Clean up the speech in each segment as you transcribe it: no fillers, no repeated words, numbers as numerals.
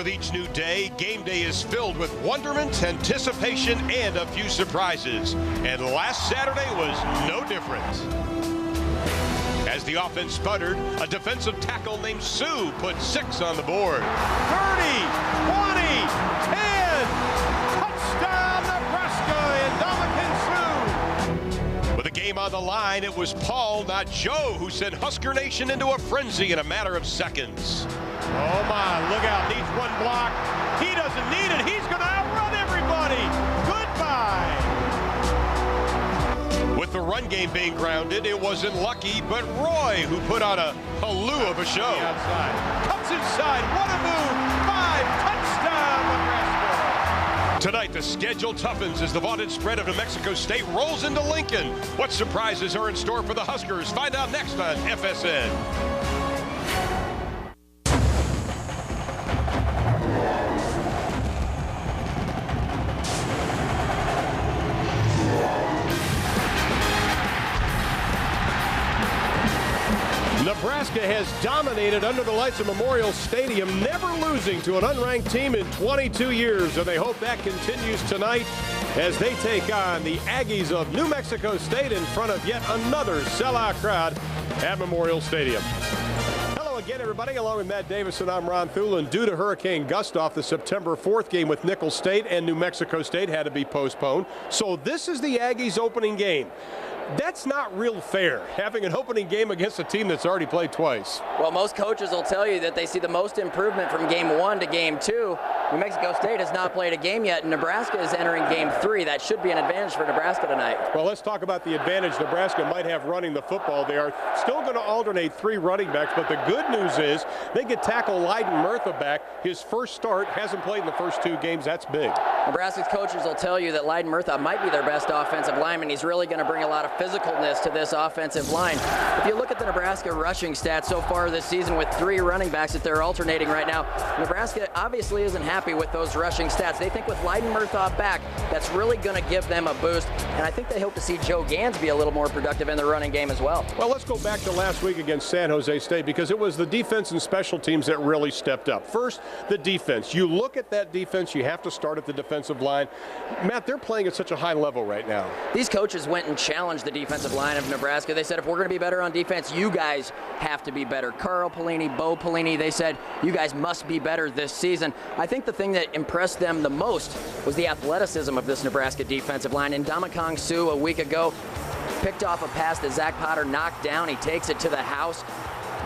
with each new day, game day is filled with wonderment, anticipation, and a few surprises. And last Saturday was no different. As the offense sputtered, a defensive tackle named Sue put 6 on the board. 30, 20, 10, touchdown Nebraska, Ndamukong Suh. With the game on the line, it was Paul, not Joe, who sent Husker Nation into a frenzy in a matter of seconds. Oh my, look out, needs one block. He doesn't need it, he's gonna outrun everybody. Goodbye. With the run game being grounded, it wasn't Lucky, but Roy who put on a halloo of a show. Outside. Comes inside, what a move, 5, touchdown Nebraska. Tonight the schedule toughens as the vaunted spread of New Mexico State rolls into Lincoln. What surprises are in store for the Huskers? Find out next on FSN. Nebraska has dominated under the lights of Memorial Stadium, never losing to an unranked team in 22 years, and they hope that continues tonight as they take on the Aggies of New Mexico State in front of yet another sellout crowd at Memorial Stadium. Hello again, everybody. Along with Matt Davison, I'm Ron Thulin. Due to Hurricane Gustav, the September 4th game with Nicholls State and New Mexico State had to be postponed. So this is the Aggies' opening game. That's not real fair, having an opening game against a team that's already played twice. Well, most coaches will tell you that they see the most improvement from game 1 to game 2. New Mexico State has not played a game yet, and Nebraska is entering game 3. That should be an advantage for Nebraska tonight. Well, let's talk about the advantage Nebraska might have running the football. They are still going to alternate 3 running backs, but the good news is they get tackle Leiden Murtha back. His first start, hasn't played in the first 2 games. That's big. Nebraska's coaches will tell you that Leiden Murtha might be their best offensive lineman. He's really going to bring a lot of physicalness to this offensive line. If you look at the Nebraska rushing stats so far this season with 3 running backs that they're alternating right now, Nebraska obviously isn't happy with those rushing stats. They think with Leiden Murtha back, that's really going to give them a boost, and I think they hope to see Joe Gans be a little more productive in the running game as well. Well, let's go back to last week against San Jose State, because it was the defense and special teams that really stepped up. First, the defense. You look at that defense, you have to start at the defensive line. Matt, they're playing at such a high level right now. These coaches went and challenged the defensive line of Nebraska. They said, if we're going to be better on defense, you guys have to be better. Carl Pelini, Bo Pelini, they said, you guys must be better this season. I think the thing that impressed them the most was the athleticism of this Nebraska defensive line. And Ndamukong Suh a week ago picked off a pass that Zach Potter knocked down. He takes it to the house.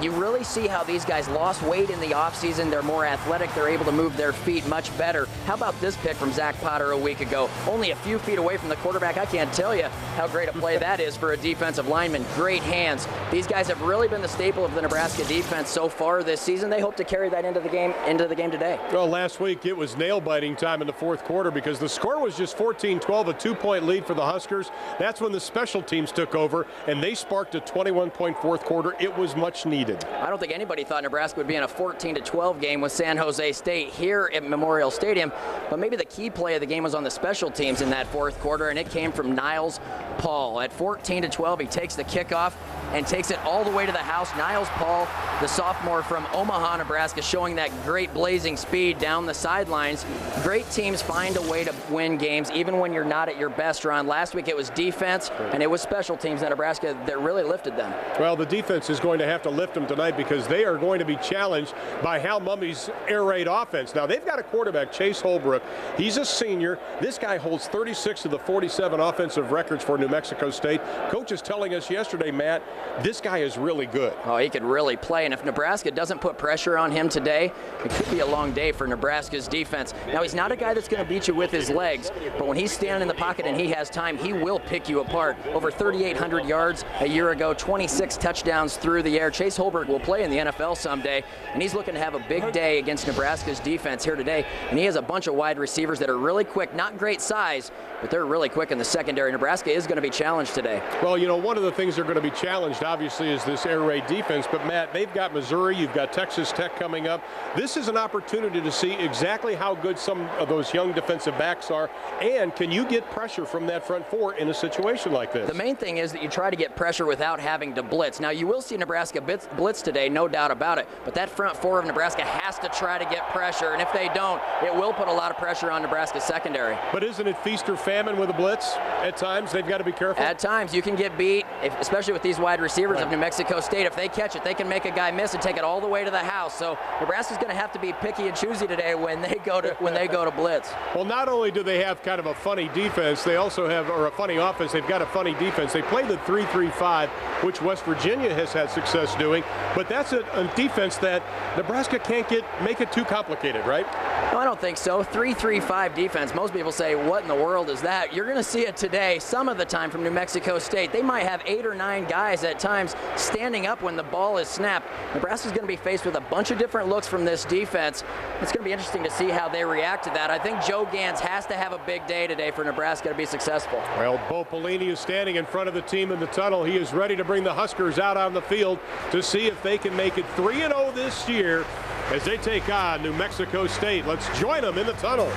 You really see how these guys lost weight in the offseason. They're more athletic. They're able to move their feet much better. How about this pick from Zach Potter a week ago? Only a few feet away from the quarterback. I can't tell you how great a play that is for a defensive lineman. Great hands. These guys have really been the staple of the Nebraska defense so far this season. They hope to carry that into the game today. Well, last week it was nail-biting time in the 4th quarter because the score was just 14-12, a 2-point lead for the Huskers. That's when the special teams took over, and they sparked a 21-point 4th quarter. It was much needed. I don't think anybody thought Nebraska would be in a 14-12 game with San Jose State here at Memorial Stadium, but maybe the key play of the game was on the special teams in that 4th quarter, and it came from Niles Paul. At 14-12, he takes the kickoff and takes it all the way to the house. Niles Paul, the sophomore from Omaha, Nebraska, showing that great blazing speed down the sidelines. Great teams find a way to win games, even when you're not at your best, Ron. Last week it was defense, and it was special teams in Nebraska that really lifted them. Well, the defense is going to have to lift them tonight because they are going to be challenged by Hal Mummy's air raid offense. Now, they've got a quarterback, Chase Holbrook. He's a senior. This guy holds 36 of the 47 offensive records for New Mexico State. Coach is telling us yesterday, Matt, this guy is really good. Oh, he could really play, and if Nebraska doesn't put pressure on him today, it could be a long day for Nebraska's defense. Now, he's not a guy that's going to beat you with his legs, but when he's standing in the pocket and he has time, he will pick you apart. Over 3,800 yards a year ago, 26 touchdowns through the air. Chase Holbrook will play in the NFL someday, and he's looking to have a big day against Nebraska's defense here today, and he has a bunch of wide receivers that are really quick, not great size, but they're really quick in the secondary. Nebraska is going to be challenged today. Well, you know, one of the things they're going to be challenged, obviously, is this air raid defense, but Matt, they've got Missouri, you've got Texas Tech coming up. This is an opportunity to see exactly how good some of those young defensive backs are, and can you get pressure from that front four in a situation like this? The main thing is that you try to get pressure without having to blitz. Now, you will see Nebraska blitz today, no doubt about it. But that front four of Nebraska has to try to get pressure, and if they don't, it will put a lot of pressure on Nebraska's secondary. But isn't it feast or famine with a blitz? At times, they've got to be careful. At times, you can get beat, especially with these wide receivers of New Mexico State. If they catch it, they can make a guy miss and take it all the way to the house. So Nebraska's going to have to be picky and choosy today when they go to blitz. Well, not only do they have kind of a funny defense, they also have, or a funny offense, they've got a funny defense. They play the 3-3-5, which West Virginia has had success doing, but that's a defense that Nebraska can't make it too complicated, right? No, I don't think so. 3-3-5 defense. Most people say, what in the world is that? You're going to see it today some of the time from New Mexico State. They might have 8 or 9 guys at times standing up when the ball is snapped. Nebraska's going to be faced with a bunch of different looks from this defense. It's going to be interesting to see how they react to that. I think Joe Gans has to have a big day today for Nebraska to be successful. Well, Bo Pelini is standing in front of the team in the tunnel. He is ready to bring the Huskers out on the field to see if they can make it 3-0 this year as they take on New Mexico State. Let's join them in the tunnel.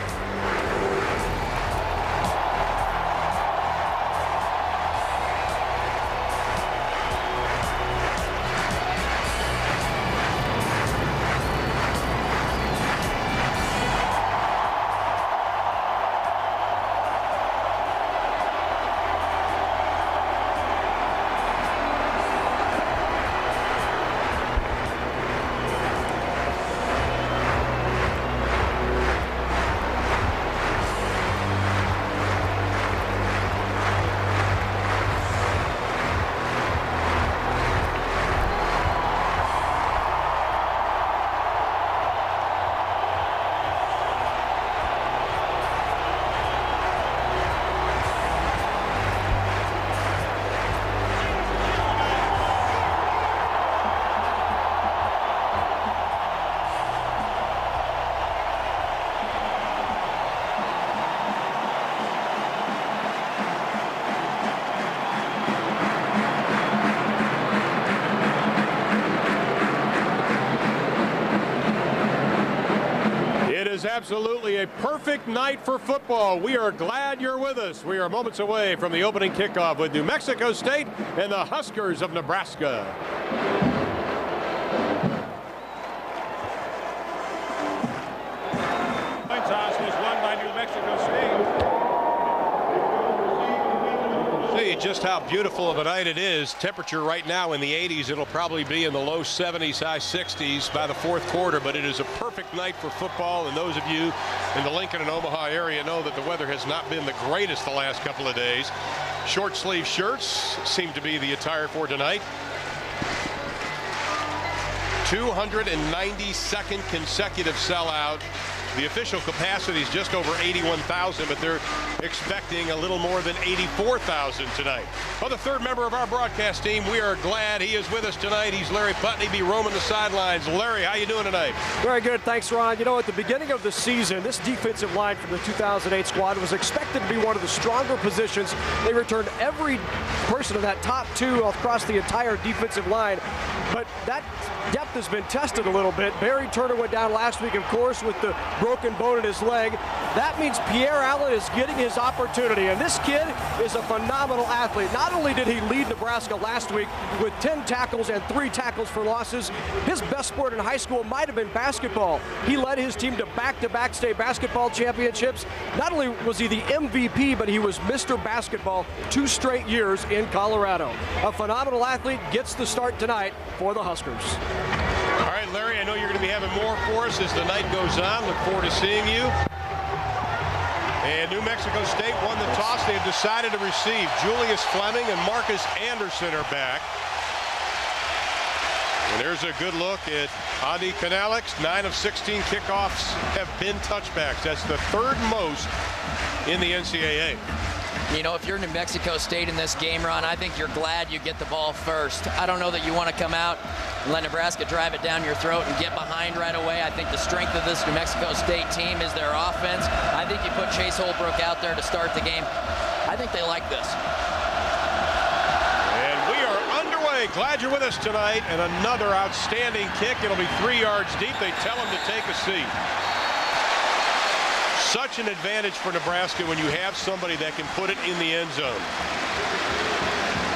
Absolutely a perfect night for football. We are glad you're with us. We are moments away from the opening kickoff with New Mexico State and the Huskers of Nebraska. Coin toss was won by New Mexico State. See just how beautiful of a night it is. Temperature right now in the 80s. It'll probably be in the low 70s, high 60s by the fourth quarter, but it is a perfect night for football, and those of you in the Lincoln and Omaha area know that the weather has not been the greatest the last couple of days. Short sleeve shirts seem to be the attire for tonight. 292nd consecutive sellout. The official capacity is just over 81,000, but they're expecting a little more than 84,000 tonight. Well, the third member of our broadcast team, we are glad he is with us tonight. He's Larry Putney, be roaming the sidelines. Larry, how you doing tonight? Very good, thanks, Ron. You know, at the beginning of the season, this defensive line from the 2008 squad was expected to be one of the stronger positions. They returned every person of that top 2 across the entire defensive line, but that depth has been tested a little bit. Barry Turner went down last week, of course, with the broken bone in his leg. That means Pierre Allen is getting his opportunity, and this kid is a phenomenal athlete. Not only did he lead Nebraska last week with 10 tackles and 3 tackles for losses, his best sport in high school might have been basketball. He led his team to back-to-back state basketball championships. Not only was he the MVP, but he was Mr. Basketball 2 straight years in Colorado. A phenomenal athlete gets the start tonight for the Huskers. All right, Larry, I know you're going to be having more for us as the night goes on. Look forward to seeing you. And New Mexico State won the toss. They have decided to receive. Julius Fleming and Marcus Anderson are back. And there's a good look at Adi Kanalix. 9 of 16 kickoffs have been touchbacks. That's the 3rd most in the NCAA. You know, if you're New Mexico State in this game, Ron, I think you're glad you get the ball first. I don't know that you want to come out and let Nebraska drive it down your throat and get behind right away. I think the strength of this New Mexico State team is their offense. I think you put Chase Holbrook out there to start the game. I think they like this. And we are underway. Glad you're with us tonight. And another outstanding kick. It'll be 3 yards deep. They tell him to take a seat. Such an advantage for Nebraska when you have somebody that can put it in the end zone.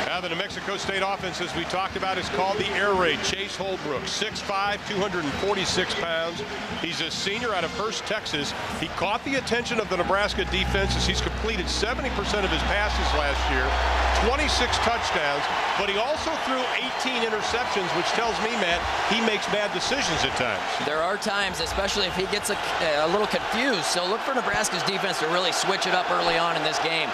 Now Now the New Mexico State offense, as we talked about, is called the Air Raid. Chase Holbrook, 6'5", 246 pounds. He's a senior out of Hurst, Texas. He caught the attention of the Nebraska defense as he's completed 70% of his passes last year, 26 touchdowns, but he also threw 18 interceptions, which tells me, Matt, he makes bad decisions at times. There are times, especially if he gets a little confused, so look for Nebraska's defense to really switch it up early on in this game.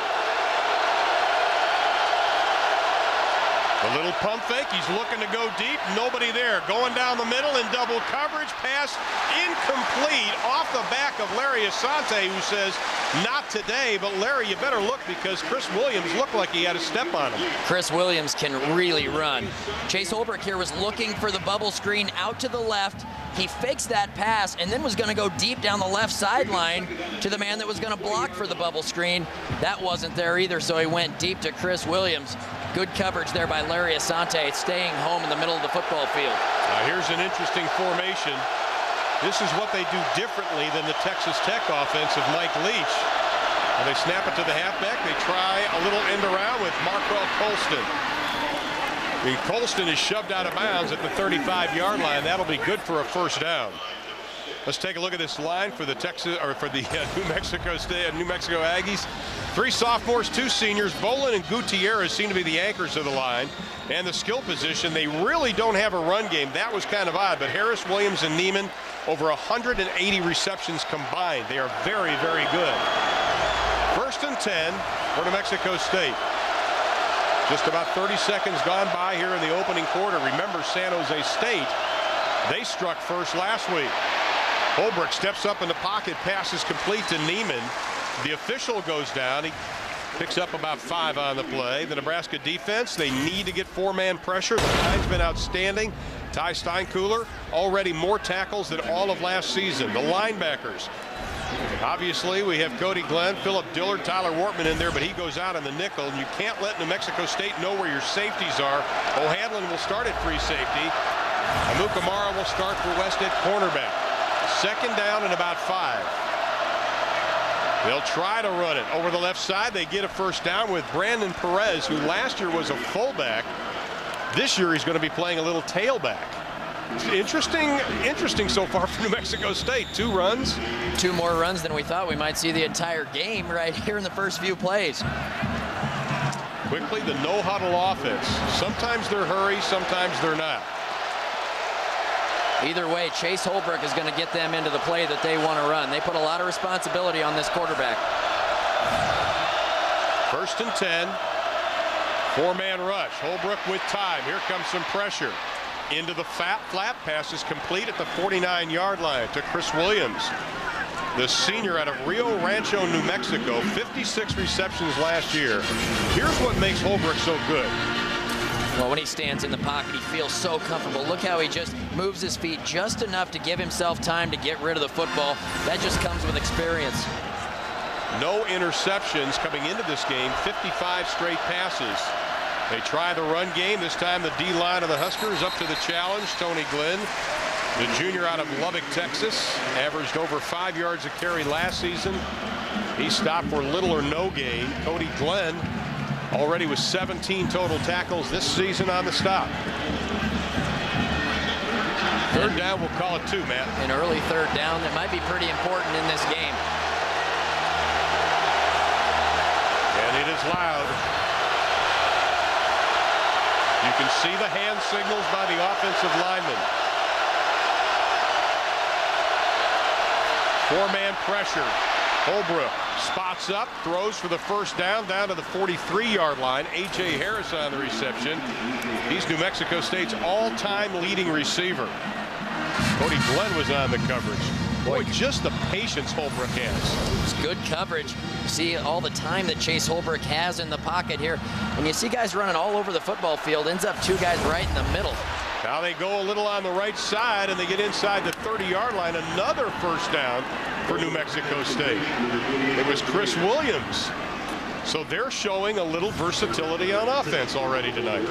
A little pump fake. He's looking to go deep. Nobody there. Going down the middle in double coverage. Pass incomplete off the back of Larry Asante, who says, not today. But Larry, you better look because Chris Williams looked like he had a step on him. Chris Williams can really run. Chase Holbrook here was looking for the bubble screen out to the left. He fakes that pass and then was going to go deep down the left sideline to the man that was going to block for the bubble screen. That wasn't there either, so he went deep to Chris Williams. Good coverage there by Larry Asante, staying home in the middle of the football field. Here's an interesting formation. This is what they do differently than the Texas Tech offense of Mike Leach. And they snap it to the halfback. They try a little end around with Marquel Colston. Colston is shoved out of bounds at the 35-yard line. That'll be good for a first down. Let's take a look at this line for the New Mexico State, New Mexico Aggies. 3 sophomores, 2 seniors. Bolin and Gutierrez seem to be the anchors of the line. And the skill position, they really don't have a run game. That was kind of odd. But Harris, Williams, and Neiman, over 180 receptions combined. They are very, very good. 1st and 10 for New Mexico State. Just about 30 seconds gone by here in the opening quarter. Remember, San Jose State, they struck first last week. Holbrook steps up in the pocket, passes complete to Neiman. The official goes down. He picks up about 5 on the play. The Nebraska defense, they need to get 4-man pressure. The line's been outstanding. Ty Steinkuhler, already more tackles than all of last season. The linebackers. Obviously, we have Cody Glenn, Philip Dillard, Tyler Wortman in there, but he goes out on the nickel, and you can't let New Mexico State know where your safeties are. O'Hanlon will start at free safety. Amukamara will start for West at cornerback. 2nd down and about 5. They'll try to run it over the left side. They get a first down with Brandon Perez, who last year was a fullback. This year he's going to be playing a little tailback. Interesting so far for New Mexico State. 2 runs. 2 more runs than we thought. We might see the entire game right here in the first few plays. Quickly, the no-huddle offense. Sometimes they're hurry, sometimes they're not. Either way, Chase Holbrook is going to get them into the play that they want to run. They put a lot of responsibility on this quarterback. 1st and 10. 4-man rush. Holbrook with time. Here comes some pressure. Into the flat pass is complete at the 49-yard line to Chris Williams, the senior out of Rio Rancho, New Mexico. 56 receptions last year. Here's what makes Holbrook so good. Well, when he stands in the pocket, he feels so comfortable. Look how he just moves his feet just enough to give himself time to get rid of the football. That just comes with experience. No interceptions coming into this game. 55 straight passes. They try the run game. This time the D-line of the Huskers up to the challenge. Tony Glenn, the junior out of Lubbock, Texas, averaged over 5 yards a carry last season. He stopped for little or no gain. Cody Glenn already with 17 total tackles this season on the stop. 3rd down, we'll call it 2, Matt. An early 3rd down that might be pretty important in this game. And it is loud. You can see the hand signals by the offensive linemen. 4-man pressure. Holbrook spots up, throws for the first down to the 43-yard line. A.J. Harris on the reception. He's New Mexico State's all-time leading receiver. Cody Glenn was on the coverage. Boy, just the patience Holbrook has. It's good coverage. See all the time that Chase Holbrook has in the pocket here. When you see guys running all over the football field, ends up 2 guys right in the middle. Now they go a little on the right side, and they get inside the 30-yard line. Another first down for New Mexico State. It was Chris Williams. So they're showing a little versatility on offense already tonight.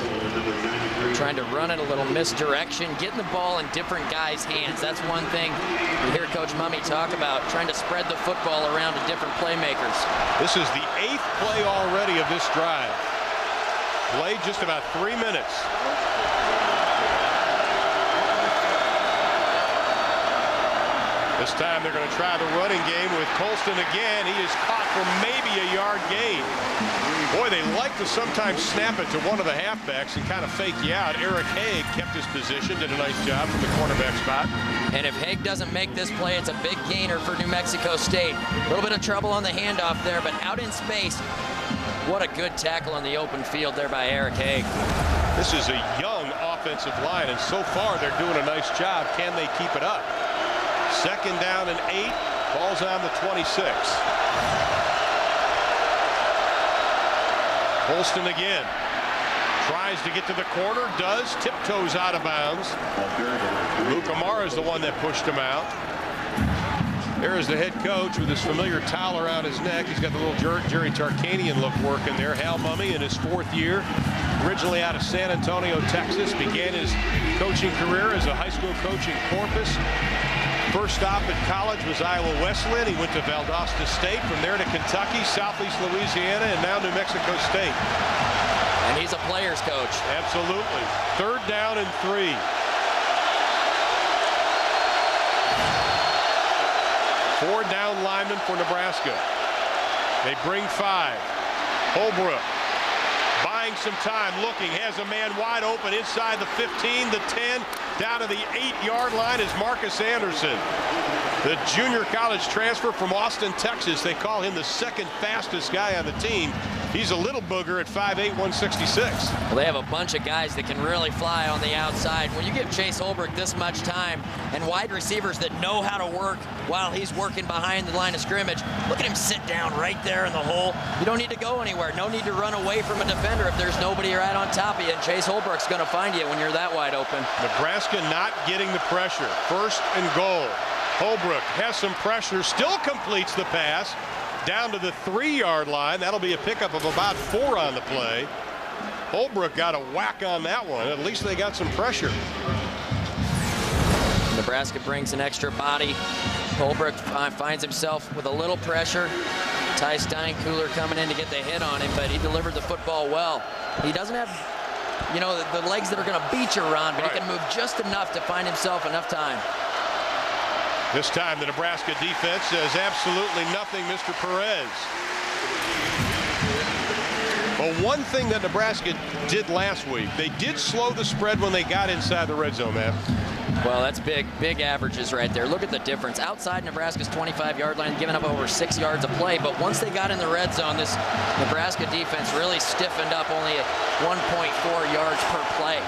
Trying to run it a little misdirection, getting the ball in different guys' hands. That's one thing you hear Coach Mumme talk about, trying to spread the football around to different playmakers. This is the 8th play already of this drive. Played just about 3 minutes. This time they're going to try the running game with Colston again. He is caught for maybe a yard gain. Boy, they like to sometimes snap it to one of the halfbacks and kind of fake you out. Eric Haig kept his position, did a nice job from the cornerback spot. And if Haig doesn't make this play, it's a big gainer for New Mexico State. A little bit of trouble on the handoff there, but out in space. What a good tackle on the open field there by Eric Haig. This is a young offensive line, and so far they're doing a nice job. Can they keep it up? 2nd down and 8. Ball's on the 26. Holston again. Tries to get to the corner. Does. Tiptoes out of bounds. Luke Amara is the one that pushed him out. There is the head coach with his familiar towel around his neck. He's got the little Jerry Tarkanian look working there. Hal Mumme in his 4th year. Originally out of San Antonio, Texas. Began his coaching career as a high school coach in Corpus. First stop at college was Iowa Wesleyan. He went to Valdosta State. From there to Kentucky, Southeast Louisiana, and now New Mexico State. And he's a player's coach. Absolutely. 3rd down and 3. Four down linemen for Nebraska. They bring 5. Holbrook buying some time, looking, has a man wide open inside the 15, the 10, down to the 8-yard line is Marcus Anderson. The junior college transfer from Austin, Texas. They call him the 2nd fastest guy on the team. He's a little booger at 5'8", 166. Well, they have a bunch of guys that can really fly on the outside. When you give Chase Holbrook this much time and wide receivers that know how to work while he's working behind the line of scrimmage, look at him sit down right there in the hole. You don't need to go anywhere. No need to run away from a defender if there's nobody right on top of you. And Chase Holbrook's going to find you when you're that wide open. Nebraska not getting the pressure. 1st and goal. Holbrook has some pressure, still completes the pass down to the 3-yard line. That'll be a pickup of about 4 on the play. Holbrook got a whack on that one. At least they got some pressure. Nebraska brings an extra body. Holbrook finds himself with a little pressure. Ty Steinkühler coming in to get the hit on him, but he delivered the football well. He doesn't have, you know, the legs that are going to beat you, Ron, but he can move just enough to find himself enough time. This time the Nebraska defense says absolutely nothing, Mr. Perez. Well, one thing that Nebraska did last week, they did slow the spread when they got inside the red zone, man. Well, that's big averages right there. Look at the difference. Outside Nebraska's 25-yard line, giving up over 6 yards of play. But once they got in the red zone, this Nebraska defense really stiffened up, only at 1.4 yards per play.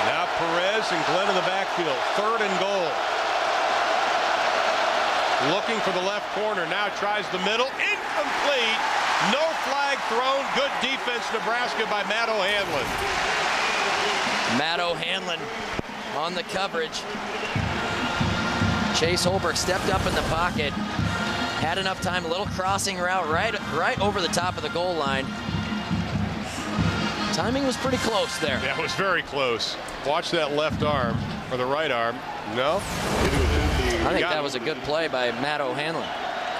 Now Perez and Glenn in the backfield. 3rd and goal. Looking for the left corner. Now tries the middle. Incomplete. No flag thrown. Good defense, Nebraska, by Matt O'Hanlon. Matt O'Hanlon on the coverage. Chase Holbrook stepped up in the pocket. Had enough time. A little crossing route right over the top of the goal line. Timing was pretty close there. Yeah, it was very close. Watch that left arm, or the right arm. No? I think that was a good play by Matt O'Hanlon.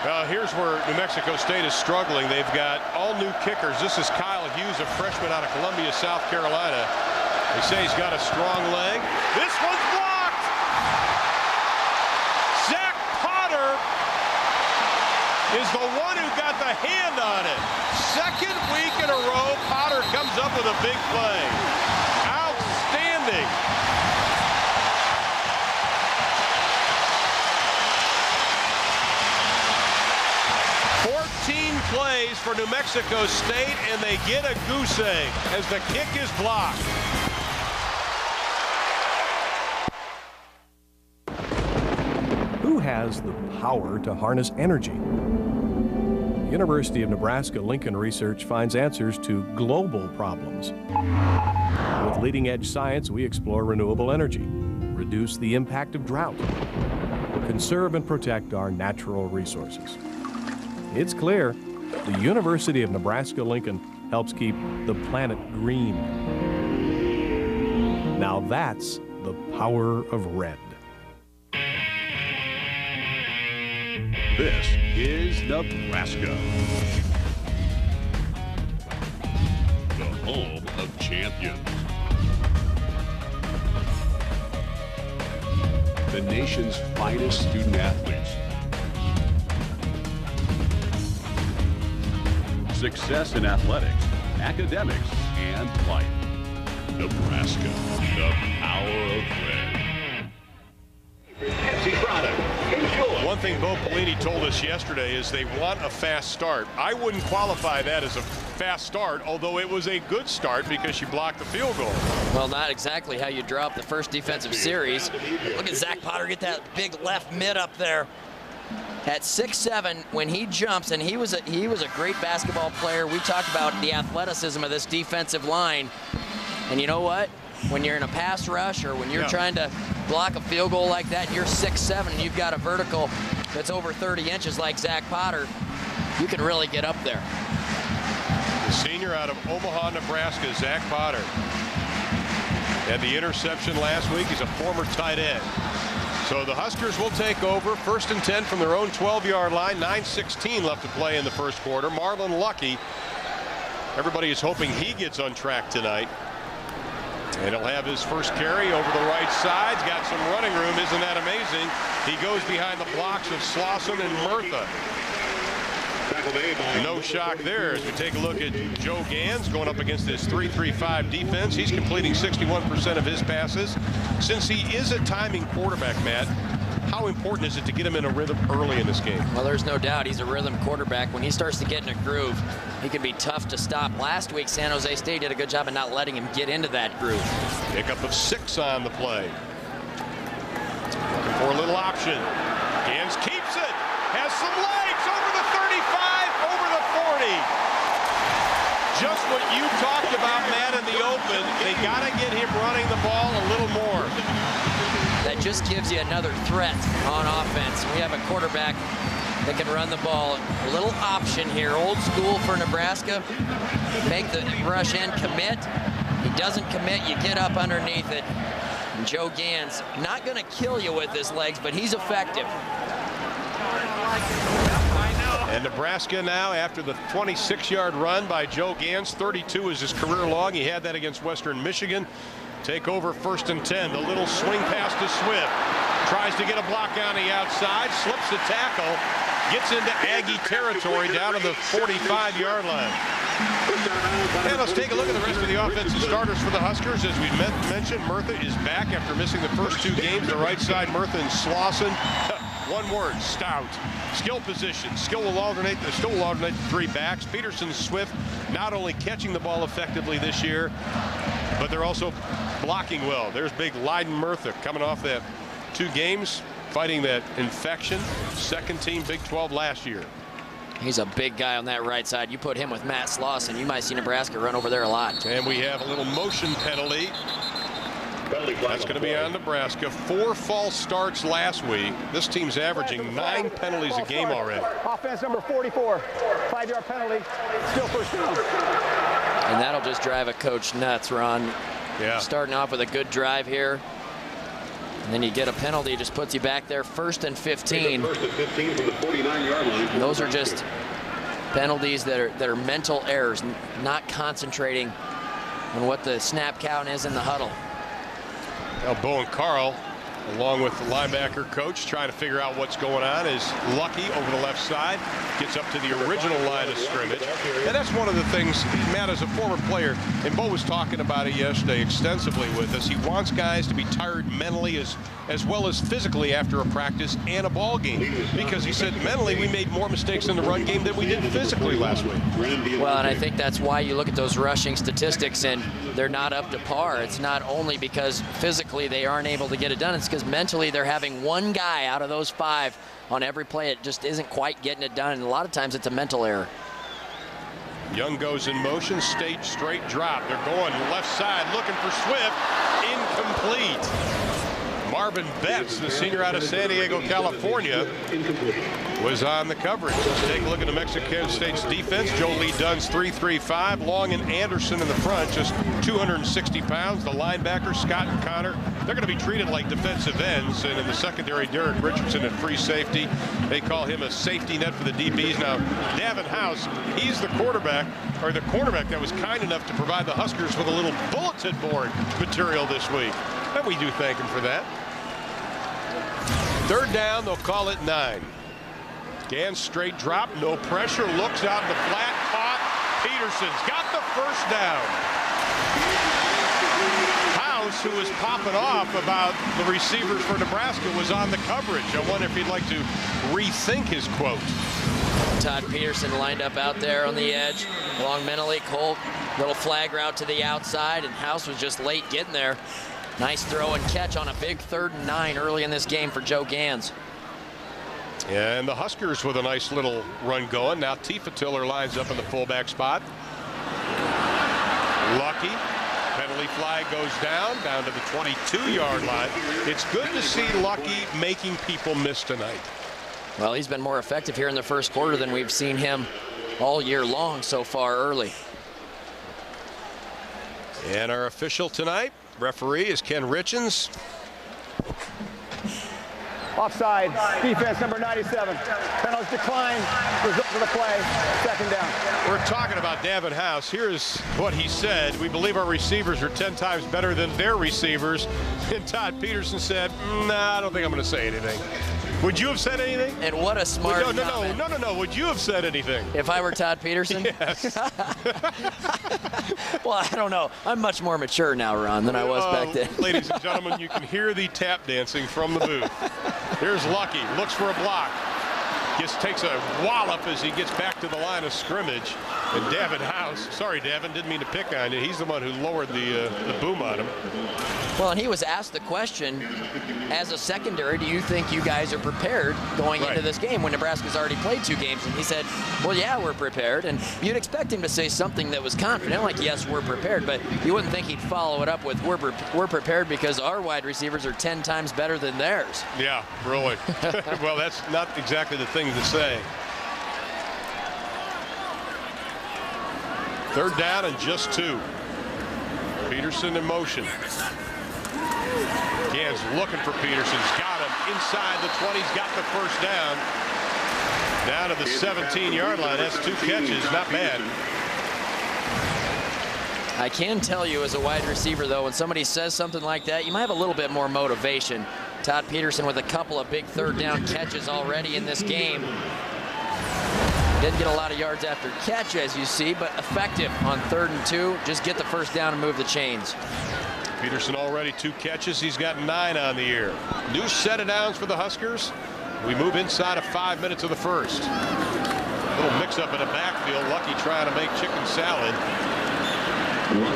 Well, here's where New Mexico State is struggling. They've got all new kickers. This is Kyle Hughes, a freshman out of Columbia, South Carolina. They say he's got a strong leg. This one's blocked! Zach Potter is the one who got the hand on it. 2nd week in a row, Potter comes up with a big play. Outstanding. Plays for New Mexico State, and they get a goose egg as the kick is blocked. Who has the power to harness energy? University of Nebraska-Lincoln research finds answers to global problems. With leading-edge science, we explore renewable energy, reduce the impact of drought, conserve and protect our natural resources. It's clear the University of Nebraska-Lincoln helps keep the planet green. Now that's the power of red. This is Nebraska. home of champions. The nation's finest student athletes. Success in athletics, academics, and life. Nebraska, the power of red. One thing Bo Pelini told us yesterday is they want a fast start. I wouldn't qualify that as a fast start, although it was a good start because you blocked the field goal. Well, not exactly how you drop the first defensive series. Look at Zach Potter get that big left mid up there. At 6'7", when he jumps, and he was a great basketball player. We talked about the athleticism of this defensive line. And you know what? When you're in a pass rush or when you're trying to block a field goal like that, and you're 6'7", and you've got a vertical that's over 30 inches like Zach Potter, you can really get up there. The senior out of Omaha, Nebraska, Zach Potter. Had the interception last week. He's a former tight end. So the Huskers will take over. 1st and 10 from their own 12-yard line. 9:16 left to play in the first quarter. Marlon Lucky. Everybody is hoping he gets on track tonight. And he'll have his first carry over the right side. He's got some running room. Isn't that amazing? He goes behind the blocks of Slauson and Murtha. No shock there as we take a look at Joe Gans going up against this 3-3-5 defense. He's completing 61% of his passes. Since he is a timing quarterback, Matt, how important is it to get him in a rhythm early in this game? Well, there's no doubt he's a rhythm quarterback. When he starts to get in a groove, he can be tough to stop. Last week, San Jose State did a good job of not letting him get into that groove. Pickup of 6 on the play. Looking for a little option. Gans keeps it. Has some legs over the 35, over the 40. Just what you talked about, Matt, in the open. They got to get him running the ball a little more. That just gives you another threat on offense. We have a quarterback that can run the ball. A little option here, old school for Nebraska. Make the rush in, commit. He doesn't commit, you get up underneath it. And Joe Gans, not going to kill you with his legs, but he's effective. And Nebraska now, after the 26-yard run by Joe Gans, 32 is his career long. He had that against Western Michigan. Take over 1st and 10. The little swing pass to Swift. Tries to get a block on the outside. Slips the tackle. Gets into Aggie territory down to the 45-yard line. And let's take a look at the rest of the offensive starters for the Huskers. As we mentioned, Murtha is back after missing the first 2 games. The right side, Murtha and Slauson. One word, stout. Skill position. Still will alternate the 3 backs. Peterson and Swift not only catching the ball effectively this year, but they're also blocking well. There's big Leiden Murtha coming off that 2 games, fighting that infection. 2nd team Big 12 last year. He's a big guy on that right side. You put him with Matt Slauson, you might see Nebraska run over there a lot. And we have a little motion penalty. That's going to be on Nebraska. 4 false starts last week. This team's averaging 9 penalties a game already. Offense number 44, 5-yard penalty, still first down. And that'll just drive a coach nuts, Ron. Yeah. Starting off with a good drive here. And then you get a penalty, just puts you back there, 1st and 15. First and 15 from the 49-yard line. And those are just penalties that are mental errors, not concentrating on what the snap count is in the huddle. Now Bowen Carl, along with the linebacker coach, trying to figure out what's going on, is Lucky over the left side, gets up to the original line of scrimmage. And that's one of the things, Matt, as a former player, and Bo was talking about it yesterday extensively with us, he wants guys to be tired mentally as well as physically after a practice and a ball game. Because he said mentally we made more mistakes in the run game than we did physically last week. Well, and I think that's why you look at those rushing statistics and they're not up to par. It's not only because physically they aren't able to get it done, it's because mentally they're having one guy out of those 5 on every play. It just isn't quite getting it done, and a lot of times it's a mental error. Young goes in motion, straight drop. They're going left side, looking for Swift. Incomplete. Marvin Betts, the senior out of San Diego, California, was on the coverage. Let's take a look at New Mexico State's defense. Joe Lee Dunn's 3-3-5. Long and Anderson in the front, just 260 pounds. The linebackers, Scott and Connor, they're going to be treated like defensive ends. And in the secondary, Derek Richardson at free safety. They call him a safety net for the DBs. Now, Davin House, he's the quarterback, or the cornerback that was kind enough to provide the Huskers with a little bulletin board material this week. And we do thank him for that. Third down, they'll call it 9. Gans straight drop, no pressure, looks out in the flat, caught. Peterson's got the first down. House, who was popping off about the receivers for Nebraska, was on the coverage. I wonder if he'd like to rethink his quote. Todd Peterson lined up out there on the edge. Long mentally, Colt, little flag route to the outside, and House was just late getting there. Nice throw and catch on a big 3rd and 9 early in this game for Joe Gans. And the Huskers with a nice little run going. Now Tifa Tiller lines up in the fullback spot. Lucky. Penalty flag goes down to the 22-yard line. It's good to see Lucky making people miss tonight. Well, he's been more effective here in the first quarter than we've seen him all year long so far early. And our official tonight, referee, is Ken Richens. Offside, defense number 97. Penalties decline, result of the play, 2nd down. We're talking about Davin House. Here's what he said. We believe our receivers are 10 times better than their receivers. And Todd Peterson said, nah, I don't think I'm going to say anything. Would you have said anything? And what a smart comment. No. Would you have said anything? If I were Todd Peterson? Yes. Well, I don't know. I'm much more mature now, Ron, than I was back then. Ladies and gentlemen, you can hear the tap dancing from the booth. Here's Lucky, looks for a block. Just takes a wallop as he gets back to the line of scrimmage. And Davin House, sorry Davin, didn't mean to pick on you. He's the one who lowered the boom on him. Well, and he was asked the question, as a secondary, do you think you guys are prepared going into this game when Nebraska's already played 2 games? And he said, well, yeah, we're prepared. And you'd expect him to say something that was confident, like, yes, we're prepared. But you wouldn't think he'd follow it up with, we're prepared because our wide receivers are 10 times better than theirs. Yeah, really. Well, that's not exactly the thing to say. 3rd down and just 2. Peterson in motion. Gans looking for Peterson's got him inside the 20's got the first down. Down to the 17-yard line. That's 2 catches, not bad. I can tell you as a wide receiver, though, when somebody says something like that, you might have a little bit more motivation. Todd Peterson with a couple of big 3rd down catches already in this game. Didn't get a lot of yards after catch, as you see, but effective on 3rd and 2. Just get the first down and move the chains. Peterson already 2 catches. He's got 9 on the year. New set of downs for the Huskers. We move inside of 5 minutes of the first. A little mix-up in the backfield. Lucky trying to make chicken salad.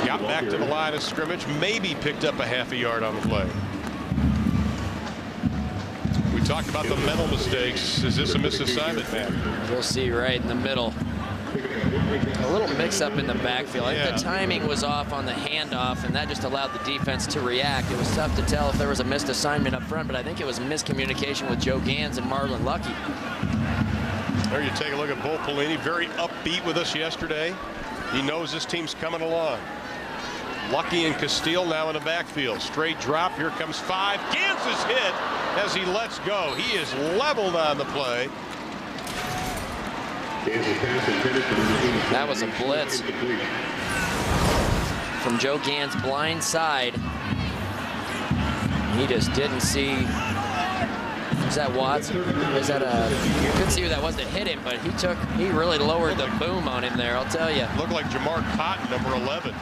Got back to the line of scrimmage. Maybe picked up a half a yard on the play. We talked about the mental mistakes. Is this a misassignment, man? We'll see right in the middle. A little mix-up in the backfield. I think the timing was off on the handoff, and that just allowed the defense to react. It was tough to tell if there was a missed assignment up front, but I think it was miscommunication with Joe Gans and Marlon Lucky. There you take a look at Bo Pelini, very upbeat with us yesterday. He knows this team's coming along. Lucky and Castile now in the backfield. Straight drop. Here comes 5. Gans is hit as he lets go. He is leveled on the play. That was a blitz from Joe Gans' blind side. He just didn't see. Is that Watts? Is that you couldn't see who that was that hit him, but he really lowered the boom on him there, I'll tell you. Looked like Jamar Cotton, number 11.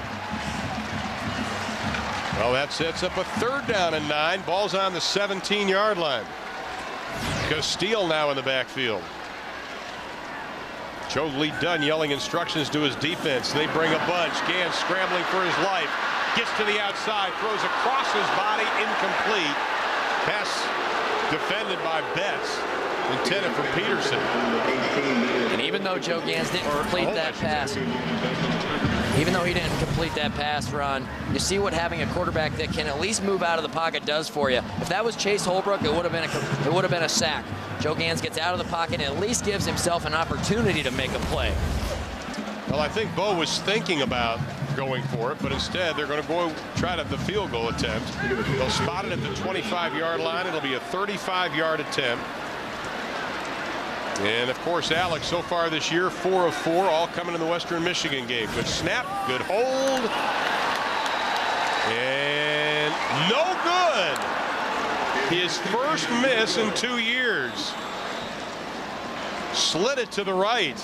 Well, that sets up a 3rd down and 9. Ball's on the 17-yard line. Castile now in the backfield. Joe Lee Dunn yelling instructions to his defense. They bring a bunch. Gans scrambling for his life. Gets to the outside. Throws across his body. Incomplete. Pass defended by Betts. Intended for Peterson. And even though Joe Gans didn't complete that pass, Ron, you see what having a quarterback that can at least move out of the pocket does for you. If that was Chase Holbrook, it would have been a sack. Joe Gans gets out of the pocket and at least gives himself an opportunity to make a play. Well, I think Bo was thinking about going for it, but instead they're going to go try the field goal attempt. They'll spot it at the 25-yard line. It'll be a 35-yard attempt. And of course, Alex, so far this year, 4 of 4, all coming in the Western Michigan game. Good snap, good hold, and no good. His first miss in 2 years. Slid it to the right.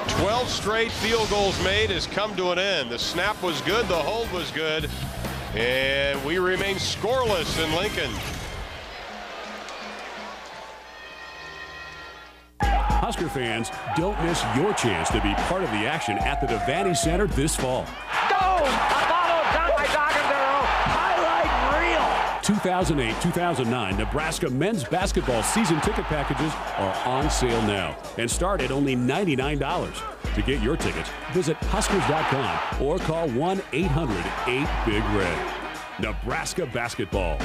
12 straight field goals made has come to an end. The snap was good, the hold was good, and we remain scoreless in Lincoln. Husker fans, don't miss your chance to be part of the action at the Devaney Center this fall. Go! Apollo down by Doggandero. Highlight reel. 2008-2009 Nebraska men's basketball season ticket packages are on sale now and start at only $99. To get your tickets, visit Huskers.com or call 1-800-8-BIG-RED. Nebraska basketball.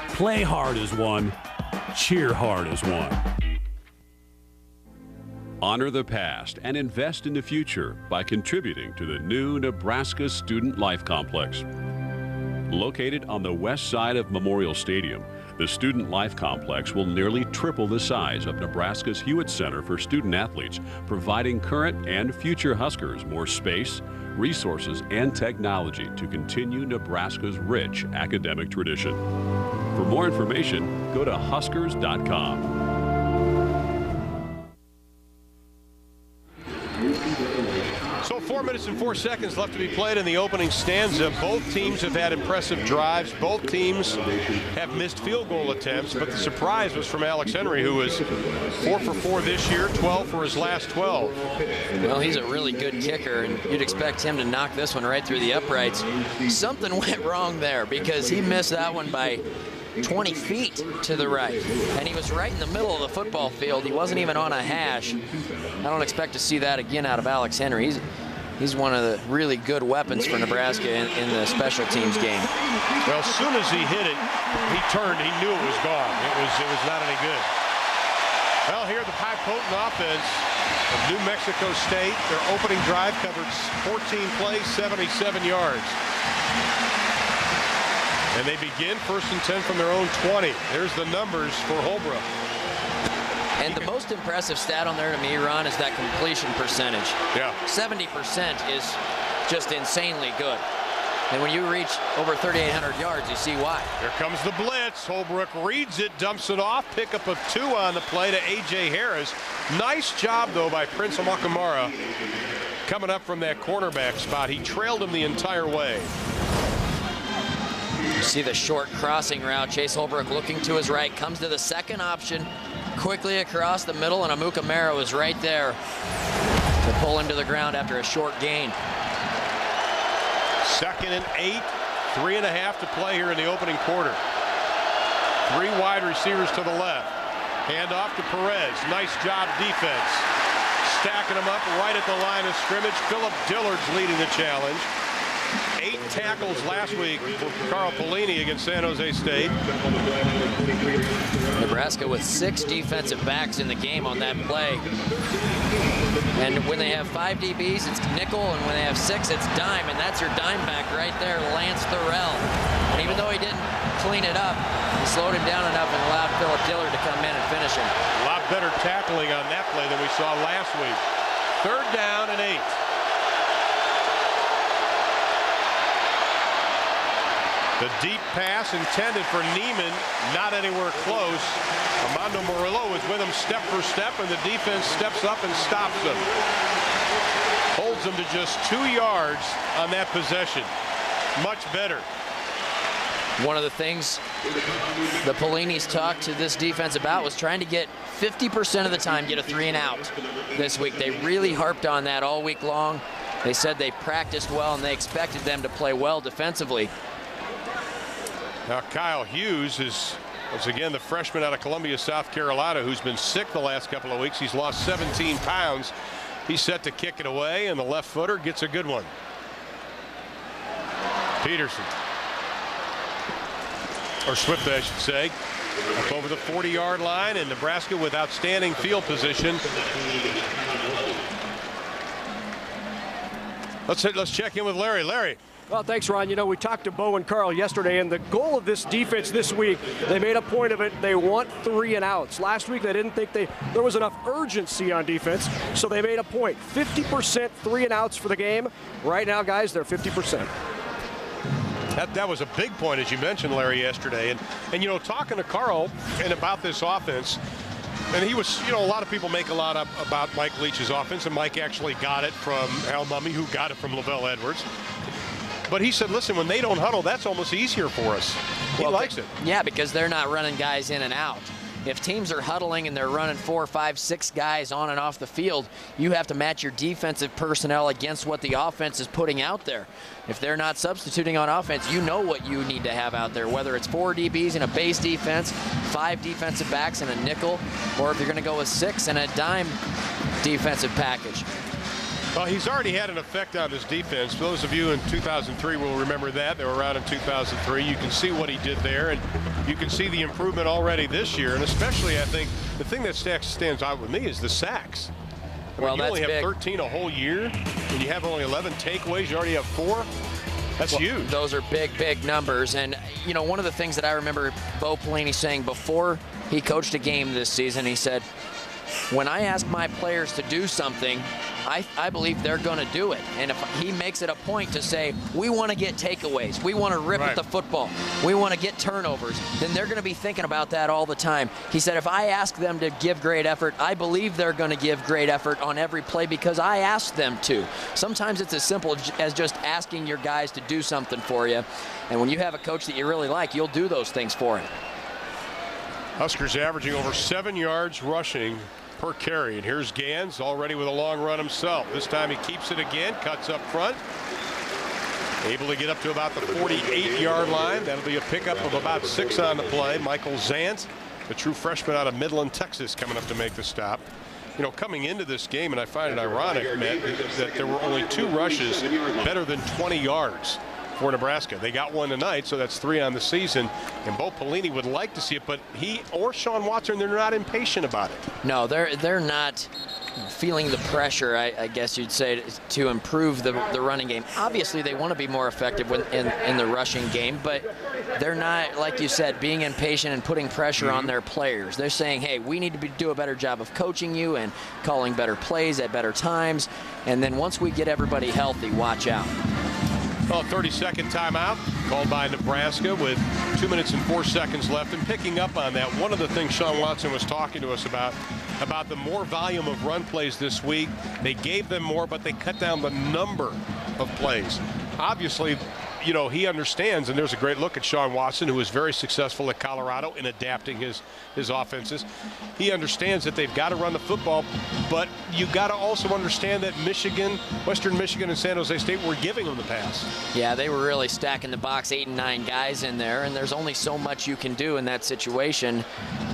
Play hard as one. Cheer hard as one. Honor the past and invest in the future by contributing to the new Nebraska Student Life Complex. Located on the west side of Memorial Stadium, the Student Life Complex will nearly triple the size of Nebraska's Hewitt Center for Student Athletes, providing current and future Huskers more space, resources, and technology to continue Nebraska's rich academic tradition. For more information, go to Huskers.com. So 4 minutes and 4 seconds left to be played in the opening stanza. Both teams have had impressive drives. Both teams have missed field goal attempts, but the surprise was from Alex Henry, who was 4 for 4 this year, 12 for his last 12. Well, he's a really good kicker, and you'd expect him to knock this one right through the uprights. Something went wrong there because he missed that one by 20 feet to the right, and he was right in the middle of the football field. He wasn't even on a hash. I don't expect to see that again out of Alex Henry. He's one of the really good weapons for Nebraska in the special teams game. Well, as soon as he hit it, he turned. He knew it was gone. It was not any good. Well, here the high potent offense of New Mexico State. Their opening drive covered 14 plays, 77 yards. And they begin 1st and 10 from their own 20. There's the numbers for Holbrook. And the most impressive stat on there to me, Ron, is that completion percentage. Yeah. 70% is just insanely good. And when you reach over 3,800 yards, you see why. Here comes the blitz. Holbrook reads it, dumps it off. Pickup of 2 on the play to A.J. Harris. Nice job, though, by Prince Amakamara coming up from that cornerback spot. He trailed him the entire way. You see the short crossing route. Chase Holbrook looking to his right, comes to the second option, quickly across the middle, and Amukamara was right there to pull him to the ground after a short gain. 2nd and 8, 3.5 to play here in the opening quarter. 3 wide receivers to the left. Hand off to Perez. Nice job defense. Stacking them up right at the line of scrimmage. Philip Dillard's leading the challenge. 8 tackles last week for Carl Pelini against San Jose State. Nebraska with 6 defensive backs in the game on that play. And when they have 5 DBs, it's nickel, and when they have 6, it's dime, and that's your dime back right there, Lance Thorell. And even though he didn't clean it up, he slowed him down enough and allowed Philip Dillard to come in and finish him. A lot better tackling on that play than we saw last week. 3rd down and 8. The deep pass intended for Neiman, not anywhere close. Armando Murillo is with him step for step, and the defense steps up and stops him. Holds him to just 2 yards on that possession. Much better. One of the things the Pelini's talked to this defense about was trying to get 50% of the time get a 3 and out this week. They really harped on that all week long. They said they practiced well and they expected them to play well defensively. Now Kyle Hughes is once again the freshman out of Columbia, South Carolina, who's been sick the last couple of weeks. He's lost 17 pounds. He's set to kick it away, and the left footer gets a good one. Peterson. or Swift, I should say, up over the 40-yard line, and Nebraska with outstanding field position. Let's check in with Larry. Larry. Well, thanks, Ron. You know, we talked to Bo and Carl yesterday, and the goal of this defense this week, they made a point of it. They want 3 and outs. Last week, they didn't think there was enough urgency on defense, so they made a point. 50% 3 and outs for the game. Right now, guys, they're 50%. That was a big point, as you mentioned, Larry, yesterday. And you know, talking to Carl and about this offense, and he was, you know, a lot of people make a lot up about Mike Leach's offense, and Mike actually got it from Al Mummy, who got it from Lavelle Edwards. But he said, listen, when they don't huddle, that's almost easier for us. He likes it. Yeah, because they're not running guys in and out. If teams are huddling and they're running 4, 5, 6 guys on and off the field, you have to match your defensive personnel against what the offense is putting out there. If they're not substituting on offense, you know what you need to have out there, whether it's 4 DBs in a base defense, 5 defensive backs in a nickel, or if you're going to go with 6 in a dime defensive package. Well, he's already had an effect on his defense. Those of you in 2003 will remember that. They were around in 2003. You can see what he did there, and you can see the improvement already this year. And especially, I think, the thing that stands out with me is the sacks. Well, you only have big. 13 a whole year, and you have only 11 takeaways. You already have 4. That's huge. Those are big, big numbers. And, you know, one of the things that I remember Bo Pelini saying before he coached a game this season, he said, when I ask my players to do something, I believe they're going to do it. And if he makes it a point to say, we want to get takeaways, we want to rip at the football, we want to get turnovers, then they're going to be thinking about that all the time. He said, if I ask them to give great effort, I believe they're going to give great effort on every play because I asked them to. Sometimes it's as simple as just asking your guys to do something for you. And when you have a coach that you really like, you'll do those things for him. Huskers averaging over 7 yards rushing per carry. And here's Gans already with a long run himself. This time he keeps it again, cuts up front. Able to get up to about the 48-yard line. That'll be a pickup of about 6 on the play. Michael Zant, the true freshman out of Midland, Texas, coming up to make the stop. You know, coming into this game, and I find it ironic, Matt, that there were only 2 rushes better than 20 yards for Nebraska. They got 1 tonight, so that's 3 on the season. And Bo Pelini would like to see it, but he or Sean Watson, they're not impatient about it. No, they're not feeling the pressure, I guess you'd say, to improve the running game. Obviously, they want to be more effective in the rushing game, but they're not, like you said, being impatient and putting pressure on their players. They're saying, hey, we need to do a better job of coaching you and calling better plays at better times. And then once we get everybody healthy, watch out. Well, 30-second timeout called by Nebraska with 2 minutes and 4 seconds left. And picking up on that, one of the things Sean Watson was talking to us about the more volume of run plays this week. They gave them more, but they cut down the number of plays. Obviously, you know, he understands, and there's a great look at Sean Watson, who was very successful at Colorado in adapting his offenses. He understands that they've got to run the football, but you got to also understand that Michigan, Western Michigan and San Jose State were giving them the pass. Yeah, they were really stacking the box, 8 and 9 guys in there, and there's only so much you can do in that situation.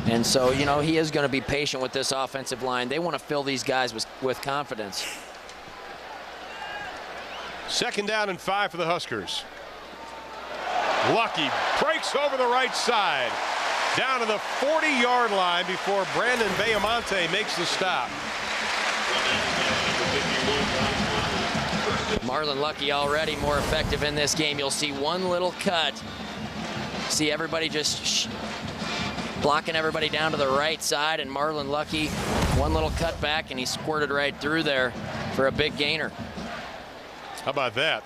And so, you know, he is going to be patient with this offensive line. They want to fill these guys with confidence. 2nd down and 5 for the Huskers. Lucky breaks over the right side down to the 40-yard line before Brandon Bayamonte makes the stop. Marlon Lucky already more effective in this game. You'll see one little cut. See everybody just blocking everybody down to the right side, and Marlon Lucky, one little cut back, and he squirted right through there for a big gainer. How about that?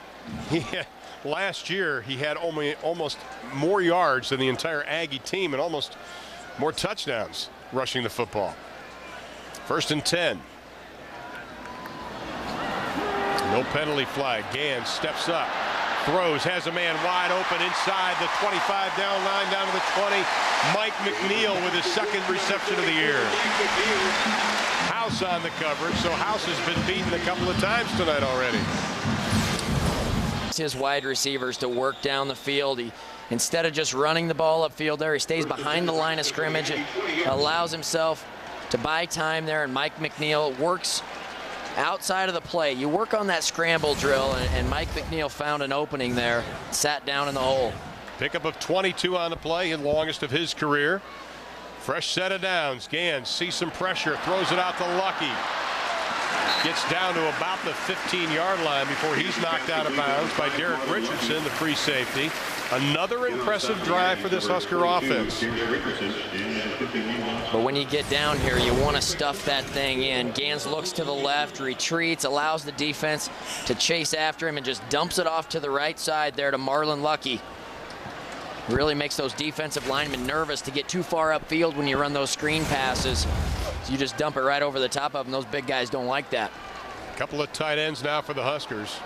Last year, he had almost more yards than the entire Aggie team and almost more touchdowns rushing the football. 1st and 10. No penalty flag. Gans steps up, throws, has a man wide open inside the 25-down line down to the 20. Mike McNeil with his 2nd reception of the year. House on the coverage, so House has been beaten a couple of times tonight already. His wide receivers to work down the field. He, instead of just running the ball upfield there, he stays behind the line of scrimmage. It allows himself to buy time there, and Mike McNeil works outside of the play. You work on that scramble drill, and Mike McNeil found an opening there, sat down in the hole. Pickup of 22 on the play, his longest of his career. Fresh set of downs. Gans sees some pressure, throws it out to Lucky. Gets down to about the 15-yard line before he's knocked out of bounds by Derek Richardson, the free safety. Another impressive drive for this Husker offense. But when you get down here, you want to stuff that thing in. Gans looks to the left, retreats, allows the defense to chase after him, and just dumps it off to the right side there to Marlon Lucky. Really makes those defensive linemen nervous to get too far upfield when you run those screen passes. So you just dump it right over the top of them. Those big guys don't like that. A couple of tight ends now for the Huskers.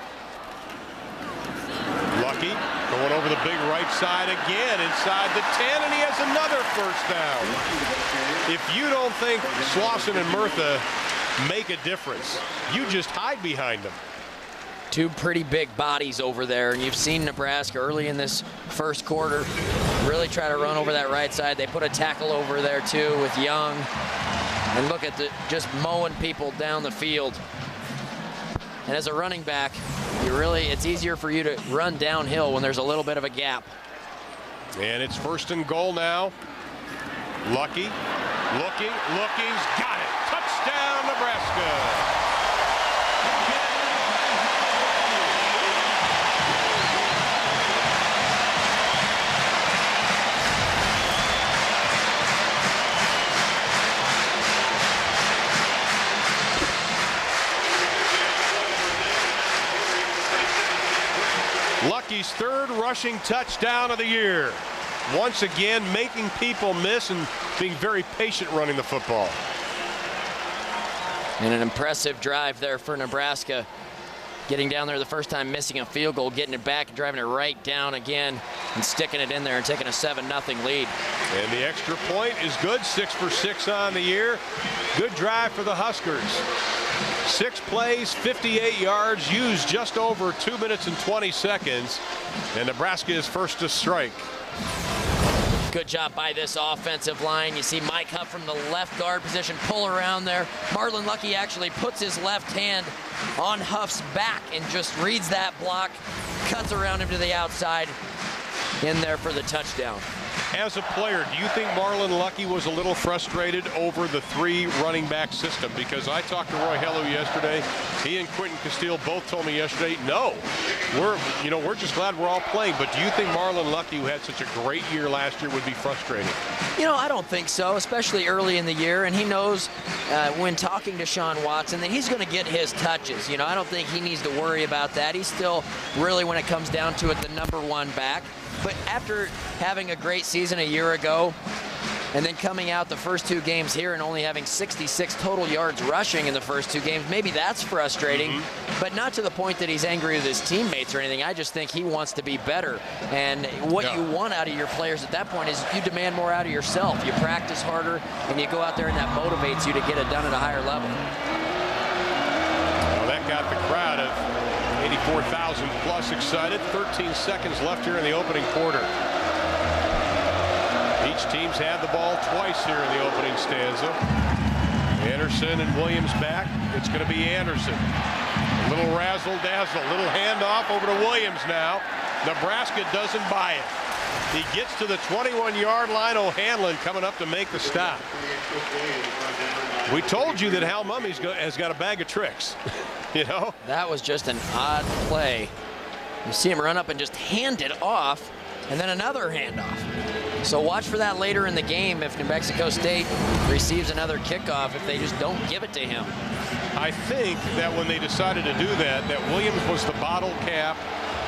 Lucky going over the big right side again inside the 10, and he has another first down. If you don't think Slauson and Murtha make a difference, you just hide behind them. Two pretty big bodies over there, and you've seen Nebraska early in this first quarter really try to run over that right side. They put a tackle over there too with Young, and look at just mowing people down the field. And as a running back, it's easier for you to run downhill when there's a little bit of a gap. And it's 1st and goal now. Lucky, looking's got it. Touchdown, Nebraska. Lucky's 3rd rushing touchdown of the year. Once again, making people miss and being very patient running the football. And an impressive drive there for Nebraska. Getting down there the first time, missing a field goal, getting it back, driving it right down again, and sticking it in there and taking a 7-0 lead. And the extra point is good. 6 for 6 on the year. Good drive for the Huskers. 6 plays, 58 yards, used just over 2 minutes and 20 seconds. And Nebraska is first to strike. Good job by this offensive line. You see Mike Huff from the left guard position pull around there. Marlon Lucky actually puts his left hand on Huff's back and just reads that block, cuts around him to the outside, in there for the touchdown. As a player, do you think Marlon Lucky was a little frustrated over the 3 running back system? Because I talked to Roy Hello yesterday. He and Quentin Castile both told me yesterday, no, we're just glad we're all playing. But do you think Marlon Lucky, who had such a great year last year, would be frustrated? I don't think so, especially early in the year. And he knows when talking to Sean Watson that he's going to get his touches. I don't think he needs to worry about that. He's still really, when it comes down to it, the #1 back. But after having a great season a year ago and then coming out the first 2 games here and only having 66 total yards rushing in the first 2 games, maybe that's frustrating, but not to the point that he's angry with his teammates or anything. I just think he wants to be better. And what you want out of your players at that point is you demand more out of yourself. You practice harder and you go out there and that motivates you to get it done at a higher level. Well, that got the crowd of 84,000 plus excited. 13 seconds left here in the opening quarter. Each team's had the ball twice here in the opening stanza. Anderson and Williams back. It's going to be Anderson. A little razzle-dazzle, little handoff over to Williams now. Nebraska doesn't buy it. He gets to the 21-yard line. O'Hanlon coming up to make the stop. We told you that Hal Mummy's has got a bag of tricks. That was just an odd play. You see him run up and just hand it off, and then another handoff. So watch for that later in the game if New Mexico State receives another kickoff, if they just don't give it to him. I think that when they decided to do that Williams was the bottle cap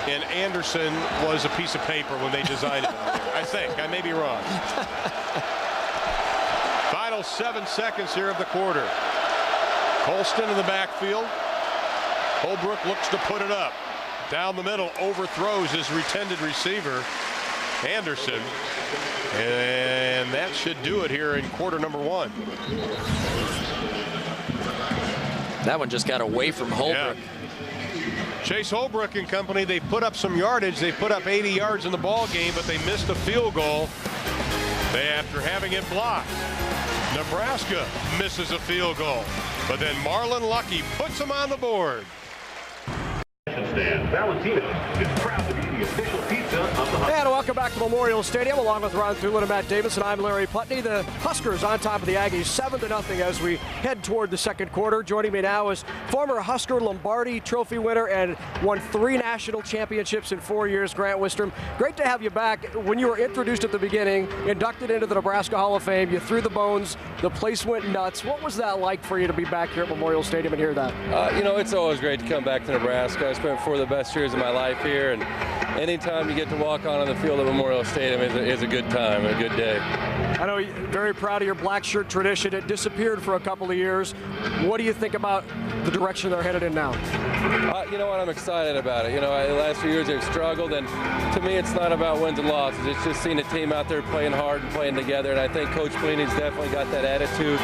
and Anderson was a piece of paper when they designed it out there. I think. I may be wrong. Final 7 seconds here of the quarter. Colston in the backfield. Holbrook looks to put it up. Down the middle, overthrows his intended receiver, Anderson. And that should do it here in quarter number 1. That one just got away from Holbrook. Yeah. Chase Holbrook and company, they put up some yardage. They put up 80 yards in the ball game, but they missed a field goal after having it blocked. Nebraska misses a field goal, but then Marlon Lucky puts them on the board. stand. Valentino is proud to be the official pizza of the Huskers. And welcome back to Memorial Stadium, along with Ron Thulin and Matt Davis, and I'm Larry Putney. The Huskers on top of the Aggies, 7-0 as we head toward the second quarter. Joining me now is former Husker Lombardi Trophy winner and won 3 national championships in 4 years, Grant Wistrom. Great to have you back. When you were introduced at the beginning, inducted into the Nebraska Hall of Fame, you threw the bones, the place went nuts. What was that like for you to be back here at Memorial Stadium and hear that? It's always great to come back to Nebraska. I spent 4 of the best years of my life here, and anytime you get to walk on the field at Memorial Stadium is a good time, a good day. I know you're very proud of your black shirt tradition. It disappeared for a couple of years. What do you think about the direction they're headed in now? You know what? I'm excited about it. The last few years they've struggled, and to me it's not about wins and losses. It's just seeing a team out there playing hard and playing together, and I think Coach Pelini's definitely got that attitude.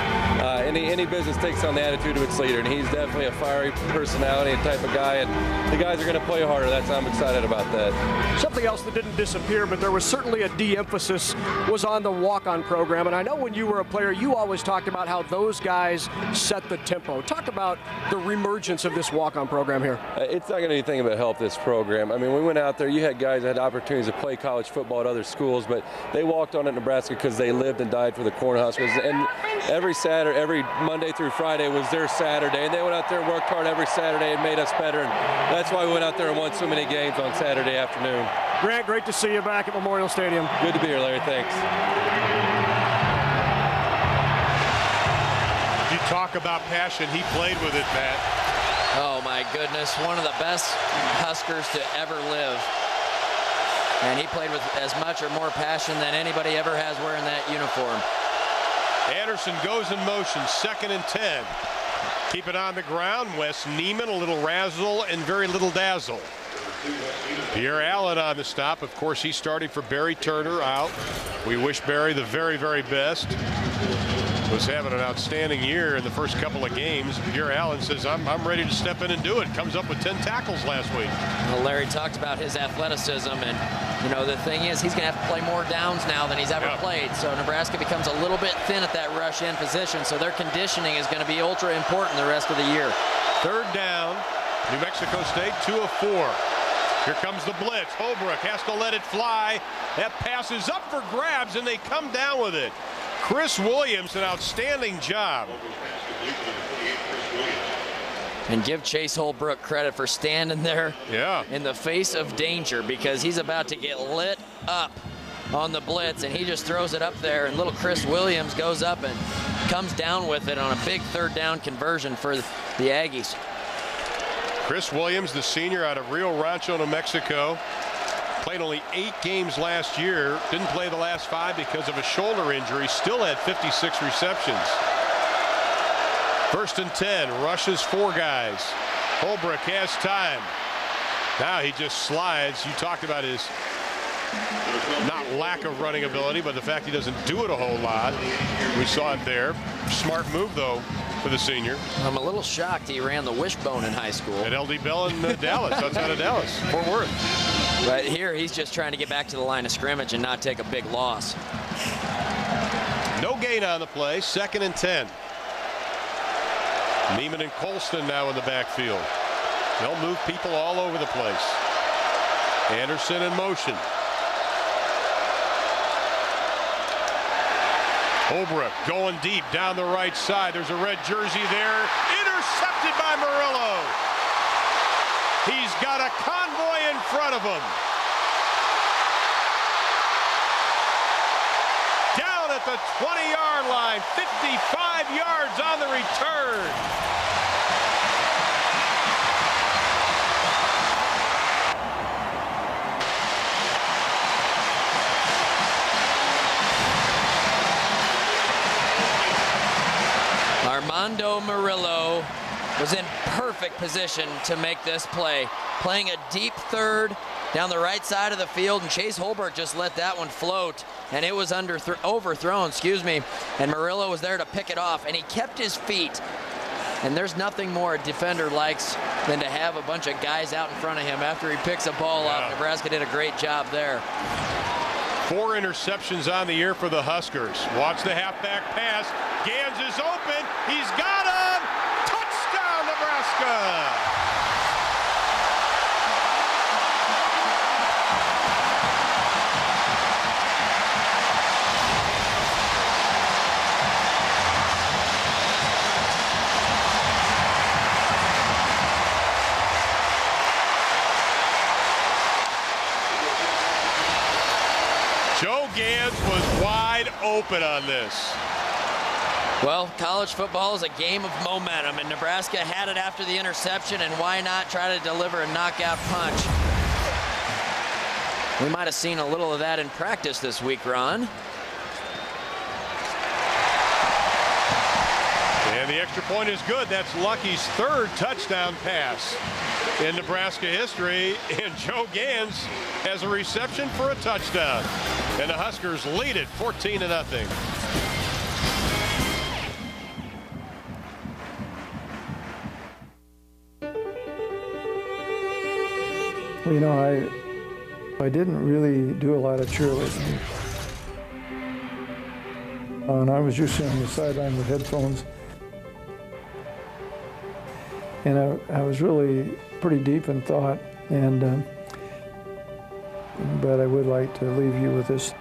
Any business takes on the attitude of its leader, and he's definitely a fiery personality and type of guy, and the guys are going to play harder. I'm excited about that. Something else that didn't disappear, but there was certainly a de-emphasis, was on the walk-on program. And I know when you were a player, you always talked about how those guys set the tempo. Talk about the reemergence of this walk-on program here. It's not going to do anything but help this program. I mean, we went out there, you had guys that had opportunities to play college football at other schools, but they walked on at Nebraska because they lived and died for the Cornhuskers. And every Saturday, every Monday through Friday was their Saturday, and they went out there and worked hard every Saturday and made us better. And that's why we went out there and won so many games on Saturday afternoon. Grant, great to see you back at Memorial Stadium. Good to be here, Larry. Thanks. You talk about passion. He played with it, Matt. Oh, my goodness. One of the best Huskers to ever live. And he played with as much or more passion than anybody ever has wearing that uniform. Anderson goes in motion, 2nd and 10. Keep it on the ground. Wes Neiman, a little razzle and very little dazzle. Pierre Allen on the stop. Of course, he's starting for Barry Turner out. We wish Barry the very, very best. Was having an outstanding year in the first couple of games. Pierre Allen says, I'm ready to step in and do it. Comes up with 10 tackles last week. Well, Larry talked about his athleticism, and the thing is, he's going to have to play more downs now than he's ever played. So Nebraska becomes a little bit thin at that rush in position. So their conditioning is going to be ultra important the rest of the year. 3rd down. New Mexico State 2 of 4. Here comes the blitz. Holbrook has to let it fly. That pass is up for grabs, and they come down with it. Chris Williams, an outstanding job. And give Chase Holbrook credit for standing there in the face of danger, because he's about to get lit up on the blitz, and he just throws it up there, and little Chris Williams goes up and comes down with it on a big 3rd down conversion for the Aggies. Chris Williams, the senior out of Rio Rancho, New Mexico. Played only 8 games last year. Didn't play the last 5 because of a shoulder injury. Still had 56 receptions. 1st and 10. Rushes 4 guys. Holbrook has time. Now he just slides. You talked about his not lack of running ability, but the fact he doesn't do it a whole lot. We saw it there. Smart move, though, for the senior. I'm a little shocked he ran the wishbone in high school. At LD Bell in Dallas, outside of Dallas, Fort Worth. But here he's just trying to get back to the line of scrimmage and not take a big loss. No gain on the play. 2nd and 10. Neiman and Colston now in the backfield. They'll move people all over the place. Anderson in motion. Holbrook going deep down the right side. There's a red jersey there. Intercepted by Murillo. He's got a convoy in front of him. Down at the 20-yard line. 55 yards on the return. Armando Murillo was in perfect position to make this play, playing a deep 3rd down the right side of the field, and Chase Holbrook just let that one float, and it was overthrown, and Murillo was there to pick it off, and he kept his feet. And there's nothing more a defender likes than to have a bunch of guys out in front of him after he picks a ball off. Nebraska did a great job there. 4 interceptions on the year for the Huskers. Watch the halfback pass. Gans is open. He's got him. Touchdown, Nebraska. Joe Gans was wide open on this. Well, college football is a game of momentum, and Nebraska had it after the interception, and why not try to deliver a knockout punch? We might have seen a little of that in practice this week, Ron. And the extra point is good. That's Lucky's third touchdown pass in Nebraska history. And Joe Gans has a reception for a touchdown. And the Huskers lead it 14-0. Well, you know, I didn't really do a lot of cheerleading. And I was usually on the sideline with headphones. And I was really pretty deep in thought, and but I would like to leave you with this,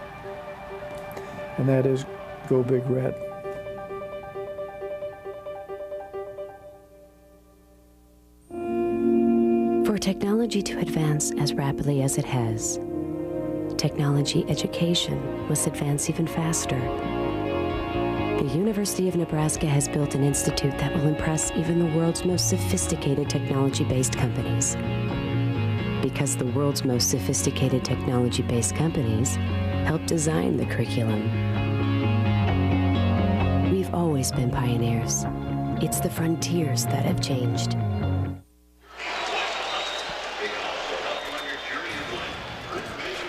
and that is, go Big Red. For technology to advance as rapidly as it has, technology education must advance even faster. The University of Nebraska has built an institute that will impress even the world's most sophisticated technology-based companies. Because the world's most sophisticated technology-based companies help design the curriculum. We've always been pioneers. It's the frontiers that have changed.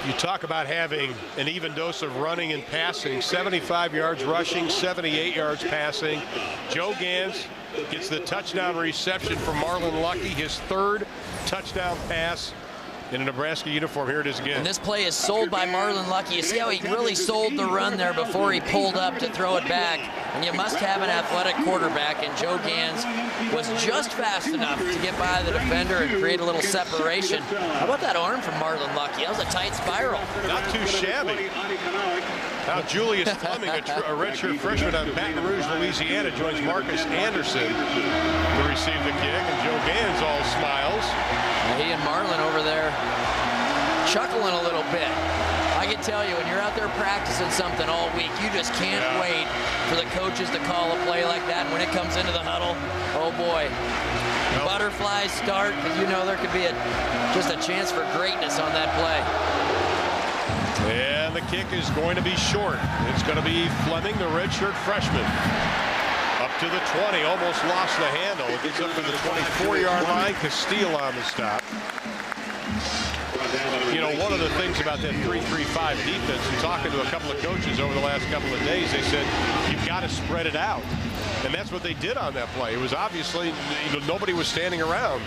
You talk about having an even dose of running and passing. 75 yards rushing, 78 yards passing. Joe Gans gets the touchdown reception from Marlon Lucky, his third touchdown pass in a Nebraska uniform. Here it is again. And this play is sold by Marlon Lucky. You see how he really sold the run there before he pulled up to throw it back. And you must have an athletic quarterback, and Joe Gans was just fast enough to get by the defender and create a little separation. How about that arm from Marlon Lucky? That was a tight spiral. Not too shabby. Now Julius Fleming, a redshirt freshman out of Baton Rouge, Louisiana, joins Marcus Anderson to receive the kick, and Joe Gans all smiles. He and Marlon over there chuckling a little bit. I can tell you, when you're out there practicing something all week, you just can't wait for the coaches to call a play like that. And when it comes into the huddle, oh boy, butterflies start, because you know there could be just a chance for greatness on that play. And the kick is going to be short. It's going to be Fleming, the redshirt freshman. Up to the 20, almost lost the handle. It gets up to the 24-yard line. Castile on the stop. You know, one of the things about that 3-3-5 defense, and talking to a couple of coaches over the last couple of days, they said, you've got to spread it out. And that's what they did on that play. It was obviously, nobody was standing around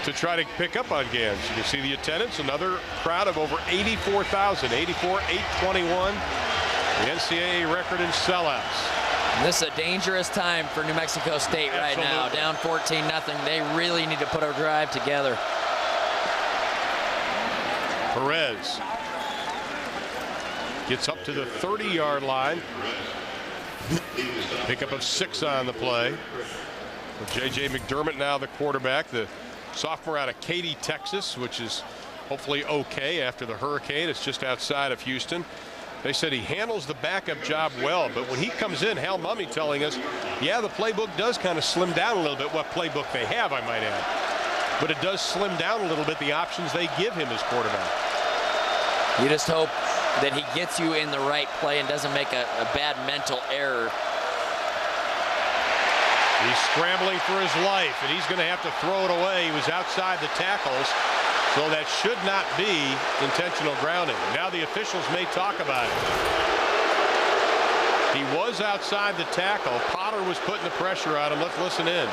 to try to pick up on Gans. You can see the attendance, another crowd of over 84,000, 84,821, the NCAA record in sellouts. This is a dangerous time for New Mexico State right now. Down 14-0. They really need to put a drive together. Perez gets up to the 30-yard line. Pickup of 6 on the play. J.J. McDermott now the quarterback, the sophomore out of Katy, Texas, which is hopefully okay after the hurricane. It's just outside of Houston. They said he handles the backup job well, but when he comes in, Hal Mummy telling us, yeah, the playbook does kind of slim down a little bit, what playbook they have, I might add. But it does slim down a little bit the options they give him as quarterback. You just hope that he gets you in the right play and doesn't make a bad mental error. He's scrambling for his life, and he's going to have to throw it away. He was outside the tackles, so that should not be intentional grounding. Now the officials may talk about it. He was outside the tackle. Potter was putting the pressure on him. Let's listen in.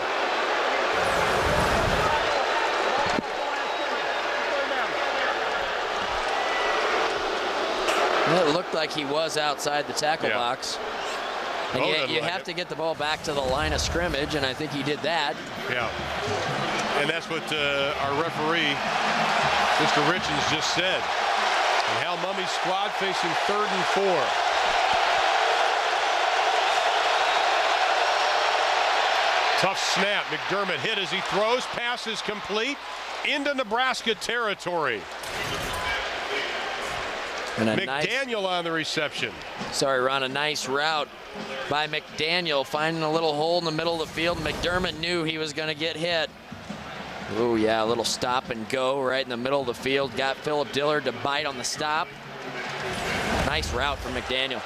It looked like he was outside the tackle box. And yet you have to get the ball back to the line of scrimmage, and I think he did that. Yeah. And that's what our referee, Mr. Richens, just said. And Hal Mummy's squad facing 3rd and 4. Tough snap. McDermott hit as he throws. Pass is complete into Nebraska territory. And McDaniel on the reception. Sorry, Ron, a nice route by McDaniel, finding a little hole in the middle of the field. McDermott knew he was going to get hit. Oh, yeah, a little stop and go right in the middle of the field. Got Philip Dillard to bite on the stop. Nice route from McDaniel.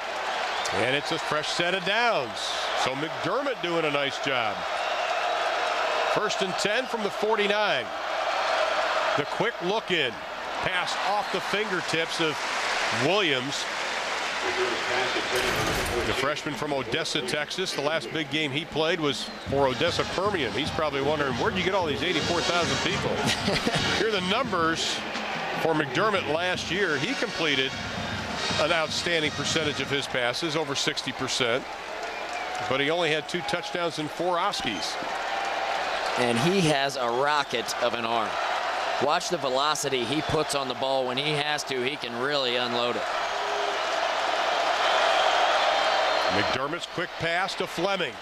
And it's a fresh set of downs. So McDermott doing a nice job. 1st and 10 from the 49. The quick look in. Pass off the fingertips of Williams. The freshman from Odessa, Texas. The last big game he played was for Odessa Permian. He's probably wondering, where'd you get all these 84,000 people? Here are the numbers for McDermott last year. He completed an outstanding percentage of his passes, over 60%. But he only had 2 touchdowns and 4 Oskies. And he has a rocket of an arm. Watch the velocity he puts on the ball. When he has to, he can really unload it. McDermott's quick pass to Fleming.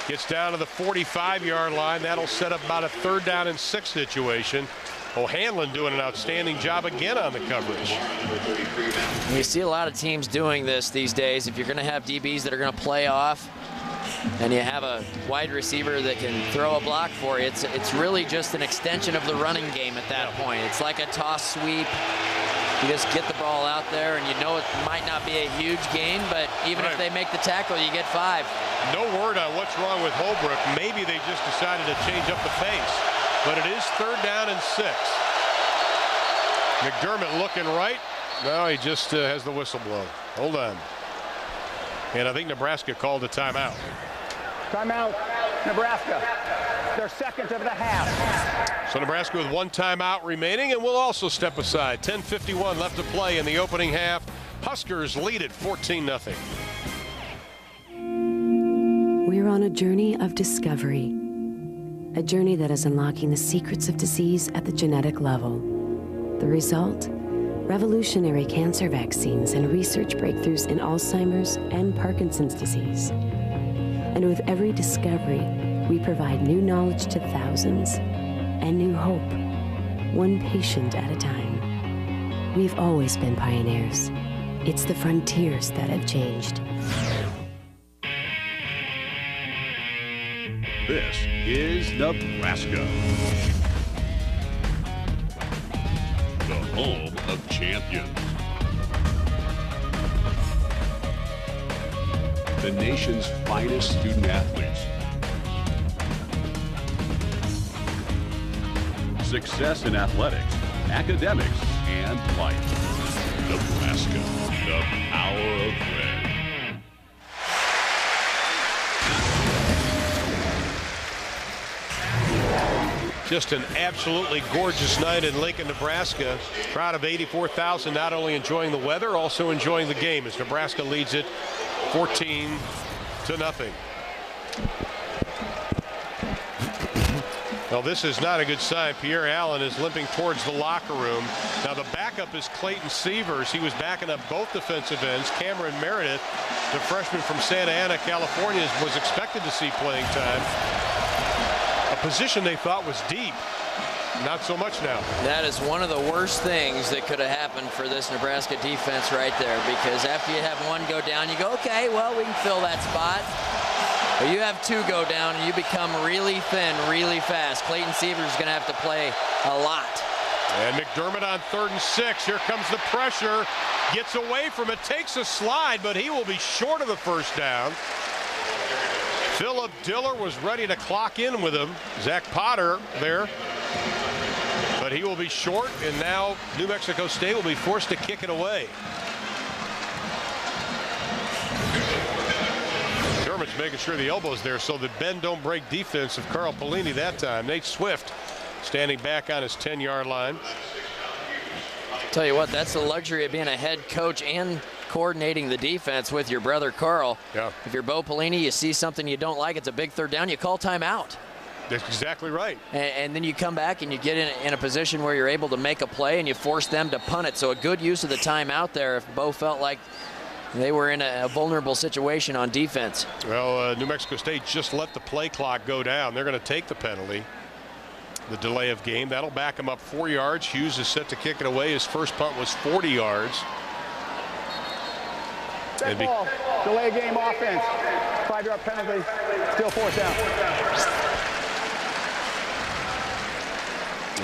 Gets down to the 45-yard line. That'll set up about a 3rd down and 6 situation. O'Hanlon doing an outstanding job again on the coverage. You see a lot of teams doing this these days. If you're going to have DBs that are going to play off and you have a wide receiver that can throw a block for you, it's really just an extension of the running game at that point. It's like a toss sweep. You just get the ball out there, and you know it might not be a huge gain, but even if they make the tackle, you get 5. No word on what's wrong with Holbrook. Maybe they just decided to change up the pace. But it is 3rd down and 6. McDermott looking right. No, he just has the whistle blown. Hold on. And I think Nebraska called a timeout. Timeout, Nebraska. Their 2nd of the half. So Nebraska with 1 timeout remaining, and we'll also step aside. 10:51 left to play in the opening half. Huskers lead it 14-0. We're on a journey of discovery. A journey that is unlocking the secrets of disease at the genetic level. The result? Revolutionary cancer vaccines and research breakthroughs in Alzheimer's and Parkinson's disease. And with every discovery, we provide new knowledge to thousands and new hope, one patient at a time. We've always been pioneers. It's the frontiers that have changed. This is Nebraska, the home of champions, the nation's finest student athletes, success in athletics, academics, and life. Nebraska, the power of red. Just an absolutely gorgeous night in Lincoln, Nebraska. Crowd of 84,000 not only enjoying the weather, also enjoying the game as Nebraska leads it 14-0. Well, this is not a good sign. Pierre Allen is limping towards the locker room. Now the backup is Clayton Sievers. He was backing up both defensive ends. Cameron Meredith, the freshman from Santa Ana, California, was expected to see playing time. A position they thought was deep. Not so much now. That is one of the worst things that could have happened for this Nebraska defense right there, because after you have one go down, you go, okay, well, we can fill that spot. But you have 2 go down, and you become really thin really fast. Clayton Sievers is going to have to play a lot. And McDermott on 3rd and 6. Here comes the pressure. Gets away from it, takes a slide, but he will be short of the 1st down. Philip Dillard was ready to clock in with him. Zach Potter there. But he will be short, and now New Mexico State will be forced to kick it away. McDermott's making sure the elbow's there so that bend don't break defense of Carl Pelini that time. Nate Swift standing back on his 10-yard line. Tell you what, that's the luxury of being a head coach and coordinating the defense with your brother Carl. Yeah. If you're Bo Pelini, you see something you don't like, it's a big 3rd down, you call timeout. That's exactly right. And then you come back and you get in a position where you're able to make a play and you force them to punt it. So a good use of the timeout there if Bo felt like they were in a vulnerable situation on defense. Well, New Mexico State just let the play clock go down. They're going to take the penalty. The delay of game. That'll back him up 4 yards. Hughes is set to kick it away. His first punt was 40 yards. That ball, delay game offense. 5-yard penalty, still 4th down.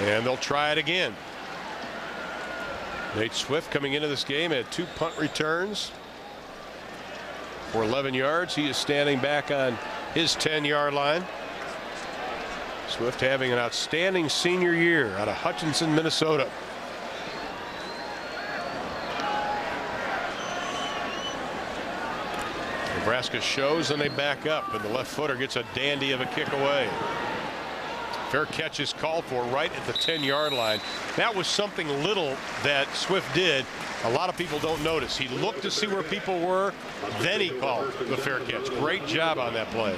And they'll try it again. Nate Swift coming into this game had 2 punt returns for 11 yards. He is standing back on his 10-yard line. Swift having an outstanding senior year out of Hutchinson, Minnesota. Nebraska shows and they back up, and the left footer gets a dandy of a kick away. Fair catch is called for right at the 10-yard line. That was something little that Swift did. A lot of people don't notice. He looked to see where people were, then he called the fair catch. Great job on that play.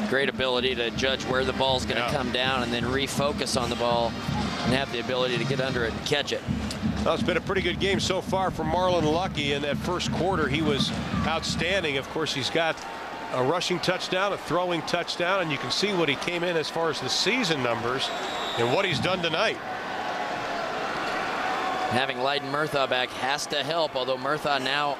Great ability to judge where the ball's going to come down and then refocus on the ball and have the ability to get under it and catch it. Well, it's been a pretty good game so far for Marlon Lucky. In that first quarter, he was outstanding. Of course, he's got a rushing touchdown, a throwing touchdown, and you can see what he came in as far as the season numbers and what he's done tonight. Having Leiden Murthaugh back has to help, although Murthaugh now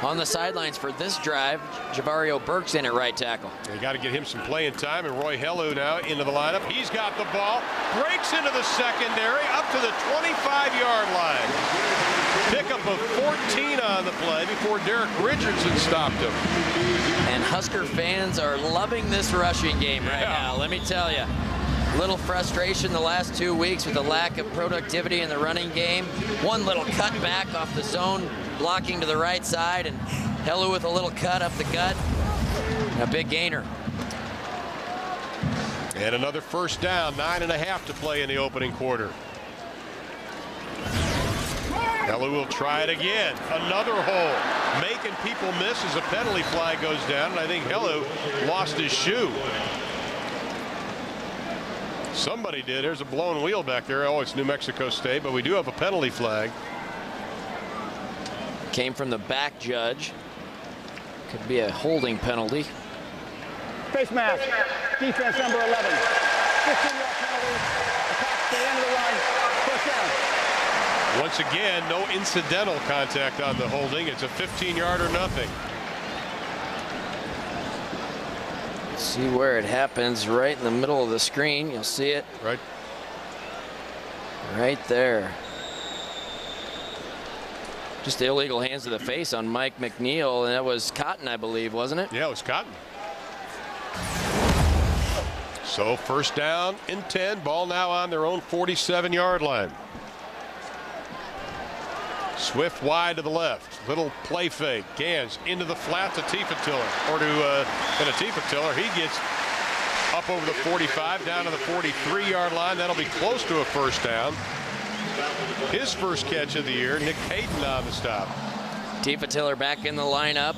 on the sidelines for this drive. Javario Burke's in at right tackle. They got to get him some playing time, and Roy Hellu now into the lineup. He's got the ball, breaks into the secondary up to the 25-yard line. Pickup of 14 on the play before Derek Richardson stopped him. And Husker fans are loving this rushing game right now, let me tell you. Little frustration the last 2 weeks with the lack of productivity in the running game. One little cut back off the zone, blocking to the right side, and Hellu with a little cut up the gut. And a big gainer. And another first down, 9.5 to play in the opening quarter. Hellu will try it again. Another hole. Making people miss as a penalty flag goes down, and I think Hellu lost his shoe. Somebody did. There's a blown wheel back there. Oh, it's New Mexico State, but we do have a penalty flag. Came from the back judge. Could be a holding penalty. Face mask. Defense number 11. 15-yard penalty. Attack to the end of the line. First down. Once again, no incidental contact on the holding. It's a 15-yard or nothing. See where it happens, right in the middle of the screen. You'll see it. Right there. Just illegal hands to the face on Mike McNeil, and that was Cotton, I believe, wasn't it? Yeah, it was Cotton. So first down and 10. Ball now on their own 47-yard line. Swift wide to the left. Little play fake. Gans into the flat to Tiefentiller. Or to Tiefentiller. He gets up over the 45, down to the 43-yard line. That'll be close to a first down. His first catch of the year. Nick Hayden on the stop. Tiefentiller back in the lineup.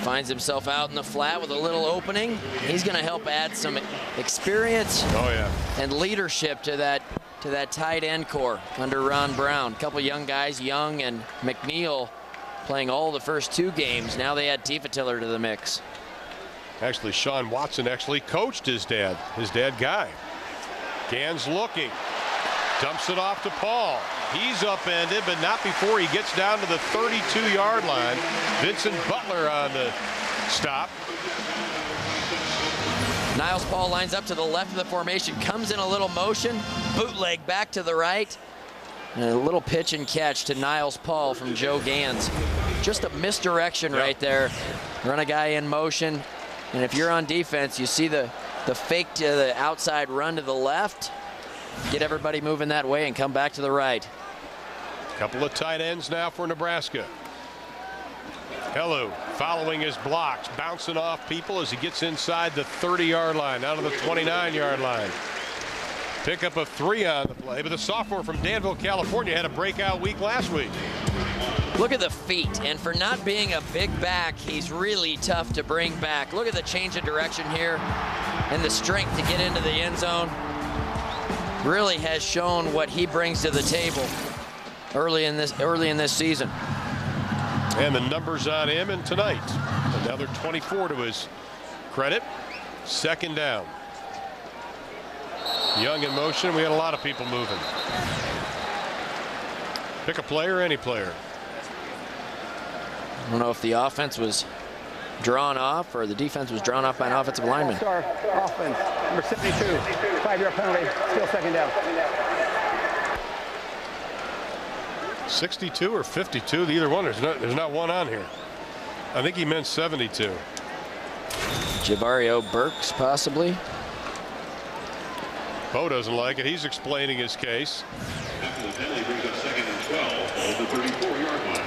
Finds himself out in the flat with a little opening. He's going to help add some experience and leadership to that tight end core under Ron Brown. A couple young guys, Young and McNeil, playing all the first 2 games. Now they add Tiefentiller to the mix. Actually, Sean Watson actually coached his dad Guy. Gans looking. Dumps it off to Paul. He's upended, but not before he gets down to the 32-yard line. Vincent Butler on the stop. Niles Paul lines up to the left of the formation, comes in a little motion, bootleg back to the right, and a little pitch and catch to Niles Paul from Joe Gans. Just a misdirection right there. Run a guy in motion, and if you're on defense, you see the fake to the outside run to the left, get everybody moving that way and come back to the right. Couple of tight ends now for Nebraska. Hellu following his blocks, bouncing off people as he gets inside the 30-yard line, out of the 29-yard line. Pickup of 3 on the play, but the sophomore from Danville, California had a breakout week last week. Look at the feet, and for not being a big back, he's really tough to bring back. Look at the change of direction here and the strength to get into the end zone. Really has shown what he brings to the table early in this season. And the numbers on him, and tonight another 24 to his credit. Second down. Young in motion. We had a lot of people moving. Pick a player, any player. I don't know if the offense was drawn off or the defense was drawn off by an offensive lineman. Star offense, number 72, 5-yard penalty, still second down. 62 or 52, either one. There's not one on here. I think he meant 72. Javario Burks, possibly. Bo doesn't like it. He's explaining his case.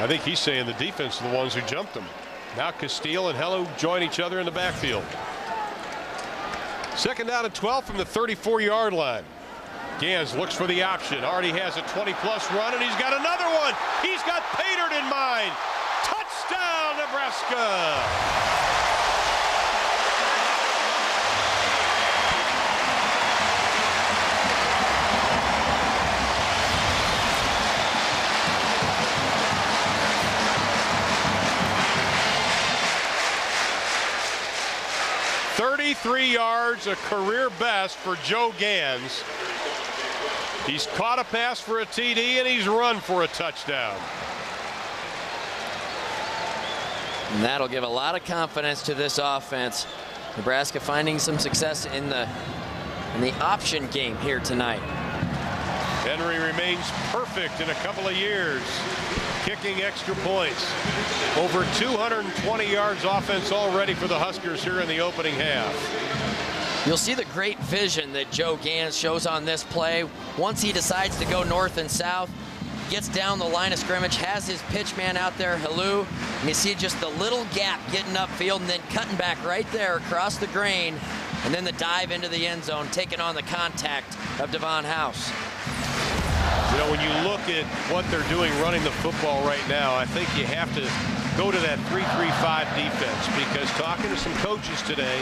I think he's saying the defense are the ones who jumped him. Now Castile and Hello join each other in the backfield. Second down and 12 from the 34-yard line. Gans looks for the option. Already has a 20-plus run, and he's got another one. He's got Pater in mind. Touchdown, Nebraska. .33 yards, a career best for Joe Gans. He's caught a pass for a TD, and he's run for a touchdown. And that'll give a lot of confidence to this offense. Nebraska finding some success in the option game here tonight. Henry remains perfect in a couple of years, kicking extra points. Over 220 yards offense already for the Huskers here in the opening half. You'll see the great vision that Joe Gans shows on this play. Once he decides to go north and south, gets down the line of scrimmage, has his pitch man out there, Halou, and you see just the little gap getting upfield and then cutting back right there across the grain, and then the dive into the end zone, taking on the contact of Devon House. You know, when you look at what they're doing running the football right now, I think you have to go to that 3-3-5 defense, because talking to some coaches today,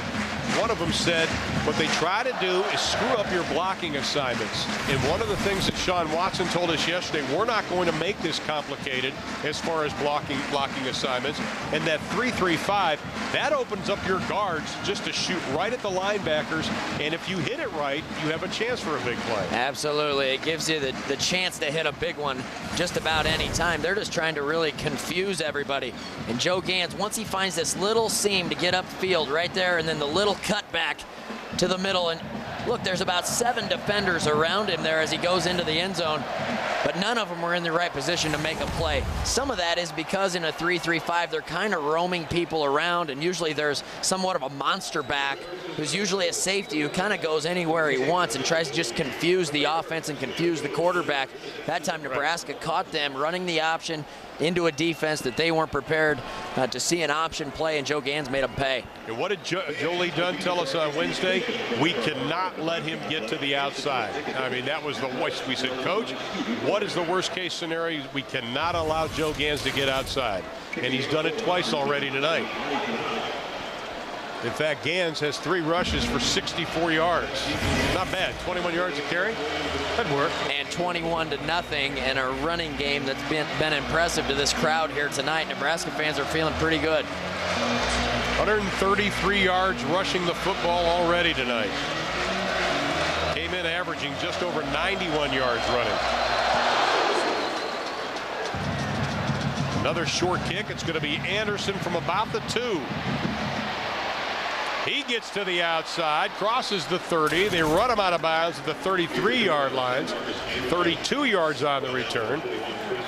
one of them said what they try to do is screw up your blocking assignments. And one of the things that Sean Watson told us yesterday, we're not going to make this complicated as far as blocking assignments. And that 3-3-5, that opens up your guards just to shoot right at the linebackers. And if you hit it right, you have a chance for a big play. Absolutely. It gives you the chance to hit a big one just about any time. They're just trying to really confuse everybody. And Joe Gans, once he finds this little seam to get upfield right there, and then the little cut back to the middle, and look, there's about 7 defenders around him there as he goes into the end zone, but none of them were in the right position to make a play. Some of that is because in a 3-3-5, they're kind of roaming people around, and usually there's somewhat of a monster back who's usually a safety who kind of goes anywhere he wants and tries to just confuse the offense and confuse the quarterback. That time Nebraska caught them running the option into a defense that they weren't prepared to see an option play, and Joe Gans made them pay. And what did Jolie Dunn tell us on Wednesday? We cannot let him get to the outside. I mean, that was the voice. We said, Coach, what is the worst case scenario? We cannot allow Joe Gans to get outside. And he's done it twice already tonight. In fact, Gans has 3 rushes for 64 yards. Not bad. 21 yards a carry. That'd work. And 21-0 in a running game that's been impressive to this crowd here tonight. Nebraska fans are feeling pretty good. 133 yards rushing the football already tonight. Came in averaging just over 91 yards running. Another short kick. It's going to be Anderson from about the 2. He gets to the outside, crosses the 30. They run him out of bounds at the 33-yard lines. 32 yards on the return.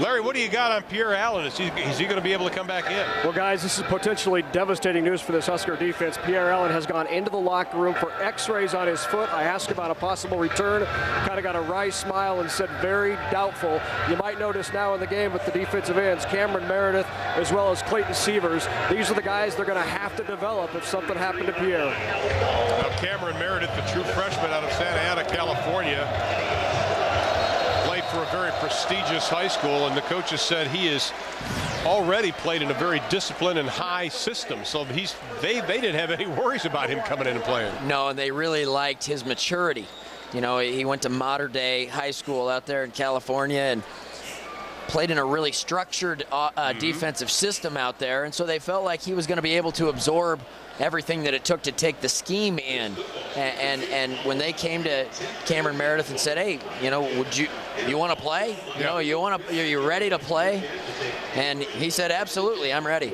Larry, what do you got on Pierre Allen? Is he going to be able to come back in? Well, guys, this is potentially devastating news for this Husker defense. Pierre Allen has gone into the locker room for x-rays on his foot. I asked about a possible return. Kind of got a wry smile and said very doubtful. You might notice now in the game with the defensive ends, Cameron Meredith as well as Clayton Sievers. These are the guys they're going to have to develop if something happened to Pierre. Now, Cameron Meredith, the true freshman out of Santa Ana, California, played for a very prestigious high school, and the coaches said he has already played in a very disciplined and high system. So they didn't have any worries about him coming in and playing. No, and they really liked his maturity. You know, he went to Mater Dei High School out there in California and played in a really structured defensive system out there, and so they felt like he was going to be able to absorb everything that it took to take the scheme in. And when they came to Cameron Meredith and said, hey, you know, you want to play? You know, you're ready to play? And he said, absolutely, I'm ready.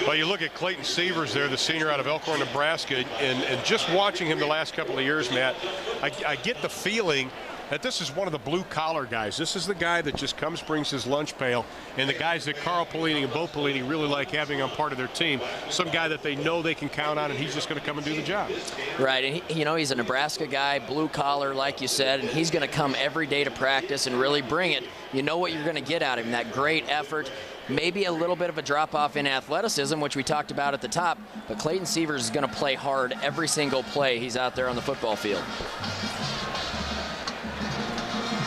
Well, you look at Clayton Sievers there, the senior out of Elkhorn, Nebraska, and just watching him the last couple of years, Matt, I get the feeling that this is one of the blue-collar guys. This is the guy that just comes, brings his lunch pail, and the guys that Carl Pelini and Bo Pelini really like having on part of their team. Some guy that they know they can count on, and he's just going to come and do the job. Right, and you know, he's a Nebraska guy, blue-collar, like you said, and he's going to come every day to practice and really bring it. You know what you're going to get out of him, that great effort. Maybe a little bit of a drop-off in athleticism, which we talked about at the top, but Clayton Sievers is going to play hard every single play he's out there on the football field.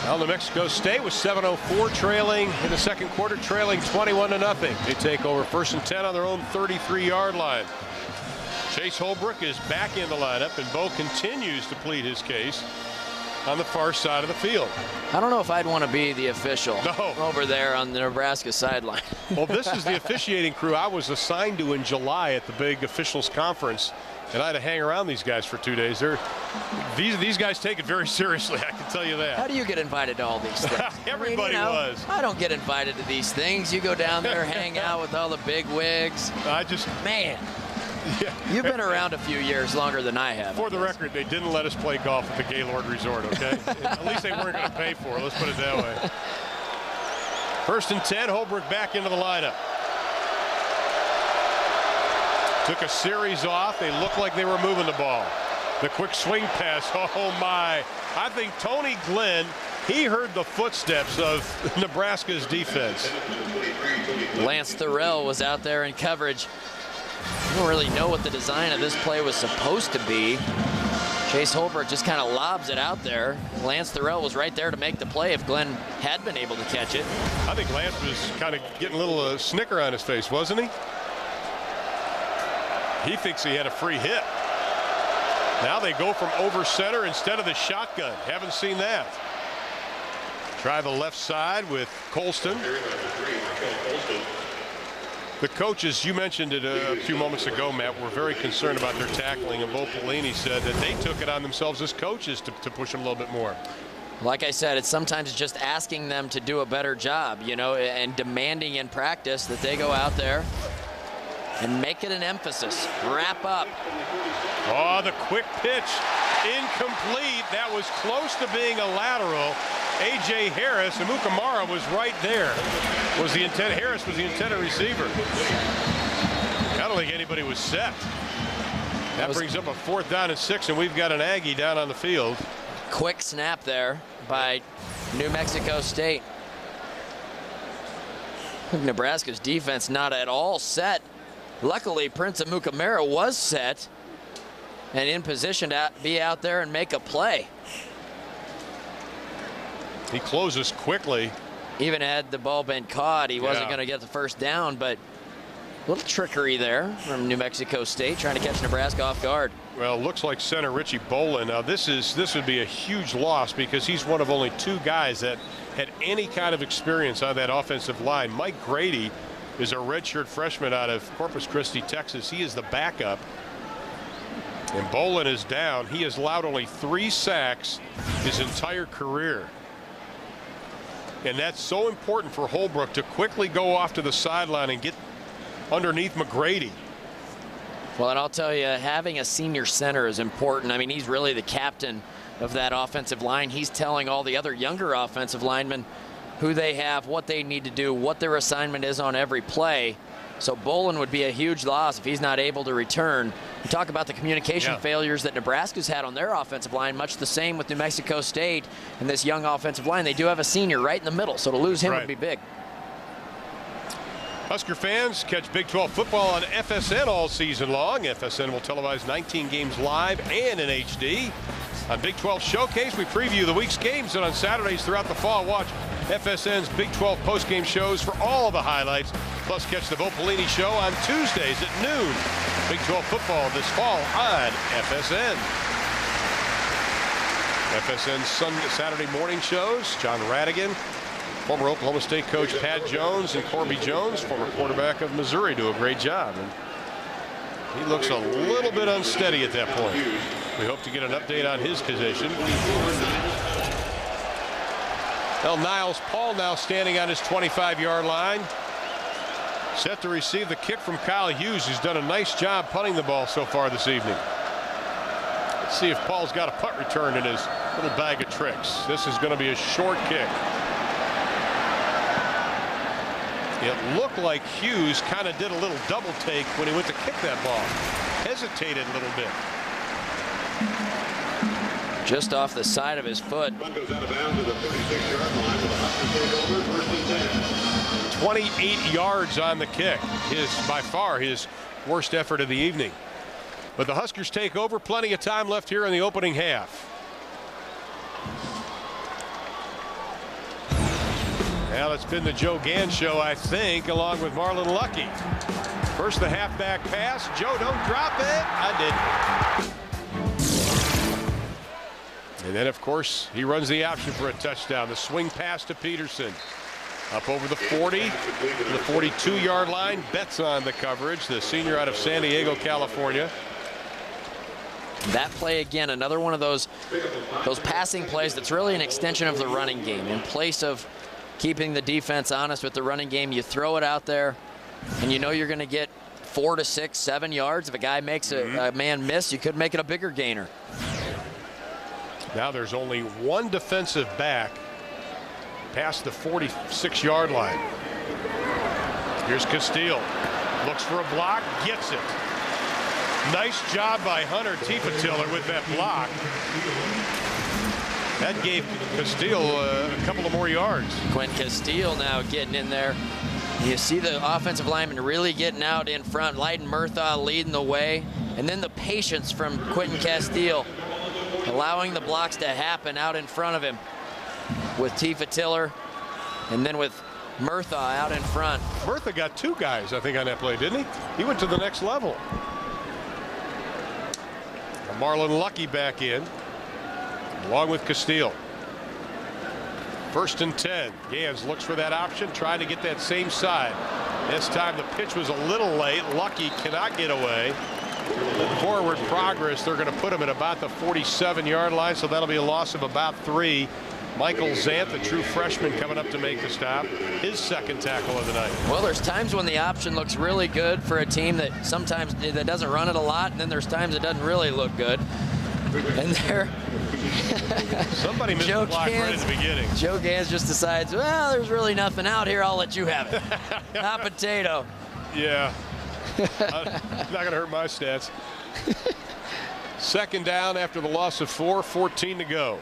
Well, New Mexico State was 7:04 trailing in the second quarter, trailing 21-0. They take over 1st and 10 on their own 33-yard line. Chase Holbrook is back in the lineup, and Bo continues to plead his case on the far side of the field. I don't know if I'd want to be the official over there on the Nebraska sideline. Well, this is the officiating crew I was assigned to in July at the big officials conference, and I had to hang around these guys for 2 days. These guys take it very seriously, I can tell you that. How do you get invited to all these things? Everybody was. I don't get invited to these things. You go down there, hang out with all the big wigs. Man. Yeah. You've been around a few years longer than I have. For the record, they didn't let us play golf at the Gaylord Resort, okay? At least they weren't going to pay for it. Let's put it that way. 1st and 10, Holbrook back into the lineup. Took a series off. They looked like they were moving the ball. The quick swing pass. Oh, my. I think Tony Glenn, he heard the footsteps of Nebraska's defense. Lance Thurell was out there in coverage. I don't really know what the design of this play was supposed to be. Chase Holbrook just kind of lobs it out there. Lance Thurell was right there to make the play if Glenn had been able to catch it. I think Lance was kind of getting a little snicker on his face, wasn't he? He thinks he had a free hit. Now they go from over center instead of the shotgun. Haven't seen that. Try the left side with Colston. The coaches, you mentioned it a few moments ago, Matt, were very concerned about their tackling, and Bo Pelini said that they took it on themselves as coaches to push them a little bit more. Like I said, it's sometimes just asking them to do a better job, you know, and demanding in practice that they go out there and make it an emphasis. Wrap up. Oh, the quick pitch. Incomplete. That was close to being a lateral. A.J. Harris, and Mukamara was right there. Harris was the intended receiver. I don't think anybody was set. That brings up a 4th down and 6, and we've got an Aggie down on the field. Quick snap there by New Mexico State. Nebraska's defense not at all set. Luckily, Prince Amukamara was set and in position to be out there and make a play. He closes quickly. Even had the ball been caught, he wasn't going to get the first down, but a little trickery there from New Mexico State trying to catch Nebraska off guard. Well, looks like center Richie Bolin. Now this would be a huge loss because he's one of only 2 guys that had any kind of experience on that offensive line. Mike Grady is a redshirt freshman out of Corpus Christi, Texas. He is the backup. And Bolin is down. He has allowed only 3 sacks his entire career. And that's so important for Holbrook to quickly go off to the sideline and get underneath McGrady. Well, and I'll tell you, having a senior center is important. I mean, he's really the captain of that offensive line. He's telling all the other younger offensive linemen who they have, what they need to do, what their assignment is on every play. So Bolin would be a huge loss if he's not able to return. You talk about the communication failures that Nebraska's had on their offensive line, much the same with New Mexico State and this young offensive line. They do have a senior right in the middle, so to lose him would be big. Husker fans, catch Big 12 football on FSN all season long. FSN will televise 19 games live and in HD. On Big 12 Showcase, we preview the week's games, and on Saturdays throughout the fall, watch FSN's Big 12 postgame shows for all of the highlights. Plus, catch the Bo Pelini Show on Tuesdays at noon. Big 12 football this fall on FSN. FSN Saturday morning shows. John Radigan, former Oklahoma State coach Pat Jones, and Corby Jones, former quarterback of Missouri, do a great job. And He looks a little bit unsteady at that point. We hope to get an update on his position. Well, Niles Paul now standing on his 25-yard line. Set to receive the kick from Kyle Hughes, who's done a nice job punting the ball so far this evening. Let's see if Paul's got a punt return in his little bag of tricks. This is going to be a short kick. It looked like Hughes kind of did a little double take when he went to kick that ball. Hesitated a little bit. Just off the side of his foot. 28 yards on the kick. By far his worst effort of the evening. But the Huskers take over. Plenty of time left here in the opening half. Well, it's been the Joe Gans show, I think, along with Marlon Lucky. First the halfback pass. Joe, don't drop it. I did. And then, of course, he runs the option for a touchdown. The swing pass to Peterson. Up over the 40, the 42-yard line. Betts on the coverage, the senior out of San Diego, California. That play again, another one of those passing plays that's really an extension of the running game. In place of keeping the defense honest with the running game, you throw it out there, and you know you're going to get 4 to 6, 7 yards. If a guy makes a man miss, you could make it a bigger gainer. Now there's only one defensive back past the 46-yard line. Here's Castile. Looks for a block, gets it. Nice job by Hunter Tiefentiller with that block. That gave Castile a couple of more yards. Quentin Castile now getting in there. You see the offensive lineman really getting out in front. Leiden Murthaugh leading the way. And then the patience from Quentin Castile, allowing the blocks to happen out in front of him with Tiefentiller and then with Murthaugh out in front. Murthaugh got 2 guys, I think, on that play, didn't he? He went to the next level. Marlon Lucky back in, along with Castile. 1st and 10. Gans looks for that option, trying to get that same side. This time the pitch was a little late. Lucky cannot get away. Forward progress, they're going to put him at about the 47-yard line, so that'll be a loss of about 3. Michael Zant, the true freshman, coming up to make the stop. His 2nd tackle of the night. Well, there's times when the option looks really good for a team that sometimes that doesn't run it a lot, and then there's times it doesn't really look good. And there, somebody missed the block right at the beginning. Joe Gans just decides, well, there's really nothing out here. I'll let you have it. Hot potato. Yeah. Not going to hurt my stats. 2nd down after the loss of 4, 14 to go.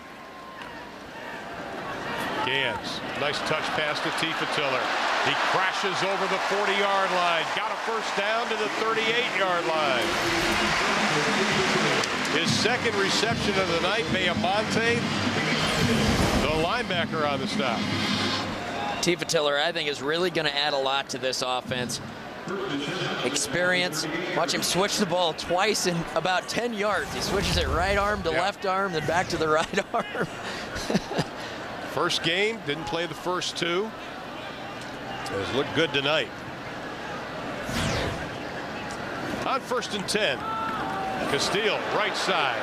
Gans, nice touch pass to Tiefentiller. He crashes over the 40-yard line. Got a 1st down to the 38-yard line. His 2nd reception of the night, Bayamonte, the linebacker on the stop. Tiefentiller, I think, is really going to add a lot to this offense. Experience. Watch him switch the ball twice in about 10 yards. He switches it right arm to left arm, then back to the right arm. First game, didn't play the first 2. Has looked good tonight. On 1st and 10. Castile, right side.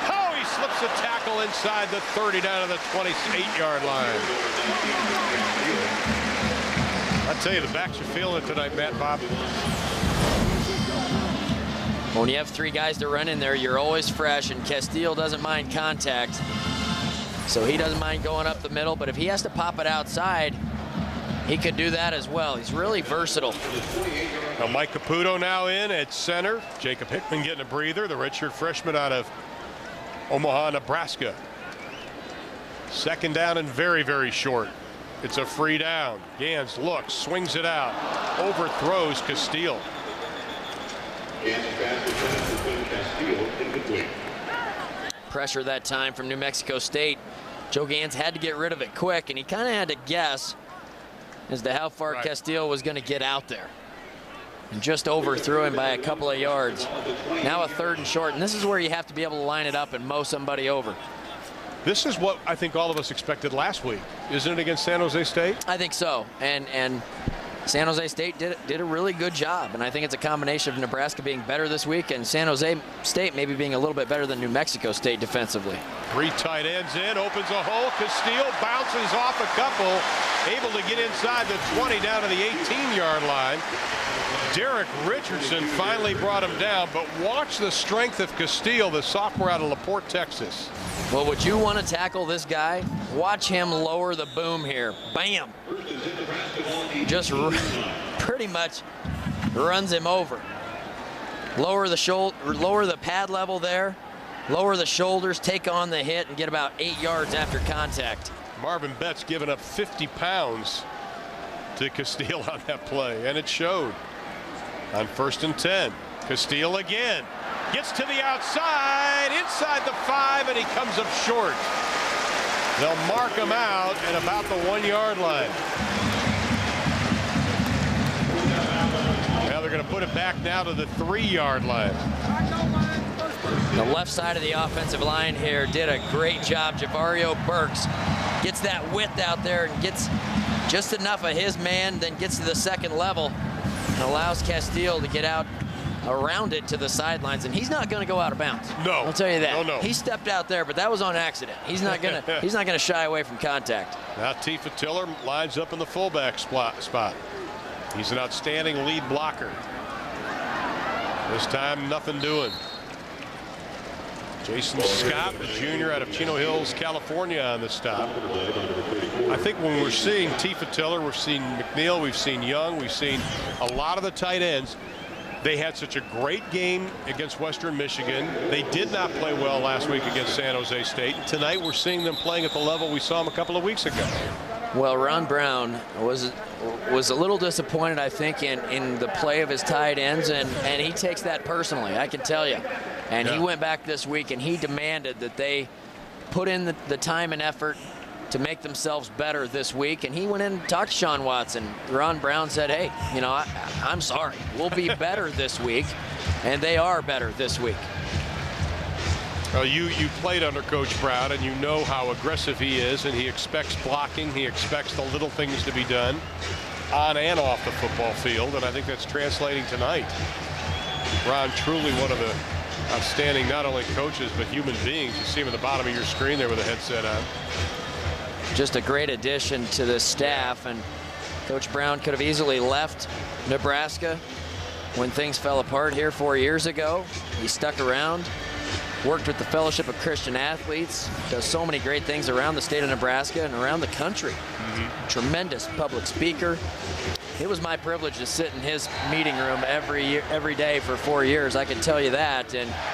Oh, he slips a tackle inside the 30 down to the 28-yard line. I tell you, the backs are feeling it tonight, Matt Bob. When you have 3 guys to run in there, you're always fresh, and Castile doesn't mind contact. So he doesn't mind going up the middle, but if he has to pop it outside, he could do that as well. He's really versatile. Now Mike Caputo now in at center. Jacob Hickman getting a breather, the redshirt freshman out of Omaha, Nebraska. 2nd down and very, very short. It's a free down. Gans looks, swings it out, overthrows Castile. Pressure that time from New Mexico State. Joe Gans had to get rid of it quick, and he kind of had to guess as to how far Castile was going to get out there. And just overthrew him by a couple of yards. Now a 3rd and short, and this is where you have to be able to line it up and mow somebody over. This is what I think all of us expected last week, isn't it, against San Jose State? I think so. And San Jose State did a really good job, and I think it's a combination of Nebraska being better this week and San Jose State maybe being a little bit better than New Mexico State defensively. 3 tight ends in, opens a hole. Castile bounces off a couple, able to get inside the 20 down to the 18-yard line. Derek Richardson finally brought him down, but watch the strength of Castile, the sophomore out of LaPorte, Texas. Well, would you want to tackle this guy? Watch him lower the boom here. Bam! Just pretty much runs him over. Lower the pad level there. Lower the shoulders, take on the hit, and get about 8 yards after contact. Marvin Betts giving up 50 pounds to Castile on that play, and it showed. On 1st and 10, Castile again. Gets to the outside, inside the 5, and he comes up short. They'll mark him out at about the 1-yard line. Now they're going to put it back now to the 3-yard line. The left side of the offensive line here did a great job. Javario Burks gets that width out there and gets just enough of his man, then gets to the second level and allows Castile to get out around it to the sidelines, and he's not going to go out of bounds. No, I'll tell you that. No. He stepped out there, but that was on accident. He's not going to shy away from contact. Now Tifa Tiller lines up in the fullback spot. He's an outstanding lead blocker. This time, nothing doing. Jason Scott, the junior out of Chino Hills, California, on the stop. I think when we're seeing Tifa Tiller, we've seen McNeil, we've seen Young, we've seen a lot of the tight ends. They had such a great game against Western Michigan. They did not play well last week against San Jose State. And tonight we're seeing them playing at the level we saw them a couple of weeks ago. Well, Ron Brown was a little disappointed, I think, in the play of his tight ends, and he takes that personally, I can tell you. And he went back this week and he demanded that they put in the time and effort to make themselves better this week. And he went in and talked to Sean Watson. Ron Brown said, hey, you know, I'm sorry. We'll be better this week. And they are better this week. Well, you played under Coach Brown, and you know how aggressive he is, and he expects blocking. He expects the little things to be done on and off the football field, and I think that's translating tonight. Ron, truly one of the outstanding not only coaches but human beings. You see him at the bottom of your screen there with a headset on. Just a great addition to the staff, and Coach Brown could have easily left Nebraska when things fell apart here 4 years ago. He stuck around, worked with the Fellowship of Christian Athletes, does so many great things around the state of Nebraska and around the country. Tremendous public speaker. It was my privilege to sit in his meeting room every day for 4 years. I can tell you that.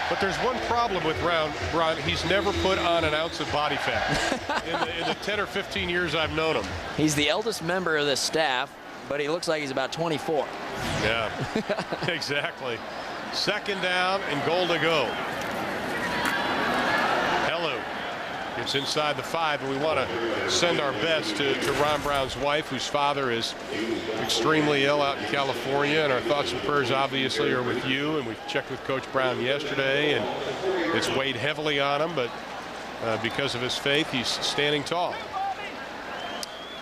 But there's one problem with Ron. He's never put on an ounce of body fat in the 10 or 15 years I've known him. He's the eldest member of the staff, but he looks like he's about 24. Yeah, exactly. 2nd down and goal to go. It's inside the 5, and we want to send our best to Ron Brown's wife, whose father is extremely ill out in California, and our thoughts and prayers obviously are with you. And we've checked with Coach Brown yesterday, and it's weighed heavily on him, but because of his faith, he's standing tall.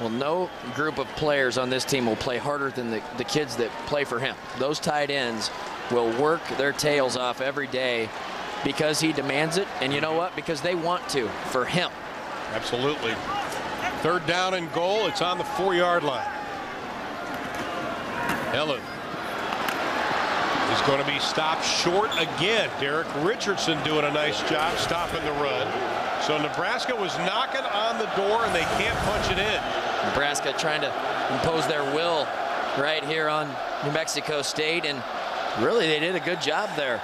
Well, no group of players on this team will play harder than the kids that play for him. Those tight ends will work their tails off every day because he demands it, and you know what? Because they want to, for him. Absolutely. 3rd down and goal. It's on the 4-yard line. Helen is going to be stopped short again. Derek Richardson doing a nice job stopping the run. So Nebraska was knocking on the door, and they can't punch it in. Nebraska trying to impose their will right here on New Mexico State, and really they did a good job there.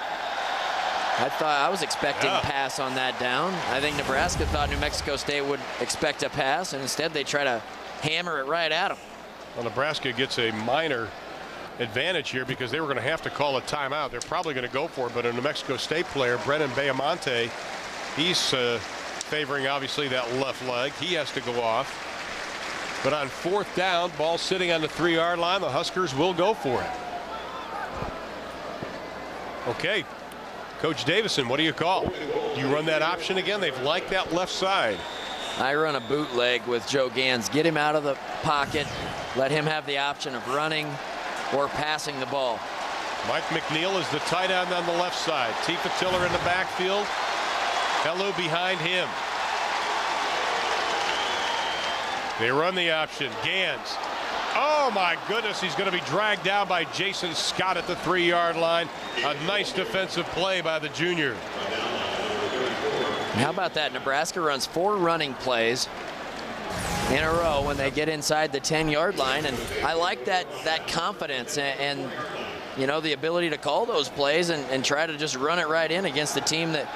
I was expecting a pass on that down. I think Nebraska thought New Mexico State would expect a pass, and instead they try to hammer it right at them. Well, Nebraska gets a minor advantage here because they were going to have to call a timeout. They're probably going to go for it, but a New Mexico State player, Brennan Bayamonte, he's favoring obviously that left leg. He has to go off. But on 4th down, ball sitting on the 3-yard line, the Huskers will go for it. Okay. Coach Davison, what do you call? You run that option again? They've liked that left side. I run a bootleg with Joe Gans. Get him out of the pocket. Let him have the option of running or passing the ball. Mike McNeil is the tight end on the left side. Tifa Tiller in the backfield. Hello behind him. They run the option. Gans. Oh my goodness, he's going to be dragged down by Jason Scott at the 3-yard line. A nice defensive play by the junior. How about that? Nebraska runs 4 running plays in a row when they get inside the 10-yard line, and I like that confidence and you know, the ability to call those plays and try to just run it right in against the team that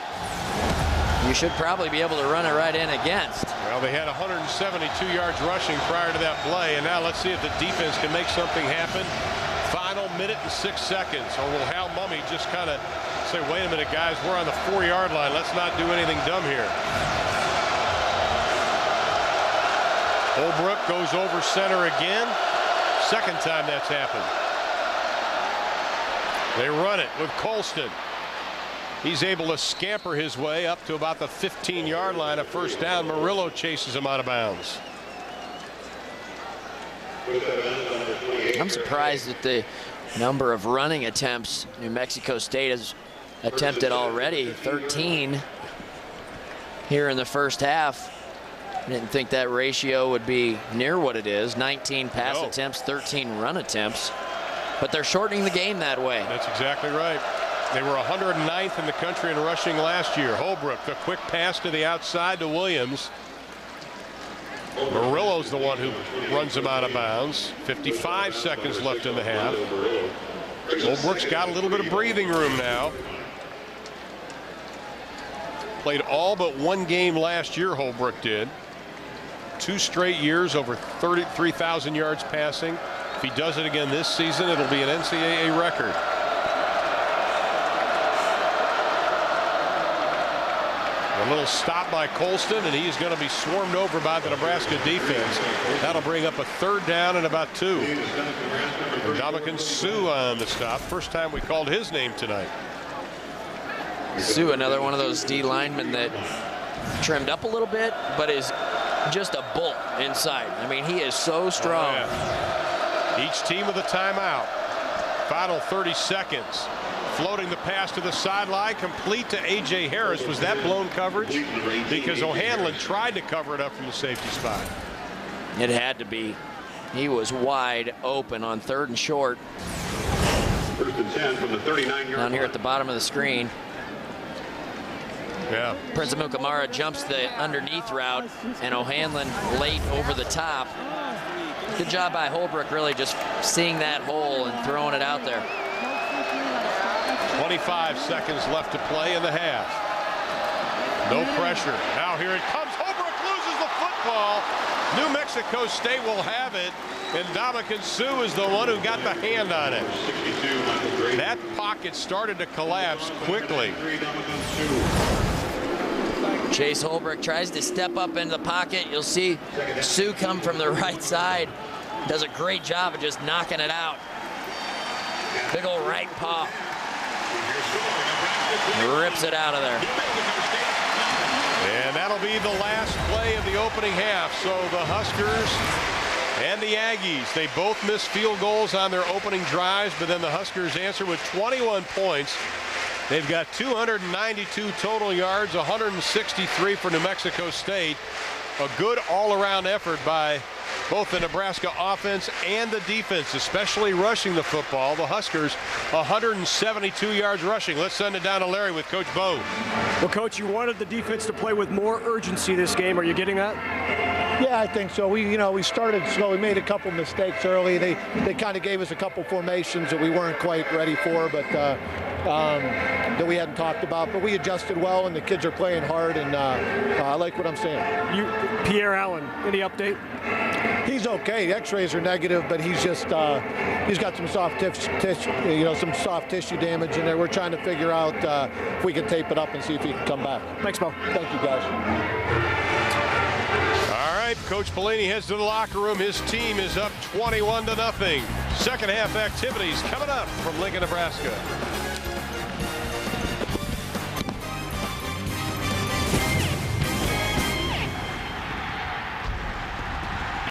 you should probably be able to run it right in against. Well, they had 172 yards rushing prior to that play, and now let's see if the defense can make something happen. Final minute and 6 seconds. Or will Hal Mumme just kind of say, wait a minute, guys, we're on the 4-yard line. Let's not do anything dumb here. Holbrook goes over center again. Second time that's happened. They run it with Colston. He's able to scamper his way up to about the 15-yard line. A first down. Murillo chases him out of bounds. I'm surprised at the number of running attempts New Mexico State has attempted already. 13 here in the first half. I didn't think that ratio would be near what it is. 19 pass attempts, 13 run attempts. But they're shortening the game that way. That's exactly right. They were 109th in the country in rushing last year. Holbrook, the quick pass to the outside to Williams. Murillo's the one who runs him out of bounds. 55 seconds left in the half. Holbrook's got a little bit of breathing room now. Played all but one game last year, Holbrook did. 2 straight years over 33,000 yards passing. If he does it again this season, it'll be an NCAA record. A little stop by Colston, and he's going to be swarmed over by the Nebraska defense. That'll bring up a 3rd down and about 2. Dominican Sue on the stop. First time we called his name tonight. Sue, another one of those D linemen that trimmed up a little bit, but is just a bull inside. I mean, he is so strong. Oh, yeah. Each team with a timeout. Final 30 seconds. Floating the pass to the sideline, complete to A.J. Harris. Was that blown coverage? Because O'Hanlon tried to cover it up from the safety spot. It had to be. He was wide open on 3rd and short. 1st and 10 from the 39-yard down here at the bottom of the screen. Yeah. Prince Amukamara jumps the underneath route, and O'Hanlon late over the top. Good job by Holbrook, really just seeing that hole and throwing it out there. 25 seconds left to play in the half. No pressure. Now here it comes. Holbrook loses the football. New Mexico State will have it, and Dominican Sue is the one who got the hand on it. That pocket started to collapse quickly. Chase Holbrook tries to step up into the pocket. You'll see Sue come from the right side. Does a great job of just knocking it out. Big old right paw. Rips it out of there. And that'll be the last play of the opening half. So the Huskers and the Aggies, they both missed field goals on their opening drives, but then the Huskers answer with 21 points. They've got 292 total yards, 163 for New Mexico State. A good all-around effort by both the Nebraska offense and the defense, especially rushing the football. The Huskers, 172 yards rushing. Let's send it down to Larry with Coach Bo. Well, Coach, you wanted the defense to play with more urgency this game. Are you getting that? Yeah, I think so. We started slow. We made a couple mistakes early. They kind of gave us a couple formations that we weren't quite ready for, but that we hadn't talked about. But we adjusted well, and the kids are playing hard, and I like what I'm seeing. Pierre Allen, any update? He's okay. The X-rays are negative, but he's just he's got some soft tissue damage in there. We're trying to figure out if we can tape it up and see if he can come back. Thanks, Bo. Thank you, guys. All right, Coach Pelini heads to the locker room. His team is up 21-0. Second half activities coming up from Lincoln, Nebraska.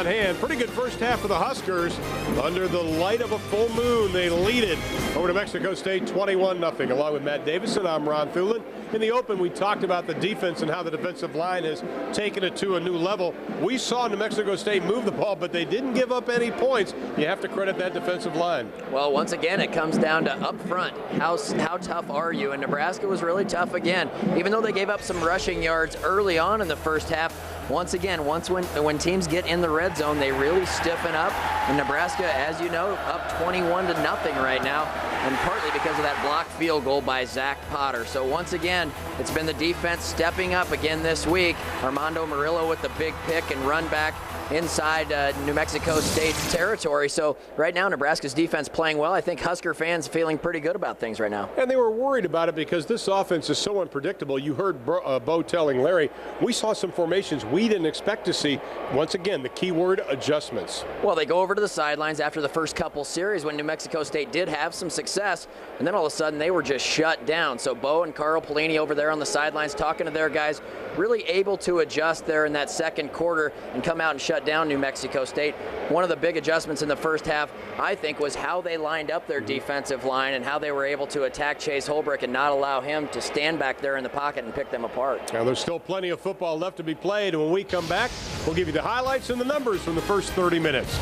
On hand, pretty good first half for the Huskers. Under the light of a full moon, they lead it over New Mexico State 21-0. Along with Matt Davison, I'm Ron Thulin. In the open, we talked about the defense and how the defensive line has taken it to a new level. We saw New Mexico State move the ball, but they didn't give up any points. You have to credit that defensive line. Well, once again, it comes down to up front. How tough are you? And Nebraska was really tough again. Even though they gave up some rushing yards early on in the first half, once again, when teams get in the red zone, they really stiffen up. And Nebraska, as you know, up 21-0 right now, and partly because of that blocked field goal by Zach Potter. So once again, it's been the defense stepping up again this week. Armando Murillo with the big pick and run back inside New Mexico State's territory. So right now, Nebraska's defense playing well. I think Husker fans feeling pretty good about things right now. And they were worried about it because this offense is so unpredictable. You heard Bo telling Larry, we saw some formations we didn't expect to see. Once again, the key word, adjustments. Well, they go over to the sidelines after the first couple series when New Mexico State did have some success, and then all of a sudden they were just shut down. So Bo and Carl Pelini over there on the sidelines talking to their guys, really able to adjust there in that second quarter and come out and shut down New Mexico State. One of the big adjustments in the first half, I think, was how they lined up their defensive line and how they were able to attack Chase Holbrook and not allow him to stand back there in the pocket and pick them apart. Now, there's still plenty of football left to be played, and when we come back, we'll give you the highlights and the numbers from the first 30 minutes.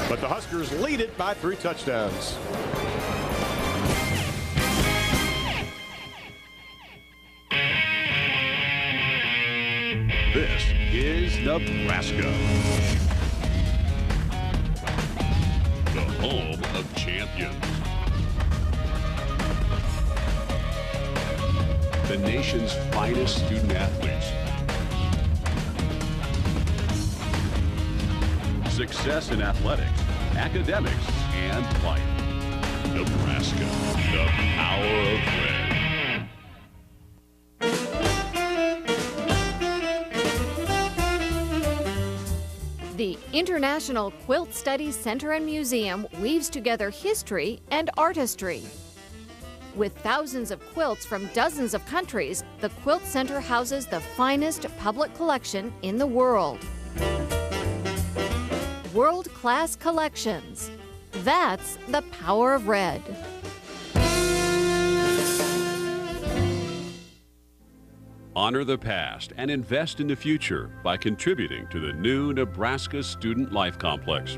But the Huskers lead it by 3 touchdowns. This is Nebraska, the home of champions, the nation's finest student athletes, success in athletics, academics, and life. Nebraska, the power of red. The International Quilt Studies Center and Museum weaves together history and artistry. With thousands of quilts from dozens of countries, the Quilt Center houses the finest public collection in the world. World-class collections. That's the power of red. Honor the past and invest in the future by contributing to the new Nebraska Student Life Complex.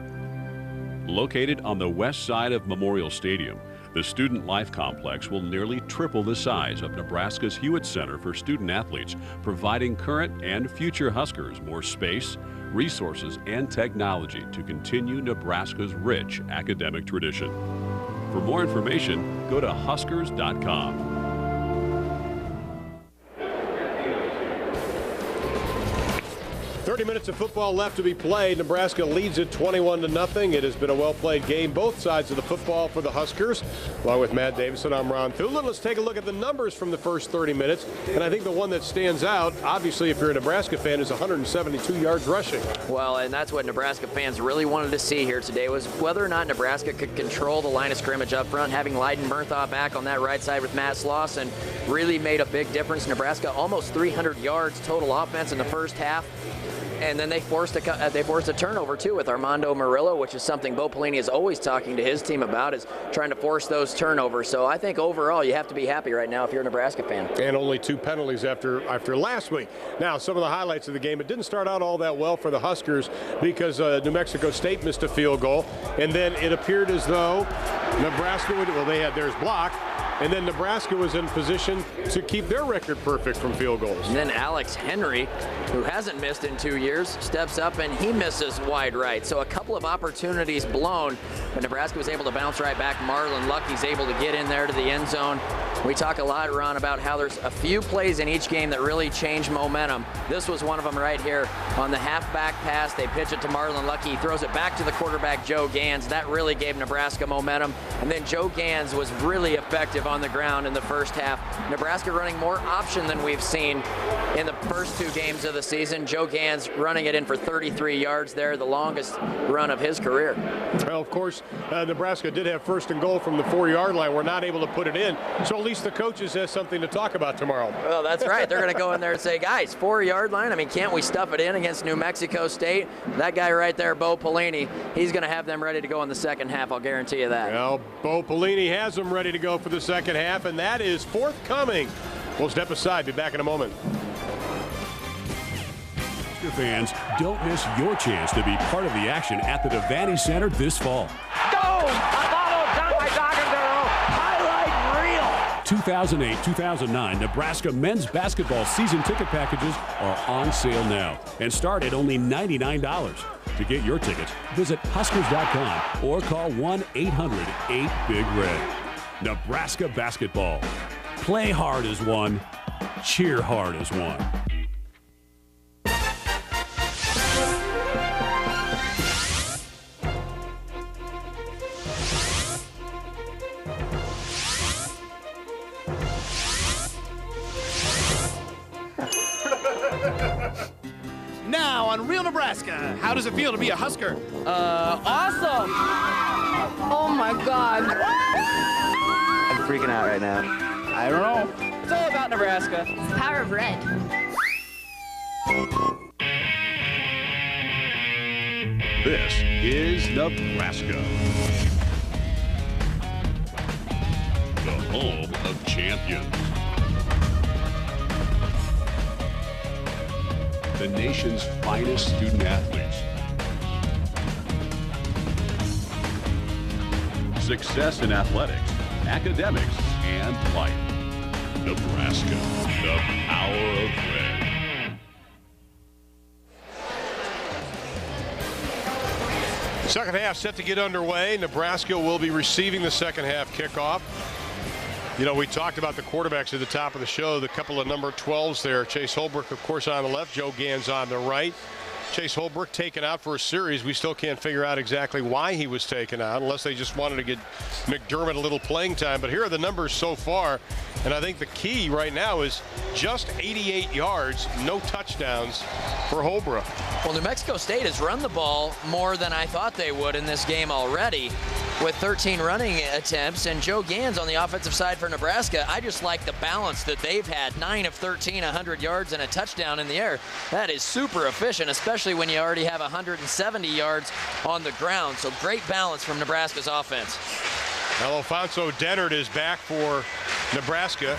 Located on the west side of Memorial Stadium, the Student Life Complex will nearly triple the size of Nebraska's Hewitt Center for Student Athletes, providing current and future Huskers more space, resources, and technology to continue Nebraska's rich academic tradition. For more information, go to huskers.com. 30 minutes of football left to be played. Nebraska leads it 21-0. It has been a well-played game, both sides of the football for the Huskers. Along with Matt Davison, I'm Ron Thulin. Let's take a look at the numbers from the first 30 minutes. And I think the one that stands out, obviously, if you're a Nebraska fan, is 172 yards rushing. Well, and that's what Nebraska fans really wanted to see here today, was whether or not Nebraska could control the line of scrimmage up front. Having Leiden Murthaugh back on that right side with Matt Slauson really made a big difference. Nebraska almost 300 yards total offense in the first half. And then they forced a turnover, too, with Armando Murillo, which is something Bo Pelini is always talking to his team about, is trying to force those turnovers. So I think overall you have to be happy right now if you're a Nebraska fan. And only 2 penalties after last week. Now, some of the highlights of the game. It didn't start out all that well for the Huskers because New Mexico State missed a field goal. And then it appeared as though Nebraska would, well, they had theirs blocked. And then Nebraska was in position to keep their record perfect from field goals. And then Alex Henry, who hasn't missed in 2 years, steps up and he misses wide right. So a couple of opportunities blown, but Nebraska was able to bounce right back. Marlon Lucky's able to get in there to the end zone. We talk a lot, Ron, about how there's a few plays in each game that really change momentum. This was one of them right here on the halfback pass. They pitch it to Marlon Lucky. He throws it back to the quarterback, Joe Gans. That really gave Nebraska momentum. And then Joe Gans was really effective on the ground in the first half. Nebraska running more option than we've seen in the first 2 games of the season. Joe Gans running it in for 33 yards there, the longest run of his career. Well, of course, Nebraska did have first and goal from the 4-yard line. We're not able to put it in. So at least the coaches has something to talk about tomorrow. Well, that's right. They're going to go in there and say, guys, 4-yard line. I mean, can't we stuff it in against New Mexico State? That guy right there, Bo Pelini, he's going to have them ready to go in the second half. I'll guarantee you that. Well, Bo Pelini has them ready to go for the second half, and that is forthcoming. We'll step aside. Be back in a moment. Fans, don't miss your chance to be part of the action at the Devaney Center this fall. Go! Apollo down by Doggandero. Highlight reel. 2008-2009 Nebraska men's basketball season ticket packages are on sale now and start at only $99. To get your tickets, visit Huskers.com or call 1-800-8-BIG-RED. Nebraska basketball. Play hard as one. Cheer hard as one. Now on Real Nebraska, how does it feel to be a Husker? Awesome! Oh my God. I'm freaking out right now. I don't know. It's all about Nebraska. It's the power of red. This is Nebraska, the home of champions. The nation's finest student athletes. Success in athletics, academics, and life. Nebraska, the power of red. Second half set to get underway. Nebraska will be receiving the second half kickoff. You know, we talked about the quarterbacks at the top of the show, the couple of number 12s there. Chase Holbrook, of course, on the left. Joe Gans on the right. Chase Holbrook taken out for a series. We still can't figure out exactly why he was taken out, unless they just wanted to get McDermott a little playing time. But here are the numbers so far. And I think the key right now is just 88 yards, no touchdowns for Holbrook. Well, New Mexico State has run the ball more than I thought they would in this game already, with 13 running attempts. And Joe Gans on the offensive side for Nebraska, I just like the balance that they've had. 9 of 13, 100 yards and a touchdown in the air. That is super efficient, especially when you already have 170 yards on the ground. So great balance from Nebraska's offense. Now Alfonso Dennard is back for Nebraska.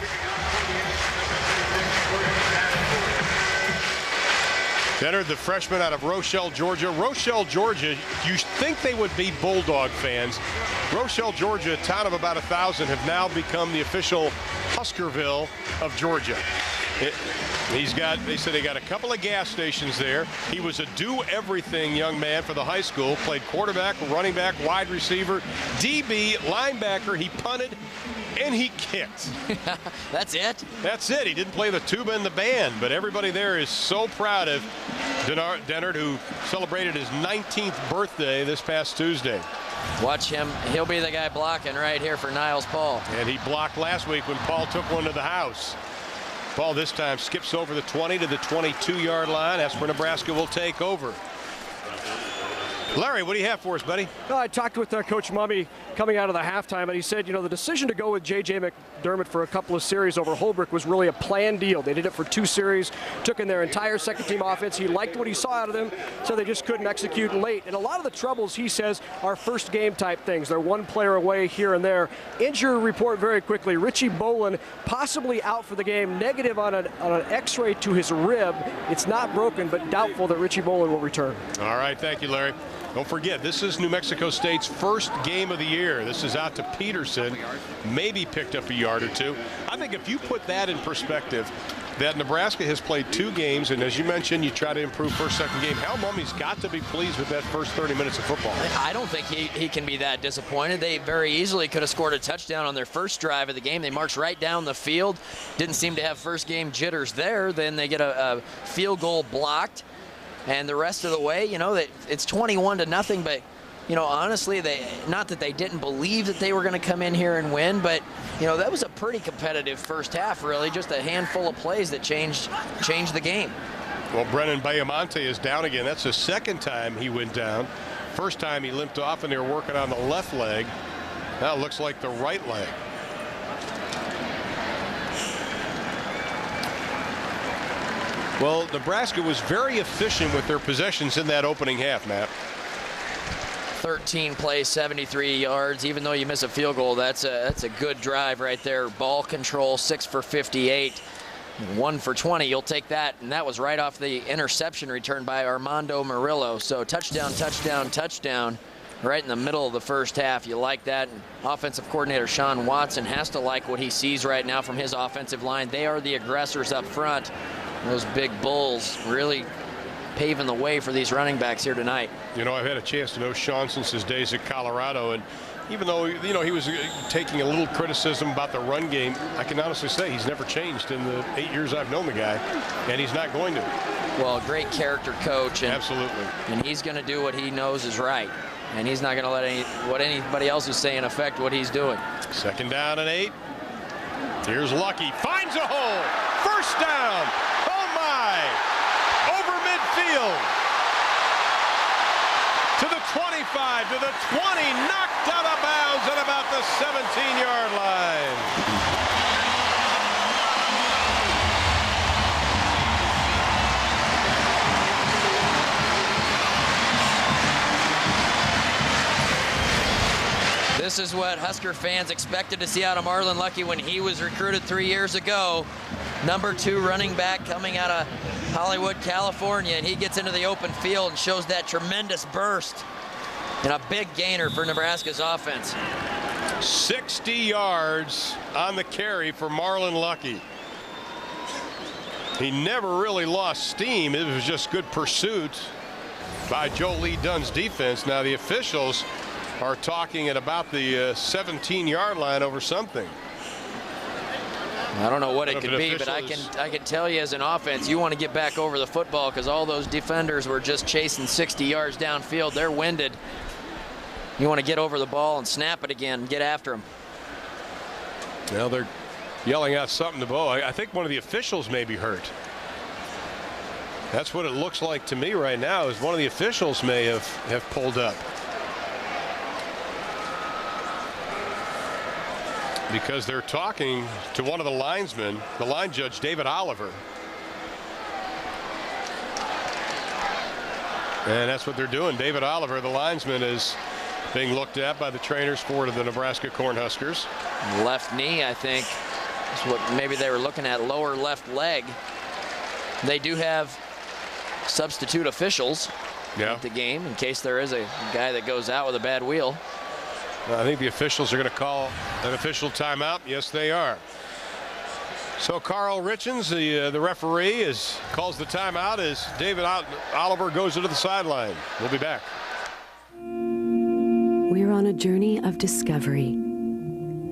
Dennard, the freshman out of Rochelle, Georgia. Rochelle, Georgia, you think they would be Bulldog fans. Rochelle, Georgia, a town of about 1,000, have now become the official Huskerville of Georgia. They said they got a couple of gas stations there. He was a do-everything young man for the high school. Played quarterback, running back, wide receiver, DB, linebacker. He punted and he kicked. That's it? That's it. He didn't play the tuba in the band, but everybody there is so proud of Dennard, who celebrated his 19th birthday this past Tuesday. Watch him. He'll be the guy blocking right here for Niles Paul. And he blocked last week when Paul took one to the house. Paul this time skips over the 20 to the 22-yard line. That's where Nebraska will take over. Larry, what do you have for us, buddy? Well, I talked with Coach Mumme coming out of the halftime, and he said, you know, the decision to go with J.J. McDermott for a couple of series over Holbrook was really a planned deal. They did it for 2 series, took in their entire second-team offense. He liked what he saw out of them, so they just couldn't execute late. And a lot of the troubles, he says, are first-game type things. They're one player away here and there. Injury report very quickly. Richie Bolin possibly out for the game, negative on an X-ray to his rib. It's not broken, but doubtful that Richie Bolin will return. All right, thank you, Larry. Don't forget, this is New Mexico State's first game of the year. This is out to Peterson, maybe picked up a yard or two. I think if you put that in perspective, that Nebraska has played 2 games, and as you mentioned, you try to improve first, second game. Hal Mumme's got to be pleased with that first 30 minutes of football. I don't think he can be that disappointed. They very easily could have scored a touchdown on their first drive of the game. They marched right down the field. Didn't seem to have first game jitters there. Then they get a field goal blocked. And the rest of the way, you know, that it's 21-0, but, you know, honestly, not that they didn't believe that they were going to come in here and win, but, you know, that was a pretty competitive first half, really. Just a handful of plays that changed the game. Well, Brennan Bayamonte is down again. That's the second time he went down. First time he limped off, and they were working on the left leg. Now it looks like the right leg. Well, Nebraska was very efficient with their possessions in that opening half, Matt. 13 plays, 73 yards. Even though you miss a field goal, that's a good drive right there. Ball control, 6 for 58, 1 for 20. You'll take that, and that was right off the interception return by Armando Murillo. So touchdown, touchdown, touchdown, right in the middle of the first half. You like that. And offensive coordinator Sean Watson has to like what he sees right now from his offensive line. They are the aggressors up front. Those big bulls really paving the way for these running backs here tonight. You know, I've had a chance to know Sean since his days at Colorado, and even though, you know, he was taking a little criticism about the run game, I can honestly say he's never changed in the 8 years I've known the guy, and he's not going to. Well, great character coach. And, absolutely. And he's going to do what he knows is right, and he's not going to let what anybody else is saying affect what he's doing. 2nd down and 8. Here's Lucky. Finds a hole. 1st down. Oh, my. Over midfield. To the 25, to the 20, knocked out of bounds at about the 17-yard line. This is what Husker fans expected to see out of Marlon Lucky when he was recruited 3 years ago. Number 2 running back coming out of Hollywood, California, and he gets into the open field and shows that tremendous burst and a big gainer for Nebraska's offense. 60 yards on the carry for Marlon Lucky. He never really lost steam. It was just good pursuit by Joe Lee Dunn's defense. Now the officials are talking at about the 17-yard line over something. I don't know what it could be, but I can tell you as an offense, you want to get back over the football because all those defenders were just chasing 60 yards downfield. They're winded. You want to get over the ball and snap it again, get after them. Well, they're yelling out something to Bo. I think one of the officials may be hurt. That's what it looks like to me right now, is one of the officials may have pulled up. Because they're talking to one of the linesmen, the line judge, David Oliver. And that's what they're doing. David Oliver, the linesman, is being looked at by the trainers for the Nebraska Cornhuskers. Left knee, I think, is what maybe they were looking at, lower left leg. They do have substitute officials at the game in case there is a guy that goes out with a bad wheel. I think the officials are going to call an official timeout. Yes, they are. So Carl Richens, the referee, calls the timeout as David Oliver goes into the sideline. We'll be back. We're on a journey of discovery,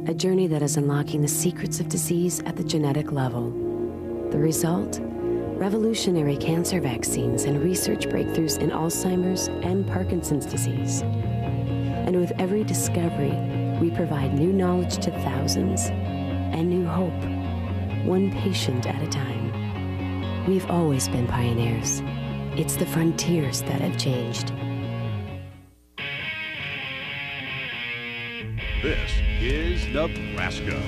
a journey that is unlocking the secrets of disease at the genetic level. The result? Revolutionary cancer vaccines and research breakthroughs in Alzheimer's and Parkinson's disease. And with every discovery, we provide new knowledge to thousands and new hope, one patient at a time. We've always been pioneers. It's the frontiers that have changed. This is Nebraska,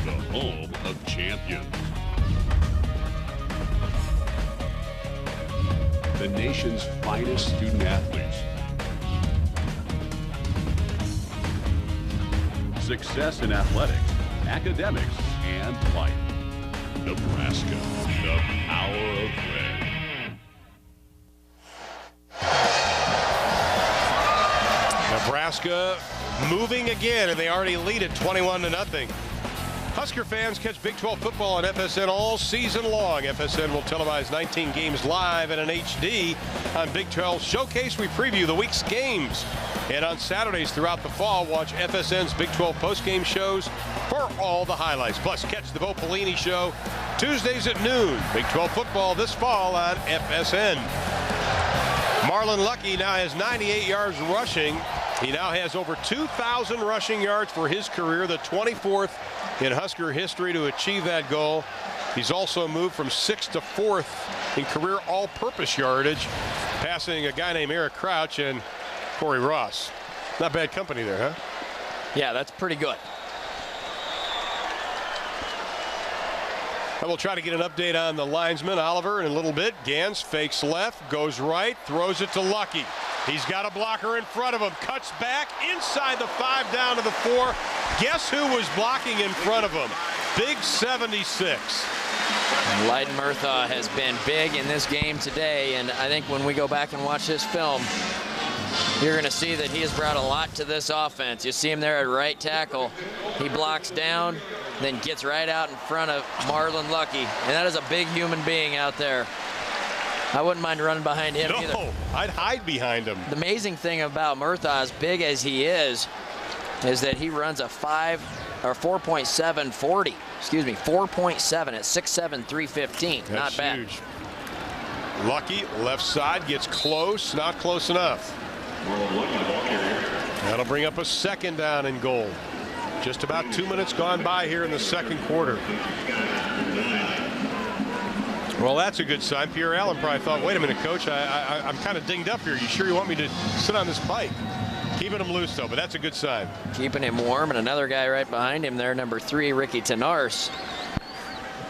the home of champions. The nation's finest student athletes. Success in athletics, academics, and life. Nebraska, the power of red. Nebraska moving again, and they already lead it 21-0. Husker fans catch Big 12 football on FSN all season long. FSN will televise 19 games live and in HD. On Big 12 Showcase, we preview the week's games. And on Saturdays throughout the fall, watch FSN's Big 12 postgame shows for all the highlights. Plus, catch the Bo Pelini Show Tuesdays at noon. Big 12 football this fall on FSN. Marlon Lucky now has 98 yards rushing. He now has over 2,000 rushing yards for his career, the 24th in Husker history to achieve that goal. He's also moved from 6th to 4th in career all-purpose yardage, passing a guy named Eric Crouch and Corey Ross. Not bad company there, huh? Yeah, that's pretty good. We'll try to get an update on the linesman, Oliver, in a little bit. Gans fakes left, goes right, throws it to Lucky. He's got a blocker in front of him, cuts back inside the 5 down to the 4. Guess who was blocking in front of him? Big 76. Leiden Murthaugh has been big in this game today, and I think when we go back and watch this film, you're going to see that he has brought a lot to this offense. You see him there at right tackle. He blocks down, then gets right out in front of Marlon Lucky, and that is a big human being out there. I wouldn't mind running behind him either. No, I'd hide behind him. The amazing thing about Murthaugh, as big as he is that he runs a 4.740. Excuse me, 4.7 at 6'7", 315. That's not bad. Huge. Lucky left side gets close, not close enough. That'll bring up a 2nd down and goal. Just about 2 minutes gone by here in the 2nd quarter. Well, that's a good sign. Pierre Allen probably thought, wait a minute, coach, I'm kind of dinged up here. You sure you want me to sit on this bike? Keeping him loose, though, but that's a good sign. Keeping him warm, and another guy right behind him there, number 3, Ricky Tenars.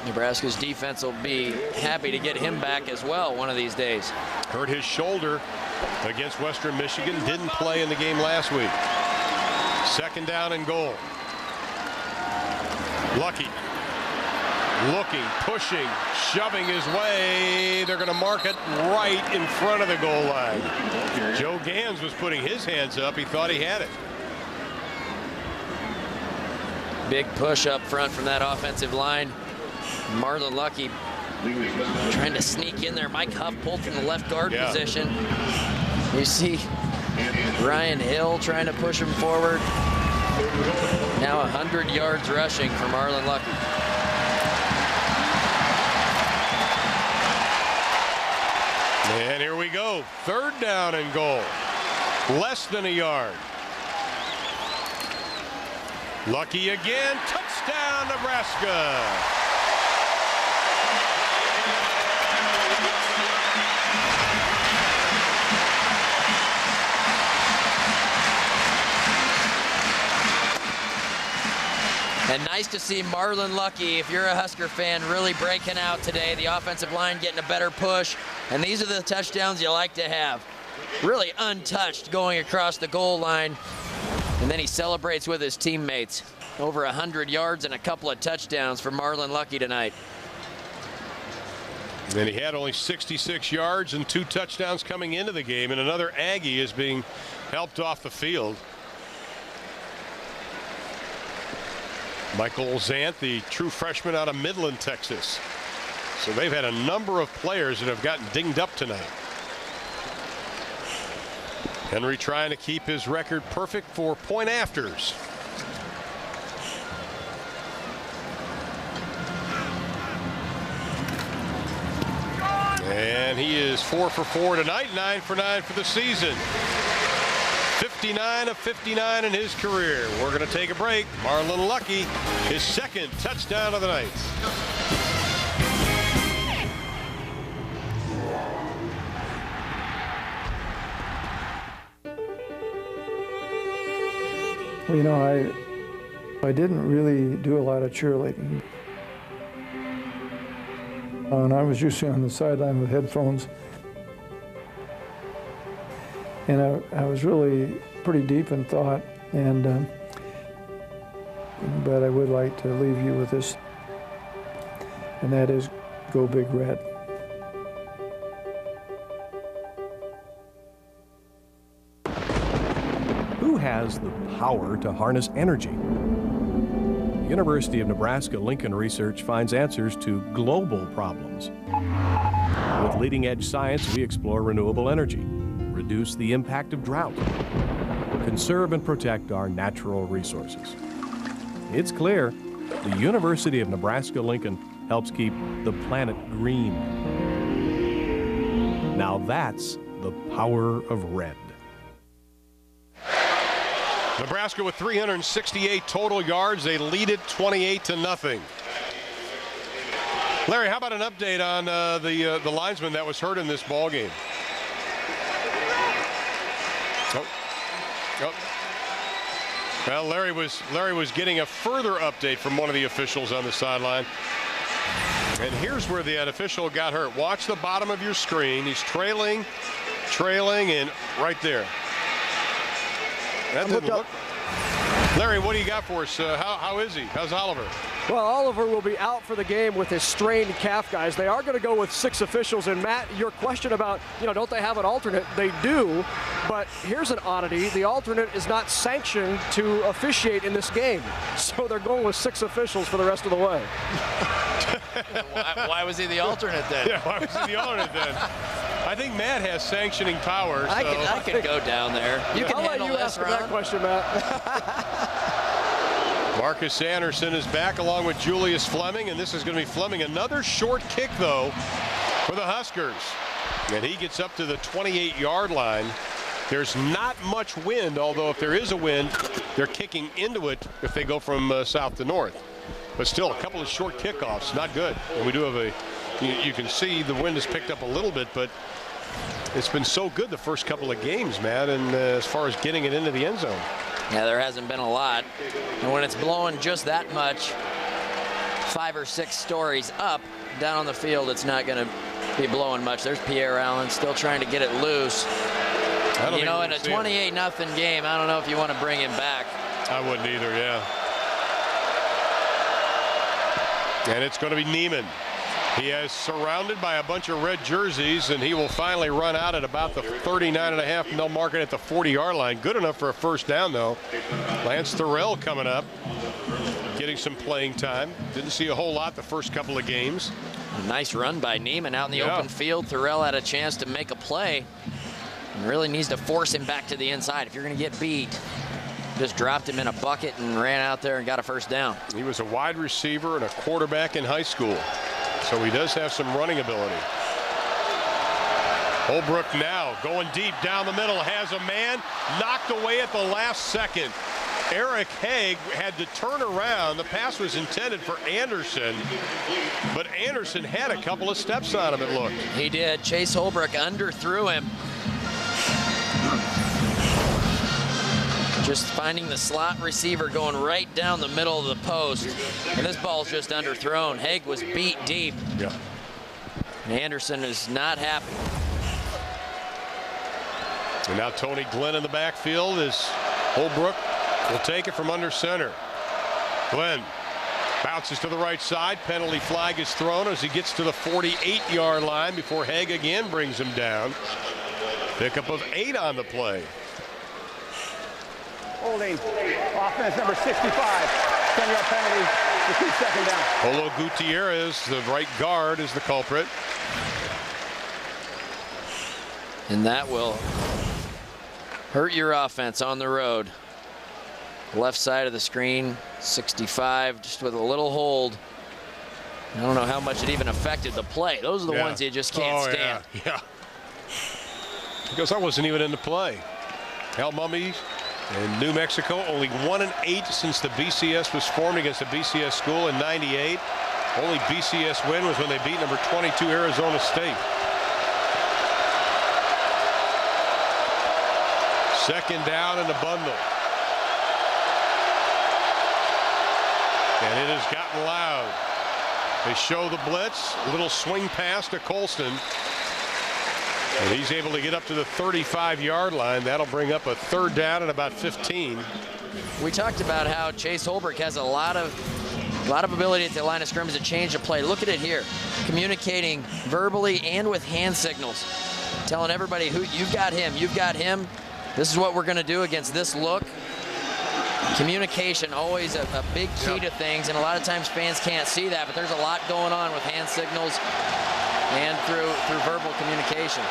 Nebraska's defense will be happy to get him back as well one of these days. Hurt his shoulder against Western Michigan. Didn't play in the game last week. 2nd down and goal. Lucky. Looking, pushing, shoving his way. They're going to mark it right in front of the goal line. Joe Gans was putting his hands up. He thought he had it. Big push up front from that offensive line. Marlon Lucky trying to sneak in there. Mike Huff pulled from the left guard position. You see Ryan Hill trying to push him forward. Now 100 yards rushing for Marlon Lucky. And here we go. 3rd down and goal. Less than a yard. Lucky again. Touchdown, Nebraska. And nice to see Marlon Lucky, if you're a Husker fan, really breaking out today. The offensive line getting a better push. And these are the touchdowns you like to have. Really untouched going across the goal line. And then he celebrates with his teammates. Over 100 yards and a couple of touchdowns for Marlon Lucky tonight. And he had only 66 yards and 2 touchdowns coming into the game. And another Aggie is being helped off the field. Michael Zant, the true freshman out of Midland, Texas. So they've had a number of players that have gotten dinged up tonight. Henry trying to keep his record perfect for point afters. And he is 4 for 4 tonight, 9 for 9 for the season. 59 of 59 in his career. We're going to take a break. Marlon Lucky, his 2nd touchdown of the night. Well, you know, I didn't really do a lot of cheerleading. And I was usually on the sideline with headphones. And I was really pretty deep in thought, and but I would like to leave you with this, and that is, go Big Red. Who has the power to harness energy? The University of Nebraska-Lincoln research finds answers to global problems. With leading-edge science, we explore renewable energy, reduce the impact of drought, conserve and protect our natural resources. It's clear the University of Nebraska-Lincoln helps keep the planet green. Now that's the power of red. Nebraska with 368 total yards. They lead it 28-0. Larry, how about an update on the linesman that was hurt in this ball game? Well, Larry was getting a further update from one of the officials on the sideline. And here's where the official got hurt. Watch the bottom of your screen. He's trailing, and right there. That didn't look. Larry, what do you got for us? How is he? How's Oliver? Well, Oliver will be out for the game with his strained calf, guys. They are going to go with 6 officials. And Matt, your question about, don't they have an alternate? They do, but here's an oddity. The alternate is not sanctioned to officiate in this game. So they're going with 6 officials for the rest of the way. Why was he the alternate then? Yeah, why was he the alternate then? I think Matt has sanctioning power. So. I can go down there. You can handle let you this, ask that question, Matt. Marcus Anderson is back along with Julius Fleming, and this is going to be Fleming. Another short kick, though, for the Huskers. And he gets up to the 28-yard line. There's not much wind, although if there is a wind, they're kicking into it if they go from south to north. But still, a couple of short kickoffs, not good. And we do have you can see the wind has picked up a little bit, but it's been so good the first couple of games, Matt, and as far as getting it into the end zone. Yeah, there hasn't been a lot. And when it's blowing just that much, 5 or 6 stories up, down on the field, it's not going to be blowing much. There's Pierre Allen still trying to get it loose. In a 28-0 game, I don't know if you want to bring him back. I wouldn't either, yeah. And it's going to be Neiman. He is surrounded by a bunch of red jerseys, and he will finally run out at about the 39.5, and they'll mark it at the 40-yard line. Good enough for a first down, though. Lance Thurell coming up, getting some playing time. Didn't see a whole lot the first couple of games. A nice run by Neiman out in the open field. Thurell had a chance to make a play and really needs to force him back to the inside. If you're going to get beat, just dropped him in a bucket and ran out there and got a first down. He was a wide receiver and a quarterback in high school, so he does have some running ability. Holbrook now going deep down the middle, has a man knocked away at the last second. Eric Haig had to turn around. The pass was intended for Anderson, but Anderson had a couple of steps on him, it looked. He did. Chase Holbrook underthrew him. Just finding the slot receiver going right down the middle of the post. And this ball's just underthrown. Haig was beat deep. Yeah. And Anderson is not happy. And now Tony Glenn in the backfield as Holbrook will take it from under center. Glenn bounces to the right side. Penalty flag is thrown as he gets to the 48-yard line before Haig again brings him down. Pickup of 8 on the play. Holding. Offense number 65. 10-yard penalty. Repeat second down. Polo Gutierrez, the right guard, is the culprit. And that will hurt your offense on the road. Left side of the screen, 65, just with a little hold. I don't know how much it even affected the play. Those are the ones you just can't stand. Yeah. Because I wasn't even in the play. Hal Mummy in New Mexico, only 1-8 since the BCS was formed against the BCS school in '98. Only BCS win was when they beat number 22 Arizona State. Second down in the bundle. And it has gotten loud. They show the blitz, little swing pass to Colston. And he's able to get up to the 35-yard line. That'll bring up a third down and about 15. We talked about how Chase Holbrook has a lot of ability at the line of scrimmage to change the play. Look at it here. Communicating verbally and with hand signals. Telling everybody, who you've got him. This is what we're going to do against this look. Communication, always a big key to things, and a lot of times fans can't see that, but there's a lot going on with hand signals and through verbal communication.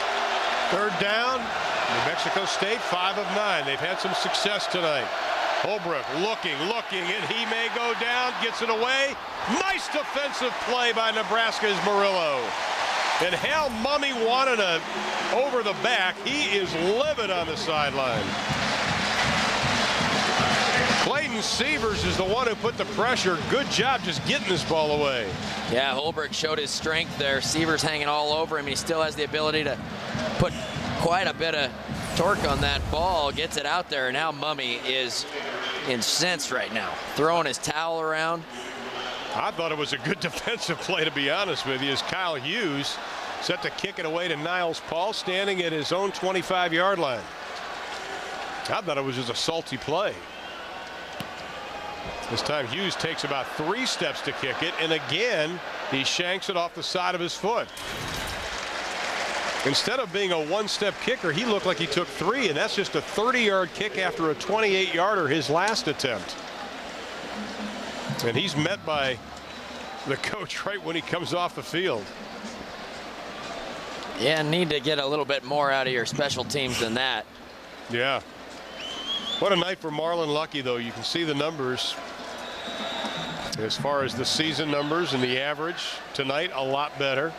Third down, New Mexico State, 5 of 9. They've had some success tonight. Holbrook looking, and he may go down, gets it away. Nice defensive play by Nebraska's Murillo. And Hal Mummy wanted over the back. He is livid on the sideline. Clayton Severs is the one who put the pressure. Good job just getting this ball away. Yeah, Holbrook showed his strength there. Severs hanging all over him. He still has the ability to put quite a bit of torque on that ball. Gets it out there, and now Mummy is incensed right now. Throwing his towel around. I thought it was a good defensive play, to be honest with you, as Kyle Hughes set to kick it away to Niles Paul, standing at his own 25-yard line. I thought it was just a salty play. This time Hughes takes about 3 steps to kick it, and again he shanks it off the side of his foot. Instead of being a one-step kicker, he looked like he took 3, and that's just a 30-yard kick after a 28-yarder his last attempt. And he's met by the coach right when he comes off the field. Yeah, need to get a little bit more out of your special teams than that. Yeah. What a night for Marlon Lucky, though. You can see the numbers as far as the season numbers and the average. Tonight, a lot better.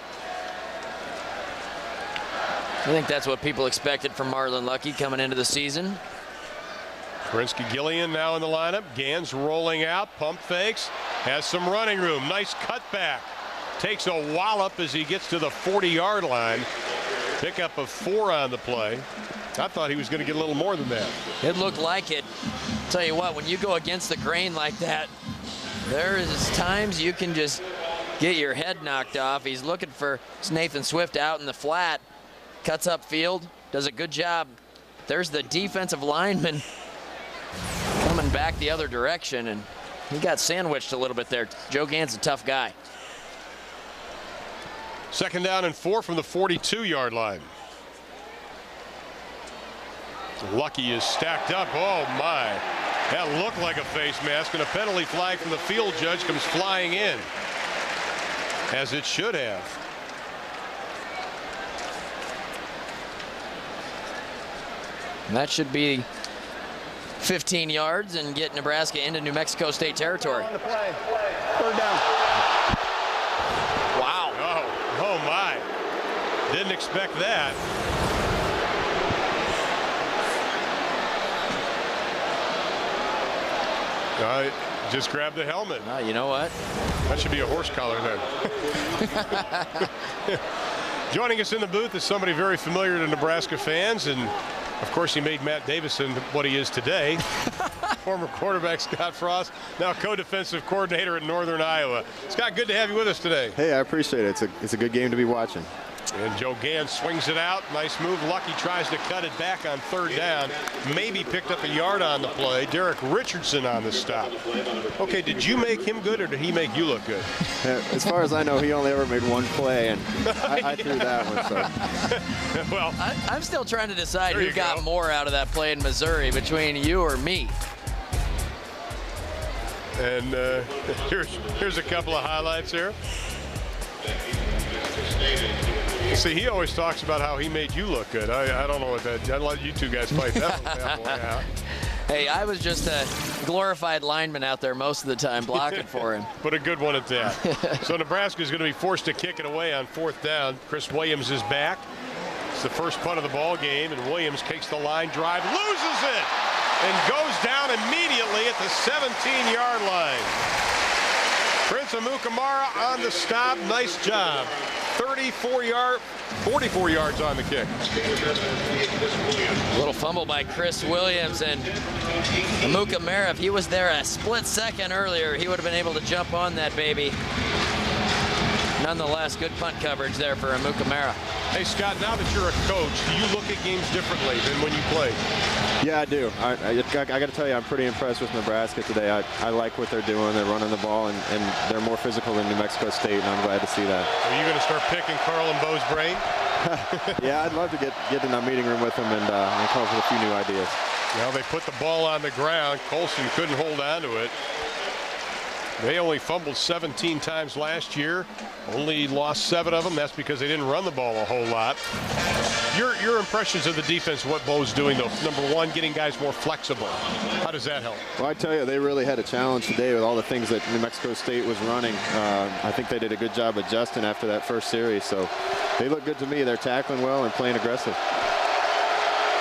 I think that's what people expected from Marlon Lucky coming into the season. Krinsky Gillian now in the lineup. Gans rolling out, pump fakes, has some running room. Nice cutback. Takes a wallop as he gets to the 40-yard line. Pickup of 4 on the play. I thought he was going to get a little more than that. It looked like it. Tell you what, when you go against the grain like that, there is times you can just get your head knocked off. He's looking for Nathan Swift out in the flat. Cuts up field, does a good job. There's the defensive lineman coming back the other direction, and he got sandwiched a little bit there. Joe Gans a tough guy. 2nd down and 4 from the 42-yard line. Lucky is stacked up. Oh my, that looked like a face mask, and a penalty flag from the field judge comes flying in, as it should have. And that should be 15 yards and get Nebraska into New Mexico State territory. On the play. 3rd down. Wow. Oh my. Didn't expect that. Just grab the helmet. You know what? That should be a horse collar then. Joining us in the booth is somebody very familiar to Nebraska fans, and of course he made Matt Davison what he is today. Former quarterback Scott Frost, now co-defensive coordinator at Northern Iowa. Scott, good to have you with us today. Hey, I appreciate it. It's a good game to be watching. And Joe Gans swings it out. Nice move. Lucky tries to cut it back on 3rd down. Maybe picked up a yard on the play. Derek Richardson on the stop. Okay, did you make him good, or did he make you look good? As far as I know, he only ever made 1 play, and I threw that one. So. Well, I'm still trying to decide who got more out of that play in Missouri, between you or me. And here's a couple of highlights here. See, he always talks about how he made you look good. I don't know what that. I'd let you two guys fight that one out. Hey, I was just a glorified lineman out there most of the time blocking for him. But a good one at that. So Nebraska's going to be forced to kick it away on 4th down. Chris Williams is back. It's the first punt of the ball game, and Williams takes the line drive, loses it, and goes down immediately at the 17-yard line. Prince Amukamara on the stop. Nice job. 44 yards on the kick. A little fumble by Chris Williams, and Amukamara, if he was there a split second earlier, he would have been able to jump on that baby. Nonetheless, good punt coverage there for Amukamara. Hey, Scott, now that you're a coach, do you look at games differently than when you played? Yeah, I do. I got to tell you, I'm pretty impressed with Nebraska today. I like what they're doing. They're running the ball, and they're more physical than New Mexico State, and I'm glad to see that. Are you going to start picking Carl and Bo's brain? Yeah, I'd love to get in a meeting room with them and come up with a few new ideas. Well, they put the ball on the ground. Colson couldn't hold on to it. They only fumbled 17 times last year, only lost 7 of them. That's because they didn't run the ball a whole lot. Your impressions of the defense, what Bo's doing, though? Number one, getting guys more flexible. How does that help? Well, I tell you, they really had a challenge today with all the things that New Mexico State was running. I think they did a good job adjusting after that first series, so they look good to me. They're tackling well and playing aggressive.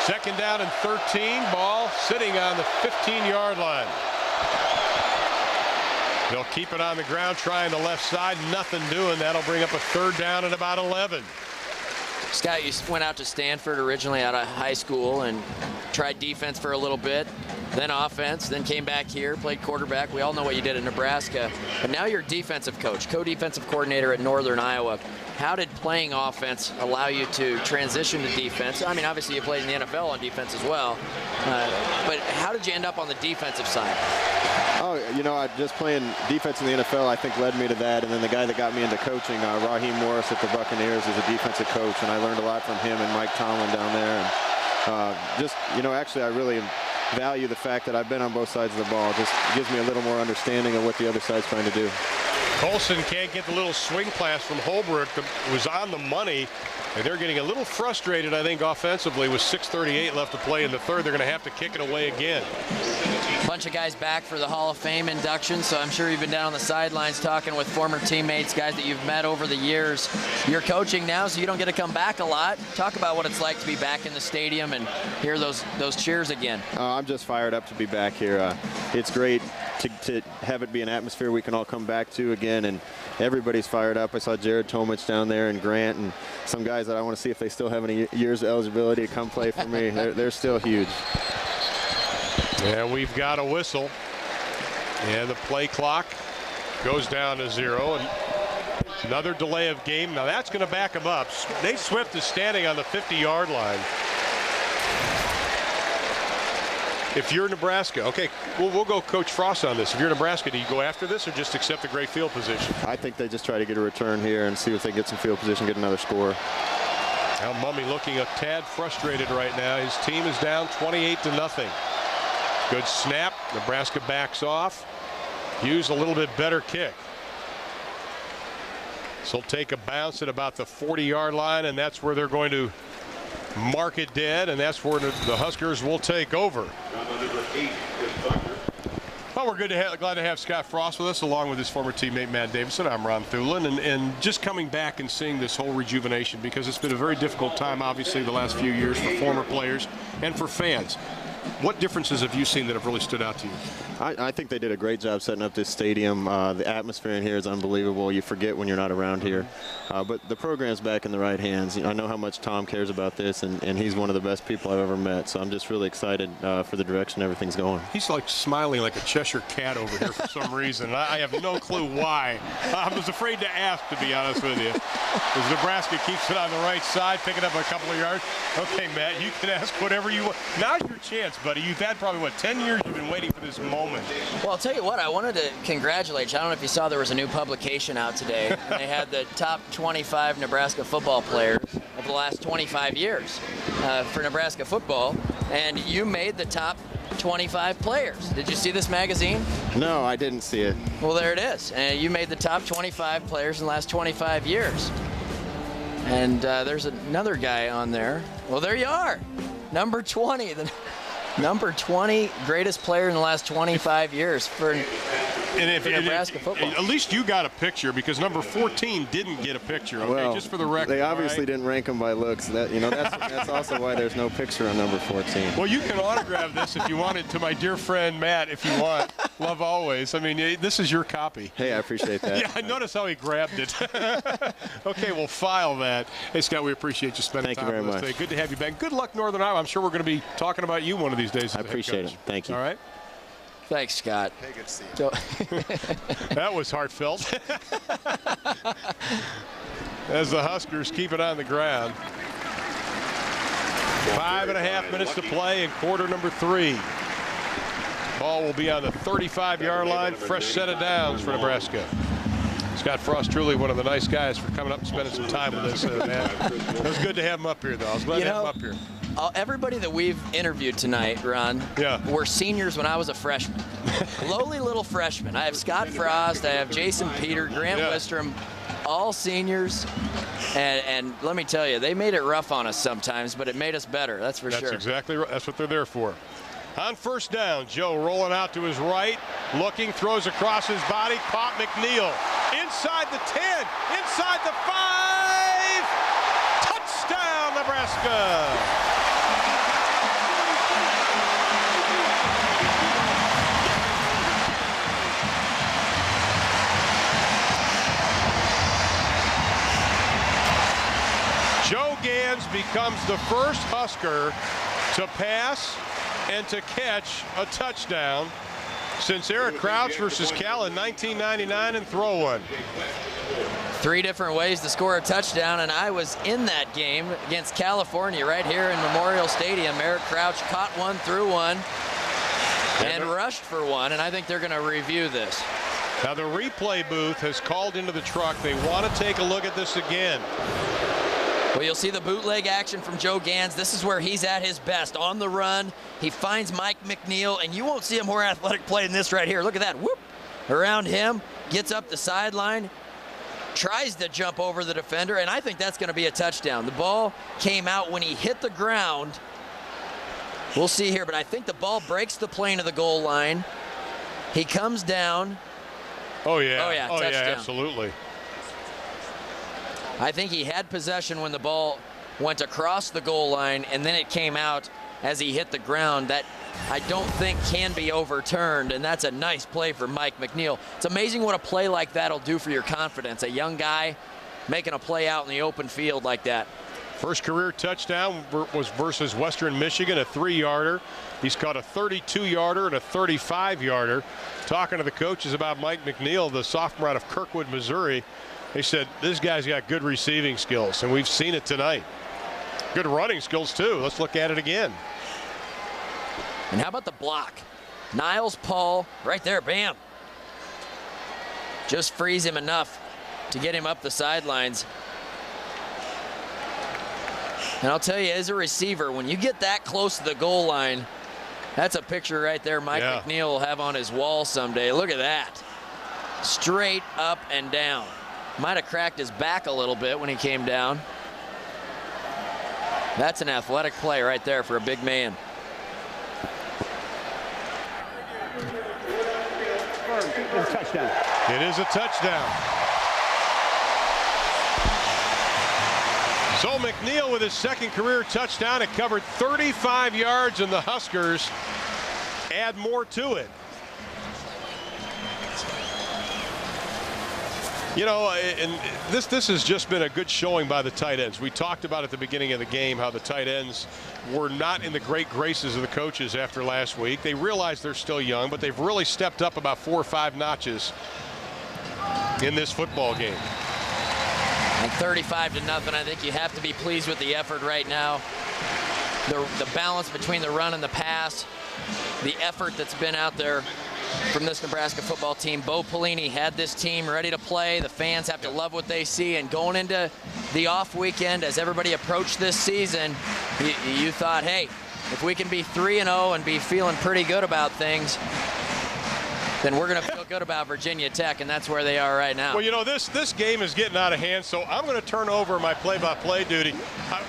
2nd down and 13, ball sitting on the 15-yard line. They'll keep it on the ground, trying the left side, nothing doing. That'll bring up a 3rd down and about 11. Scott, you went out to Stanford originally out of high school and tried defense for a little bit, then offense, then came back here, played quarterback. We all know what you did in Nebraska. But now you're a defensive coach, co-defensive coordinator at Northern Iowa. How did playing offense allow you to transition to defense? I mean, obviously you played in the NFL on defense as well, but how did you end up on the defensive side? Oh, you know, just playing defense in the NFL, I think, led me to that. And then the guy that got me into coaching, Raheem Morris at the Buccaneers, is a defensive coach, and I learned a lot from him and Mike Tomlin down there. And just, you know, actually, I really value the fact that I've been on both sides of the ball. It just gives me a little more understanding of what the other side's trying to do. Colson can't get the little swing pass from Holbrook that was on the money. And they're getting a little frustrated, I think, offensively with 6:38 left to play in the third. They're going to have to kick it away again. Bunch of guys back for the Hall of Fame induction, so I'm sure you've been down on the sidelines talking with former teammates, guys that you've met over the years. You're coaching now, so you don't get to come back a lot. Talk about what it's like to be back in the stadium and hear those cheers again. I'm just fired up to be back here. It's great to have it be an atmosphere we can all come back to again, and everybody's fired up. I saw Jared Tomich down there and Grant and some guys that I want to see if they still have any years of eligibility to come play for me. They're still huge. And we've got a whistle, and the play clock goes down to 0, and another delay of game. Now that's going to back them up. Nate Swift is standing on the 50-yard line. If you're Nebraska, okay, we'll go Coach Frost on this. If you're Nebraska, do you go after this or just accept the great field position? I think they just try to get a return here and see if they get some field position, get another score. Now Mummy looking a tad frustrated right now. His team is down 28-0. Good snap. Nebraska backs off. Hughes a little bit better kick. So he'll take a bounce at about the 40-yard line, and that's where they're going to mark it dead, and that's where the Huskers will take over. Well, we're glad to have Scott Frost with us, along with his former teammate Matt Davison. I'm Ron Thulin, and just coming back and seeing this whole rejuvenation, because it's been a very difficult time, obviously, the last few years for former players and for fans. What differences have you seen that have really stood out to you? I think they did a great job setting up this stadium. The atmosphere in here is unbelievable. You forget when you're not around here. But the program's back in the right hands. I know how much Tom cares about this, and he's one of the best people I've ever met. So I'm just really excited for the direction everything's going. He's like smiling like a Cheshire cat over here for some reason. I have no clue why. I was afraid to ask, to be honest with you. As Nebraska keeps it on the right side, picking up a couple of yards. Okay, Matt, you can ask whatever you want. Now's your chance, buddy. You've had probably, what, 10 years you've been waiting for this moment. Well, I'll tell you what, I wanted to congratulate you. I don't know if you saw there was a new publication out today. And they had the top 25 Nebraska football players of the last 25 years for Nebraska football. And you made the top 25 players. Did you see this magazine? No, I didn't see it. Well, there it is. And you made the top 25 players in the last 25 years. And there's another guy on there. Well, there you are. Number 20. The number 20 greatest player in the last 25 years for Nebraska football. At least you got a picture, because number 14 didn't get a picture. Okay, well, just for the record. They obviously didn't rank him by looks. That's also why there's no picture on number 14. Well, you can autograph this if you want it to my dear friend Matt, if you want. Love always. I mean, this is your copy. Hey, I appreciate that. Yeah, I noticed how he grabbed it. Okay, we'll file that. Hey, Scott, we appreciate you spending time with us today. Good to have you back. Good luck, Northern Iowa. I'm sure we're going to be talking about you one of these days. I appreciate it. Thank you. All right. Thanks, Scott. Hey, good to see you. That was heartfelt. As the Huskers keep it on the ground. 5.5 minutes to play in quarter number 3. Ball will be on the 35-yard line. Fresh set of downs for Nebraska. Scott Frost, truly one of the nice guys, for coming up and spending some time with us, man. It was good to have him up here, though. I was glad to have him up here. Everybody that we've interviewed tonight, Ron, were seniors when I was a freshman. Lowly little freshman. I have Scott Frost, I have Jason Peter, Grant Wistrom, all seniors. And let me tell you, they made it rough on us sometimes, but it made us better. That's for sure. That's exactly right. That's what they're there for. On first down, Joe rolling out to his right, looking, throws across his body, caught McNeil. Inside the 10, inside the 5. Touchdown, Nebraska. Joe Gans becomes the first Husker to pass and to catch a touchdown since Eric Crouch versus Cal in 1999 and throw one. 3 different ways to score a touchdown, and I was in that game against California right here in Memorial Stadium. Eric Crouch caught one, threw one, and rushed for one, and I think they're going to review this. Now the replay booth has called into the truck. They want to take a look at this again. Well, you'll see the bootleg action from Joe Gans. This is where he's at his best. On the run, he finds Mike McNeil, and you won't see a more athletic play than this right here. Look at that. Whoop. Around him, gets up the sideline, tries to jump over the defender, and I think that's going to be a touchdown. The ball came out when he hit the ground. We'll see here, but I think the ball breaks the plane of the goal line. He comes down. Oh, yeah. Oh, yeah, oh, touchdown. Yeah, absolutely. I think he had possession when the ball went across the goal line, and then it came out as he hit the ground. That I don't think can be overturned, and that's a nice play for Mike McNeil. It's amazing what a play like that will do for your confidence. A young guy making a play out in the open field like that. First career touchdown was versus Western Michigan, a 3-yarder. He's caught a 32-yarder and a 35-yarder. Talking to the coaches about Mike McNeil, the sophomore out of Kirkwood, Missouri, they said this guy's got good receiving skills, and we've seen it tonight. Good running skills, too. Let's look at it again. And how about the block? Niles Paul right there, bam. Just frees him enough to get him up the sidelines. And I'll tell you, as a receiver, when you get that close to the goal line, that's a picture right there Mike McNeil will have on his wall someday. Look at that. Straight up and down. Might have cracked his back a little bit when he came down. That's an athletic play right there for a big man. Touchdown. It is a touchdown. So McNeil with his second career touchdown. It covered 35 yards, and the Huskers add more to it. You know, and this has just been a good showing by the tight ends. We talked about at the beginning of the game how the tight ends were not in the great graces of the coaches after last week. They realize they're still young, but they've really stepped up about 4 or 5 notches in this football game. And 35-0, I think you have to be pleased with the effort right now. The balance between the run and the pass, the effort that's been out there from this Nebraska football team. Bo Pelini had this team ready to play. The fans have to love what they see. And going into the off weekend, as everybody approached this season, you thought, hey, if we can be 3-0 and be feeling pretty good about things, then we're going to feel good about Virginia Tech, and that's where they are right now. Well, you know, this game is getting out of hand, so I'm going to turn over my play-by-play duty.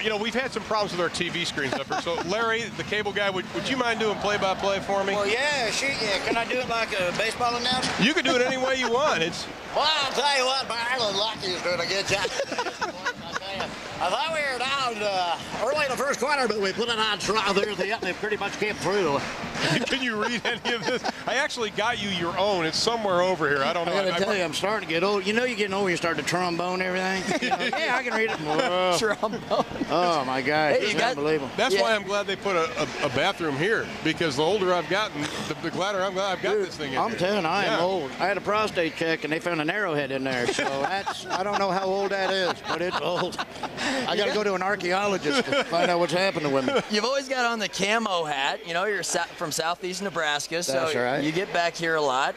You know, we've had some problems with our TV screens up here. So, Larry, the cable guy, would you mind doing play-by-play for me? Well, yeah, shoot, yeah. Can I do it like a baseball announcer? You can do it any way you want. Well, I'll tell you what, Ireland Lucky is doing a good job. I thought we were down early in the first quarter, but we put it on trial there. They pretty much came through. Can you read any of this? I actually got you your own. It's somewhere over here. I don't know. I got to tell you, I'm starting to get old. You know you're getting old when you start to trombone everything? You know, yeah, I can read it. Trombone. Oh, my God. Hey, it's unbelievable. That's why I'm glad they put a bathroom here, because the older I've gotten, the gladder I'm glad I've got this thing in I'm here. telling you, I am old. I had a prostate check, and they found an arrowhead in there. So I don't know how old that is, but it's old. I got to go to an archaeologist to find out what's happening with me. You've always got on the camo hat. You know, you're from southeast Nebraska, so That's right. You get back here a lot.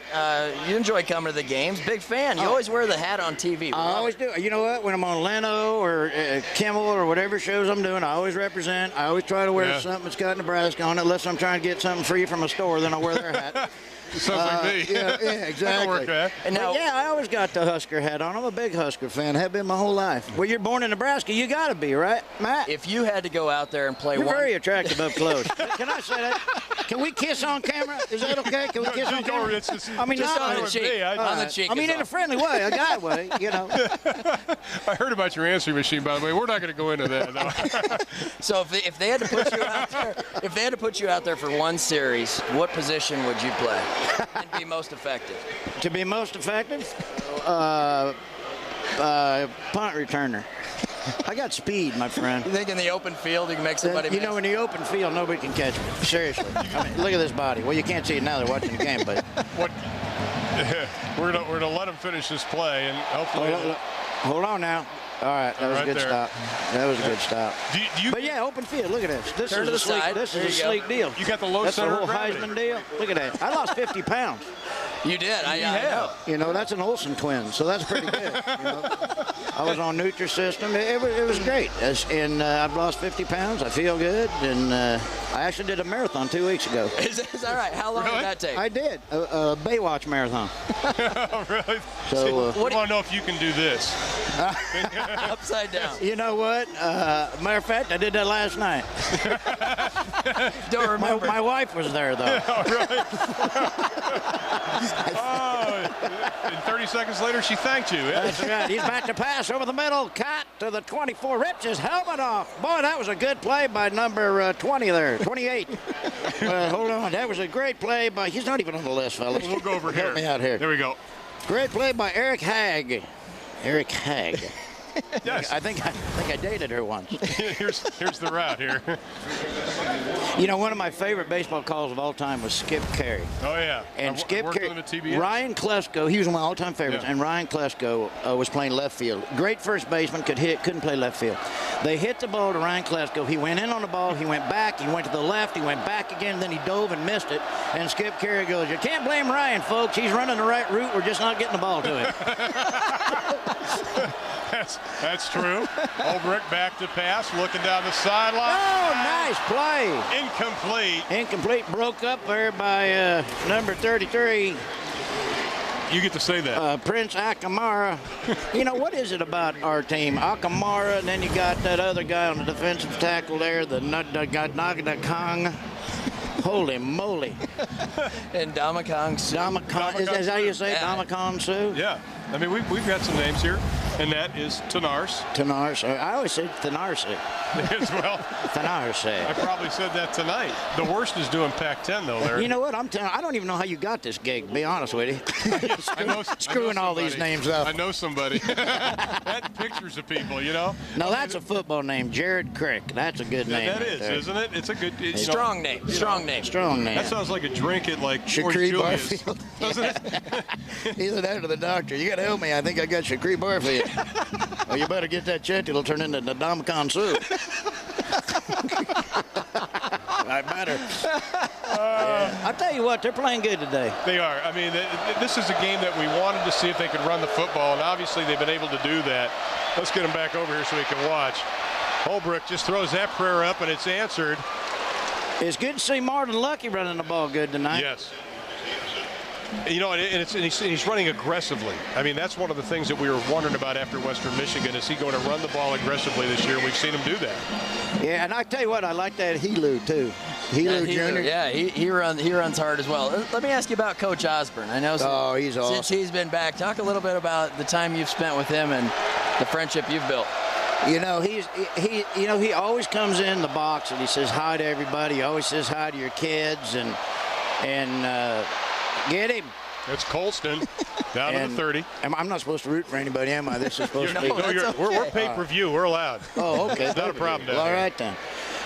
You enjoy coming to the games. Big fan. You always wear the hat on TV. I always do. You know what? When I'm on Leno or Kimmel or whatever shows I'm doing, I always represent. I always try to wear something that's got Nebraska on it, unless I'm trying to get something free from a store, then I'll wear their hat. Sounds like me. Yeah, exactly. Work, and now, yeah, I always got the Husker hat on. I'm a big Husker fan. Have been my whole life. Well, you're born in Nebraska. You got to be, right, Matt? If you had to go out there and play You're very attractive up close. Can I say that? Can we kiss on camera? Is that okay? Can we kiss on camera? I mean, just on the cheek. On the cheek. I mean, in a friendly way, a guy way, you know. I heard about your answering machine, by the way. We're not going to go into that. So if they had to put you out there, if they had to put you out there for one series, what position would you play and be most effective? To be most effective, punt returner. I got speed, my friend. You think in the open field you can make somebody miss? You know, in the open field, nobody can catch me. Seriously. I mean, look at this body. Well, you can't see it now. They're watching the game, but. We're gonna let him finish this play, and hopefully. Hold on now. All right, that was a good stop. That was a good stop. But yeah, open field. Look at this. This Turn is to the a sleek, side. This is a sleek deal. You got the low That's center the whole of gravity. Heisman deal. Look at that. I lost 50 pounds. You did. I know. You know, that's an Olsen twin, so that's pretty good. You know? I was on Nutrisystem. It was great. And I've lost 50 pounds. I feel good. And I actually did a marathon 2 weeks ago. Is that right? How long did that take? I did. A Baywatch marathon. Oh, really? So, I want to know if you can do this. Upside down. You know what? Matter of fact, I did that last night. Don't remember. My wife was there, though. Oh, and 30 seconds later, she thanked you. That's right. He's back to pass over the middle. Cut to the 24. Rips his helmet off. Boy, that was a good play by number 20 there. 28. Hold on. That was a great play by. He's not even on the list, fellas. We'll go over here. Help me out here. There we go. Great play by Eric Hagg. Eric Hagg. Yes. I think I dated her once. here's the route here. You know, one of my favorite baseball calls of all time was Skip Carey. Oh, yeah. And Skip Carey, Ryan Klesko, he was one of my all-time favorites, yeah. and Ryan Klesko was playing left field. Great first baseman, couldn't play left field. They hit the ball to Ryan Klesko. He went in on the ball, he went back, he went to the left, he went back again, then he dove and missed it. And Skip Carey goes, "You can't blame Ryan, folks. He's running the right route. We're just not getting the ball to him." That's true. Ulbrich back to pass, looking down the sideline. Oh, nice play. Incomplete. Broke up there by number 33. You get to say that. Prince Akamara. You know, what is it about our team? Akamara, and then you got that other guy on the defensive tackle there, the Kong. Holy moly. And Damakong Su. Is that how you say it? Yeah. Damakong Su? Yeah. I mean, we've got some names here, and that is Tanars. Tanars. I always say Tanarse. As well. Tanarse. I probably said that tonight. The worst is doing Pac-10, though, Larry. You know what? I don't even know how you got this gig, to be honest with you. Screwing all these names up. I know somebody. That pictures of people, you know? No, that's a football name. Jared Crick. That's a good name. That right is, there. isn't it? It's a good strong name. Strong name. That sounds like a drink at like Shakri Julius, Barfield. doesn't it? Either that or the doctor. You got to help me. I think I got Shakri Barfield. Well, you better get that checked. It'll turn into the Damakong Su. I better. I'll tell you what, they're playing good today. They are. I mean, this is a game that we wanted to see if they could run the football, and obviously they've been able to do that. Let's get them back over here so we can watch. Holbrook just throws that prayer up, and it's answered. It's good to see Martin Lucky running the ball good tonight. Yes. You know, and he's running aggressively. I mean, that's one of the things that we were wondering about after Western Michigan. Is he going to run the ball aggressively this year? We've seen him do that. Yeah, and I tell you what, I like that Helu, too. Helu Jr. Yeah, he runs hard as well. Let me ask you about Coach Osborne. I know he's awesome. Since he's been back, talk a little bit about the time you've spent with him and the friendship you've built. You know, he always comes in the box and he says hi to everybody. He always says hi to your kids and get him. It's Colston down to the 30. I'm not supposed to root for anybody, am I? This is supposed to be. We're pay-per-view. We're allowed. Oh, okay. It's not a problem. All right then.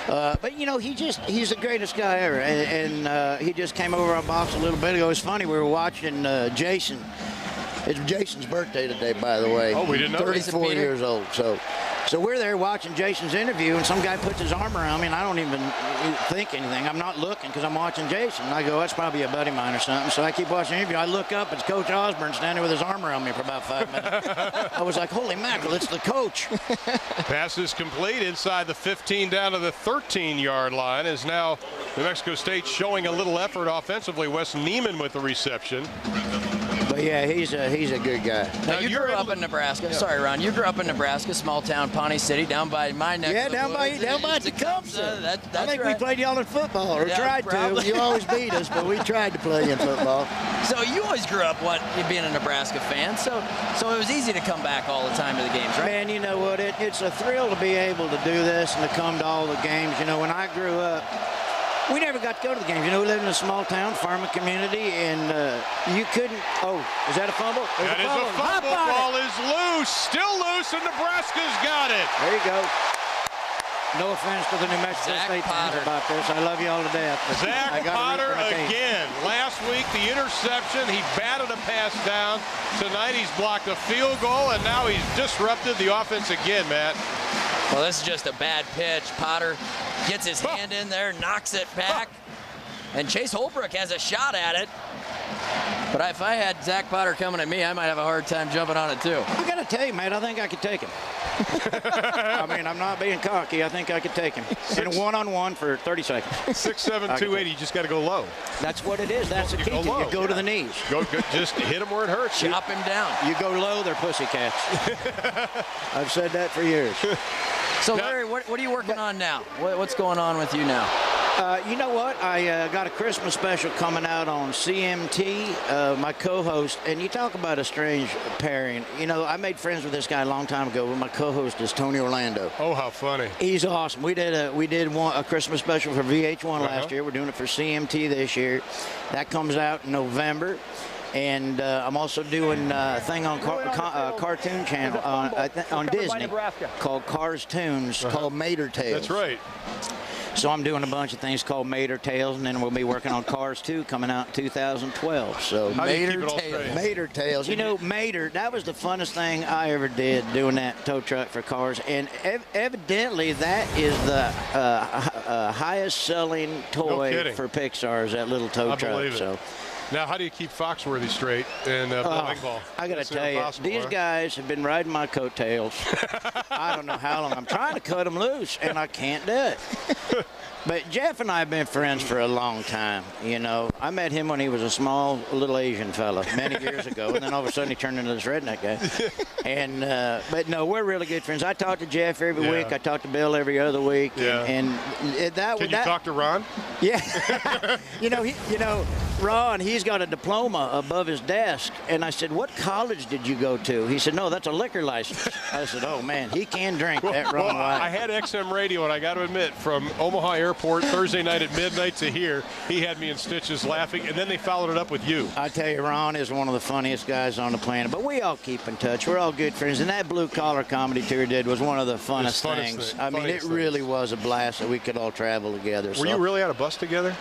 But you know, he's the greatest guy ever, and he just came over our box a little bit ago. It's funny, we were watching Jason. It's Jason's birthday today, by the way. Oh, we didn't know. 34 years old. So we're there watching Jason's interview, and some guy puts his arm around me, and I don't even think anything. I'm not looking because I'm watching Jason. And I go, that's probably a buddy of mine or something. So I keep watching the interview. I look up, it's Coach Osborne standing with his arm around me for about 5 minutes. I was like, holy mackerel, it's the coach. Pass is complete inside the 15 down to the 13-yard line. Is now New Mexico State showing a little effort offensively. Wes Neiman with the reception. But yeah, he's a good guy. Now you grew up in Nebraska. Yeah. Sorry, Ron. You grew up in Nebraska, small town, Pawnee City, down by my neck. Yeah, down by Tecumseh. That's I think right. we played y'all in football, or tried probably. to. You always beat us, but we tried to play in football. So you always grew up being a Nebraska fan, so it was easy to come back all the time to the games, right? Man, you know what? It's a thrill to be able to do this and to come to all the games. You know, when I grew up, We never got to go to the games. You know, we lived in a small town, farming community, and you couldn't. Oh, is that a fumble? That is a fumble. Ball is loose, still loose, and Nebraska's got it. There you go. No offense to the New Mexico State fans about this. I love you all to death. Zach Potter again. Last week, the interception. He batted a pass down. Tonight, he's blocked a field goal, and now he's disrupted the offense again, Matt. Well, this is just a bad pitch. Potter gets his hand in there, knocks it back, and Chase Holbrook has a shot at it. But if I had Zach Potter coming at me, I might have a hard time jumping on it, too. I got to tell you, mate, I think I could take him. I mean, I'm not being cocky. I think I could take him. In a one-on-one for 30 seconds. 6'7", 280, you just got to go low. That's what it is. That's the key. You go to the knees. Go, just hit him where it hurts. Chop him down. You go low, they're pussycats. I've said that for years. So, Larry, what are you working on now? What's going on with you now? You know what? I got a Christmas special coming out on CMT, my co-host, and you talk about a strange pairing. You know, I made friends with this guy a long time ago, but my co-host is Tony Orlando. Oh, how funny. He's awesome. We did a Christmas special for VH1 last year. We're doing it for CMT this year. That comes out in November. And I'm also doing a thing on Cartoon Channel on Disney called Cars Tunes called Mater Tales. That's right. So I'm doing a bunch of things called Mater Tales, and then we'll be working on Cars 2 coming out in 2012. So Mater Tales. You know, Mater, that was the funnest thing I ever did, doing that tow truck for Cars. And evidently that is the highest selling toy for Pixar, is that little tow truck. Believe it. So. Now, how do you keep Foxworthy straight in bowling ball? I got to tell you, these guys have been riding my coattails. I don't know how long. I'm trying to cut them loose, and I can't do it. But Jeff and I have been friends for a long time. You know, I met him when he was a small little Asian fella many years ago, and then all of a sudden he turned into this redneck guy. And but no, we're really good friends. I talk to Jeff every week. I talk to Bill every other week. Yeah. And Can you talk to Ron? Yeah. you know, Ron, he's got a diploma above his desk. And I said, "What college did you go to?" He said, "No, that's a liquor license." I said, "Oh man, he can drink that Ron White." I had XM radio, and I got to admit, from Omaha Airport Thursday night at midnight to here, he had me in stitches laughing, and then they followed it up with you. I tell you, Ron is one of the funniest guys on the planet, but we all keep in touch. We're all good friends, and that Blue Collar Comedy Tour did was one of the funnest things. I mean, it really was a blast that we could all travel together. Were you really on a bus together?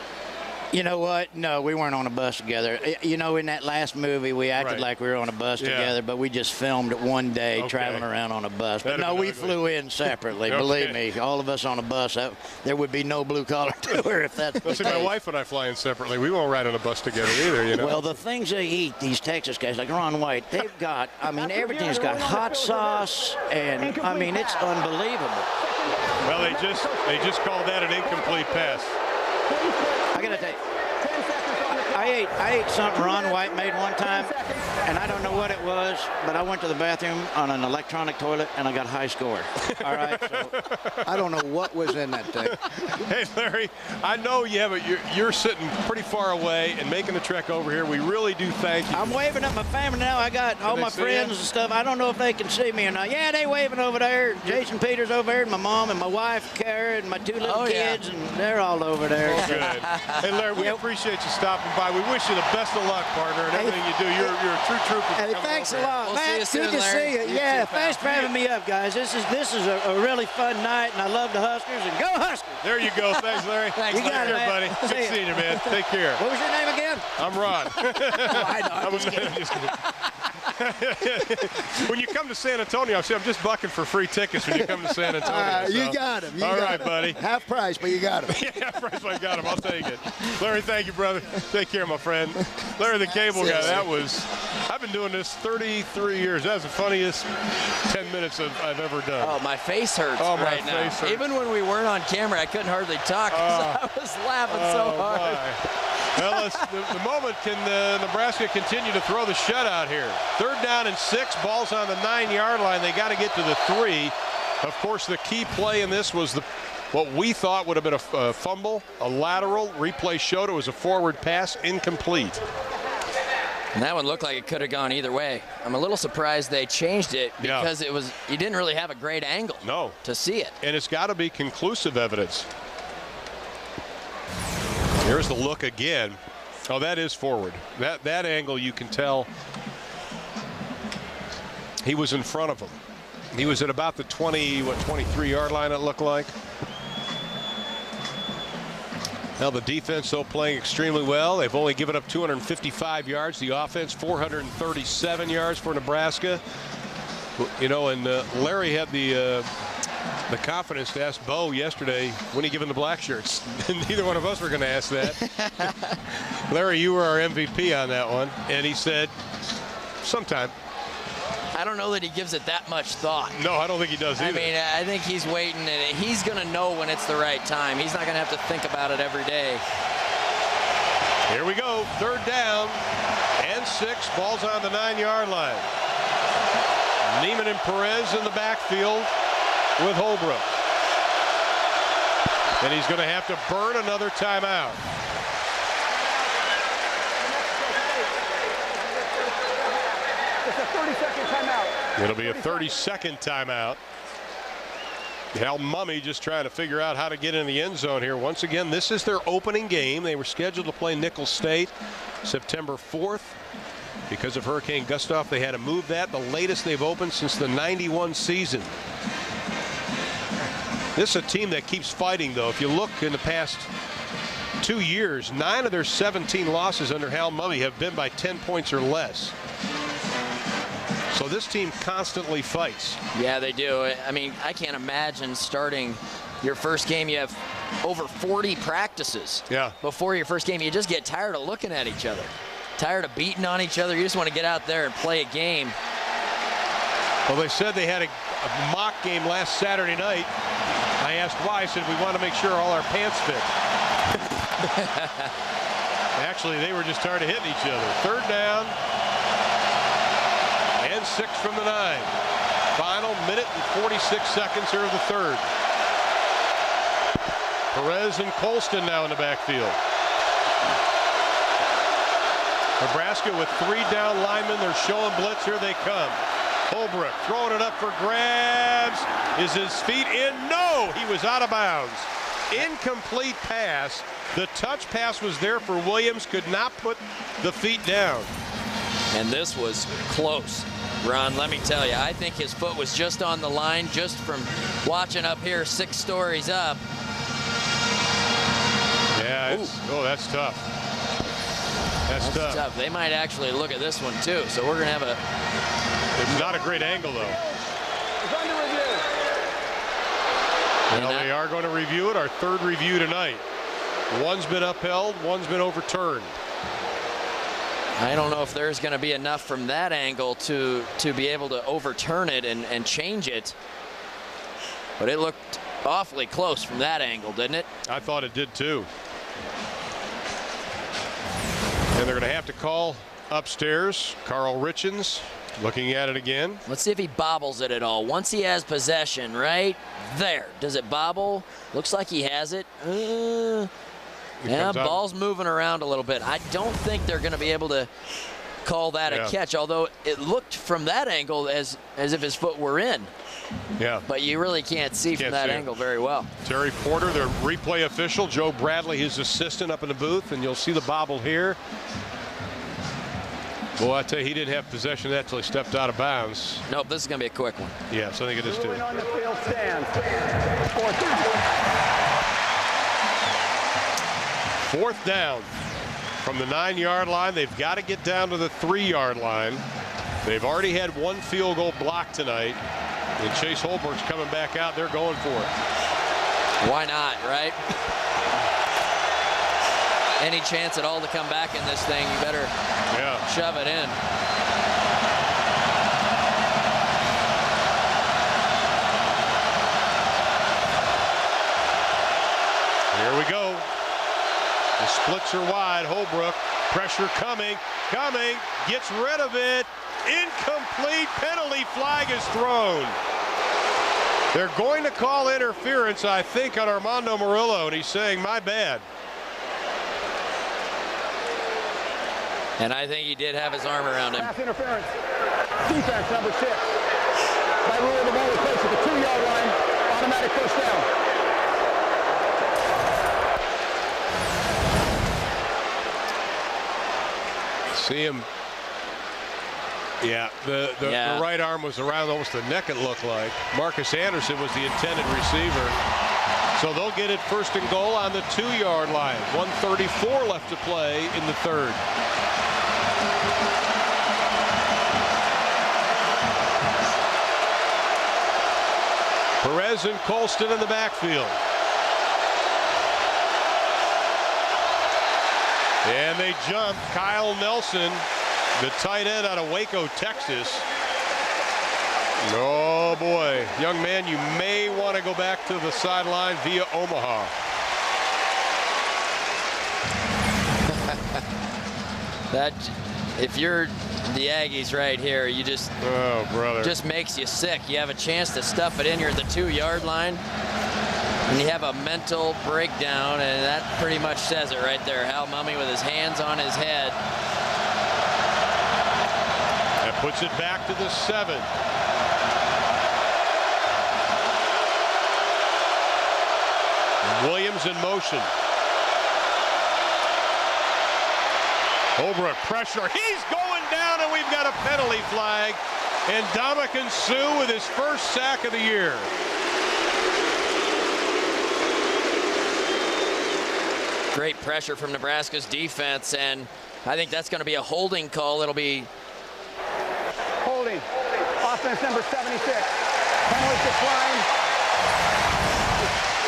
You know what? No, we weren't on a bus together. You know, in that last movie, we acted like we were on a bus together, but we just filmed it one day traveling around on a bus. But no, we flew in separately. Believe me, all of us on a bus. There would be no Blue Collar Tour if that's the case. My wife and I fly in separately. We won't ride on a bus together either, you know. Well, the things they eat, these Texas guys, like Ron White, they've got, I mean, everything's got hot sauce, and, I mean, it's unbelievable. Well, they just called that an incomplete pass. I got to tell you, I ate something Ron White made one time, and I don't know what it was, but I went to the bathroom on an electronic toilet, and I got a high score. All right, so I don't know what was in that thing. Hey, Larry, I know, but you're sitting pretty far away and making the trek over here. We really do thank you. I'm waving at my family now. I got all my friends and stuff. I don't know if they can see me or not. Yeah, they waving over there. Jason Peters over there, and my mom and my wife, Kara, and my two little kids, and they're all over there. Good. Hey, Larry, we appreciate you stopping by. We wish you the best of luck, partner, and everything you do. You're a true trooper. Hey, thanks a lot. We'll Matt, see you good soon, to see you. Yeah, thanks for having me up, guys. This is a really fun night, and I love the Huskers, and go Huskers! There you go. Thanks, Larry. Thanks, Take care, buddy. Good seeing you, man. Take care. What was your name again? I'm Ron. I know. I'm just kidding. When you come to San Antonio, I'm just bucking for free tickets when you come to San Antonio. You got him. All right, buddy. Half price, but you got him. Yeah, half price, but I got him. I'll take it. Larry, thank you, brother. Take care, my friend. Larry the Cable Guy, I've been doing this 33 years. That was the funniest 10 minutes I've ever done. Oh, my face hurts right now. Face hurts. Even when we weren't on camera, I couldn't hardly talk because I was laughing so hard. Well, the moment can Nebraska continue to throw the shutout here. 3rd down and 6, ball's on the 9-yard line. They got to get to the 3. Of course, the key play in this was what we thought would have been a fumble, a lateral. Replay showed it was a forward pass, incomplete. And that one looked like it could have gone either way. I'm a little surprised they changed it because you didn't really have a great angle to see it. And it's got to be conclusive evidence. Here's the look again. Oh, that is forward. That angle, you can tell he was in front of him. He was at about the 23-yard line, it looked like. Now the defense, though, playing extremely well. They've only given up 255 yards. The offense, 437 yards for Nebraska. You know, and Larry had the confidence to ask Bo yesterday when he given the black shirts. Neither one of us were going to ask that. Larry, you were our MVP on that one, and he said, sometime. I don't know that he gives it that much thought. No, I don't think he does either. I mean, I think he's waiting, and he's going to know when it's the right time. He's not going to have to think about it every day. Here we go, 3rd down and 6. Ball's on the 9-yard line. Neiman and Perez in the backfield with Holbrook. And he's going to have to burn another timeout. It's a 30-second timeout. It'll be a 30-second timeout. Hal Mumme just trying to figure out how to get in the end zone here. Once again, this is their opening game. They were scheduled to play Nicholls State September 4th. Because of Hurricane Gustav, they had to move that. The latest they've opened since the '91 season. This is a team that keeps fighting, though. If you look in the past 2 years, 9 of their 17 losses under Hal Mumme have been by 10 points or less. So this team constantly fights. Yeah, they do. I mean, I can't imagine starting your first game. You have over 40 practices before your first game. You just get tired of looking at each other. Tired of beating on each other. You just want to get out there and play a game. Well, they said they had a mock game last Saturday night. I asked why. I said, we want to make sure all our pants fit. Actually, they were just tired of hitting each other. 3rd down and 6 from the 9. Final minute and 46 seconds here of the 3rd. Perez and Colston now in the backfield. Nebraska with 3 down linemen. They're showing blitz. Here they come. Holbrook throwing it up for grabs. Is his feet in? No, he was out of bounds. Incomplete pass. The touch pass was there for Williams. Could not put the feet down. And this was close. Ron, let me tell you, I think his foot was just on the line just from watching up here 6 stories up. Yeah, oh, that's tough. That's tough. They might actually look at this one too. So we're going to have a. It's not a great angle though. It's under review. Well, they are going to review it. Our 3rd review tonight. One's been upheld. One's been overturned. I don't know if there's going to be enough from that angle to be able to overturn it and change it. But it looked awfully close from that angle, didn't it? I thought it did too. And they're going to have to call upstairs. Carl Richens looking at it again. Let's see if he bobbles it at all. Once he has possession, right there. Does it bobble? Looks like he has it. Yeah, ball's moving around a little bit. I don't think they're going to be able to call that a catch, although it looked from that angle as if his foot were in. Yeah. But you really can't see from that angle very well. Terry Porter, the replay official. Joe Bradley, his assistant, up in the booth, and you'll see the bobble here. Boy, I tell you, he didn't have possession of that until he stepped out of bounds. Nope, this is going to be a quick one. Yes, I think it is too. On the field stands. 4th down from the 9-yard line. They've got to get down to the 3-yard line. They've already had 1 field goal blocked tonight. And Chase Holbrook's coming back out. They're going for it. Why not, right? Any chance at all to come back in this thing, you better shove it in. Here we go. The splits are wide. Holbrook, pressure coming, gets rid of it. Incomplete. Penalty flag is thrown. They're going to call interference, I think, on Armando Murillo, and he's saying, my bad. And I think he did have his arm around him. Pass interference. Defense number 6. By rule, the ball is placed at the 2-yard line. Automatic first down. See him. Yeah, the right arm was around almost the neck, it looked like. Marcus Anderson was the intended receiver. So they'll get it first and goal on the 2-yard line. 1:34 left to play in the third. Perez and Colston in the backfield. And they jump. Kyle Nelson, the tight end out of Waco, Texas. Oh boy, young man, you may want to go back to the sideline via Omaha. That, if you're the Aggies right here, you just, oh brother, just makes you sick. You have a chance to stuff it in here at the 2-yard line, and you have a mental breakdown, and that pretty much says it right there. Hal Mummy with his hands on his head. That puts it back to the 7. Williams in motion. Holbrook pressure. He's going down, and we've got a penalty flag. And Ndamukong Suh with his first sack of the year. Great pressure from Nebraska's defense, and I think that's going to be a holding call. It'll be holding. Offense number 76. Penalty declined.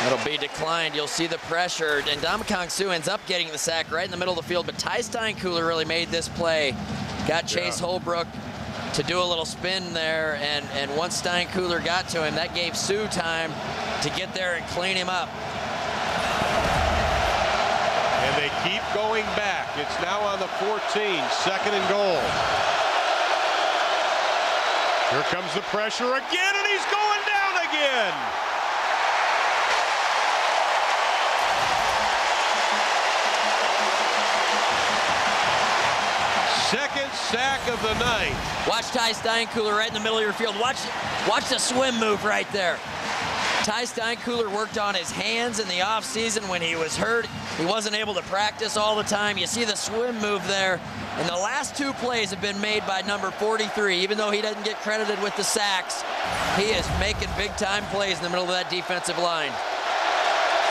It'll be declined. You'll see the pressure, and Ndamukong Suh ends up getting the sack right in the middle of the field, but Ty Steinkuhler really made this play. Got Chase Holbrook to do a little spin there, and once Steinkuhler got to him, that gave Suh time to get there and clean him up. And they keep going back. It's now on the 14, 2nd and goal. Here comes the pressure again, and he's going down again. Second sack of the night. Watch Ty Steinkuhler right in the middle of your field. Watch the swim move right there. Ty Steinkuhler worked on his hands in the offseason when he was hurt. He wasn't able to practice all the time. You see the swim move there. And the last 2 plays have been made by number 43. Even though he doesn't get credited with the sacks, he is making big-time plays in the middle of that defensive line.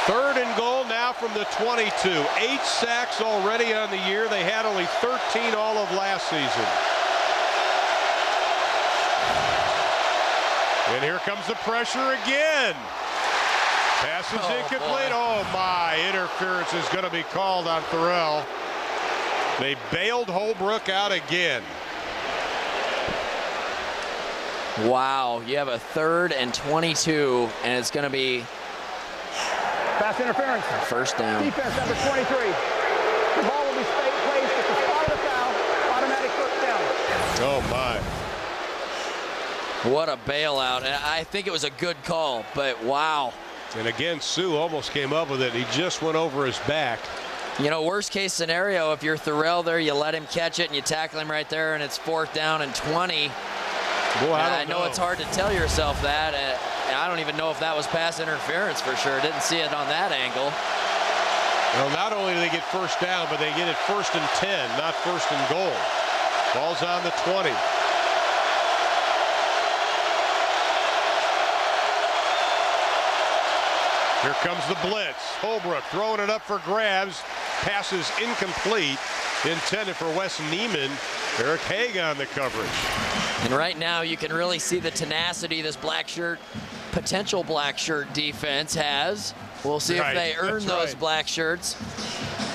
3rd and goal now from the 22. 8 sacks already on the year. They had only 13 all of last season. And here comes the pressure again. Pass is incomplete. Oh my, interference is going to be called on Thorell. They bailed Holbrook out again. Wow, you have a 3rd and 22, and it's going to be pass interference. First down. Defense number 23. The ball will be placed at the spot of the foul. Automatic first down. Oh my. What a bailout. And I think it was a good call, but wow. And again, Suh almost came up with it. He just went over his back. You know, worst case scenario, if you're Thorell there, you let him catch it and you tackle him right there, and it's 4th down and 20. Boy, I know it's hard to tell yourself that. I don't even know if that was pass interference for sure. Didn't see it on that angle. Well, not only do they get first down, but they get it 1st and 10, not 1st and goal. Ball's on the 20. Here comes the blitz. Holbrook throwing it up for grabs. Passes incomplete. Intended for Wes Neiman. Eric Haig on the coverage. And right now you can really see the tenacity this potential black shirt defense has. We'll see if they earn those black shirts.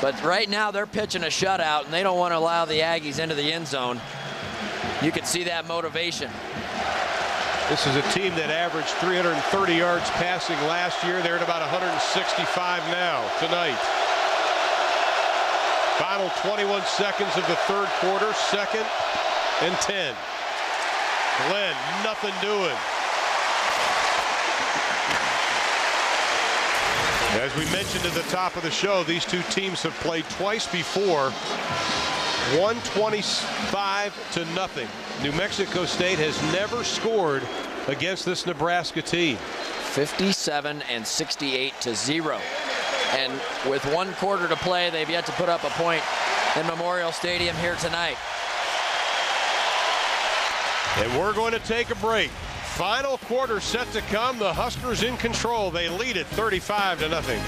But right now they're pitching a shutout, and they don't want to allow the Aggies into the end zone. You can see that motivation. This is a team that averaged 330 yards passing last year. They're at about 165 now tonight. Final 21 seconds of the 3rd quarter, 2nd and 10. Glenn, nothing doing. As we mentioned at the top of the show, these 2 teams have played twice before. 125-0. New Mexico State has never scored against this Nebraska team. 57 and 68-0. And with 1 quarter to play, they've yet to put up a point in Memorial Stadium here tonight. And we're going to take a break. Final quarter set to come. The Huskers in control. They lead it 35-0.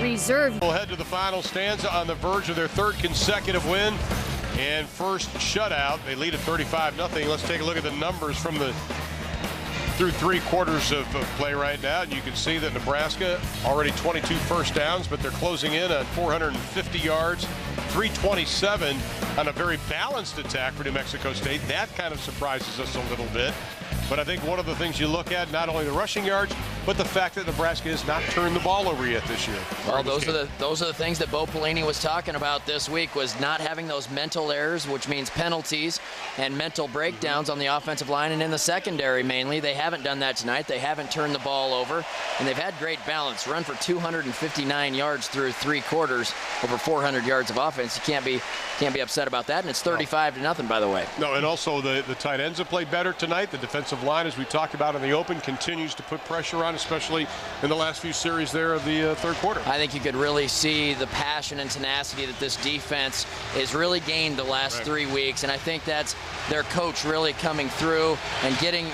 Reserve. We'll head to the final stanza on the verge of their third consecutive win and first shutout. They lead at 35-0. Let's take a look at the numbers from through 3 quarters of play right now, and you can see that Nebraska already 22 first downs, but they're closing in on 450 yards, 327 on a very balanced attack for New Mexico State. That kind of surprises us a little bit. But I think one of the things you look at, not only the rushing yards, but the fact that Nebraska has not turned the ball over yet this year. Well, those are the things that Bo Pelini was talking about this week, was not having those mental errors, which means penalties and mental breakdowns on the offensive line and in the secondary mainly. They haven't done that tonight. They haven't turned the ball over, and they've had great balance. Run for 259 yards through 3 quarters, over 400 yards of offense. You can't be upset about that, and it's 35-0, by the way. No, and also the tight ends have played better tonight. The defensive line, as we talked about in the open, continues to put pressure on, especially in the last few series there of the third quarter. I think you could really see the passion and tenacity that this defense has really gained the last 3 weeks, and I think that's their coach really coming through and getting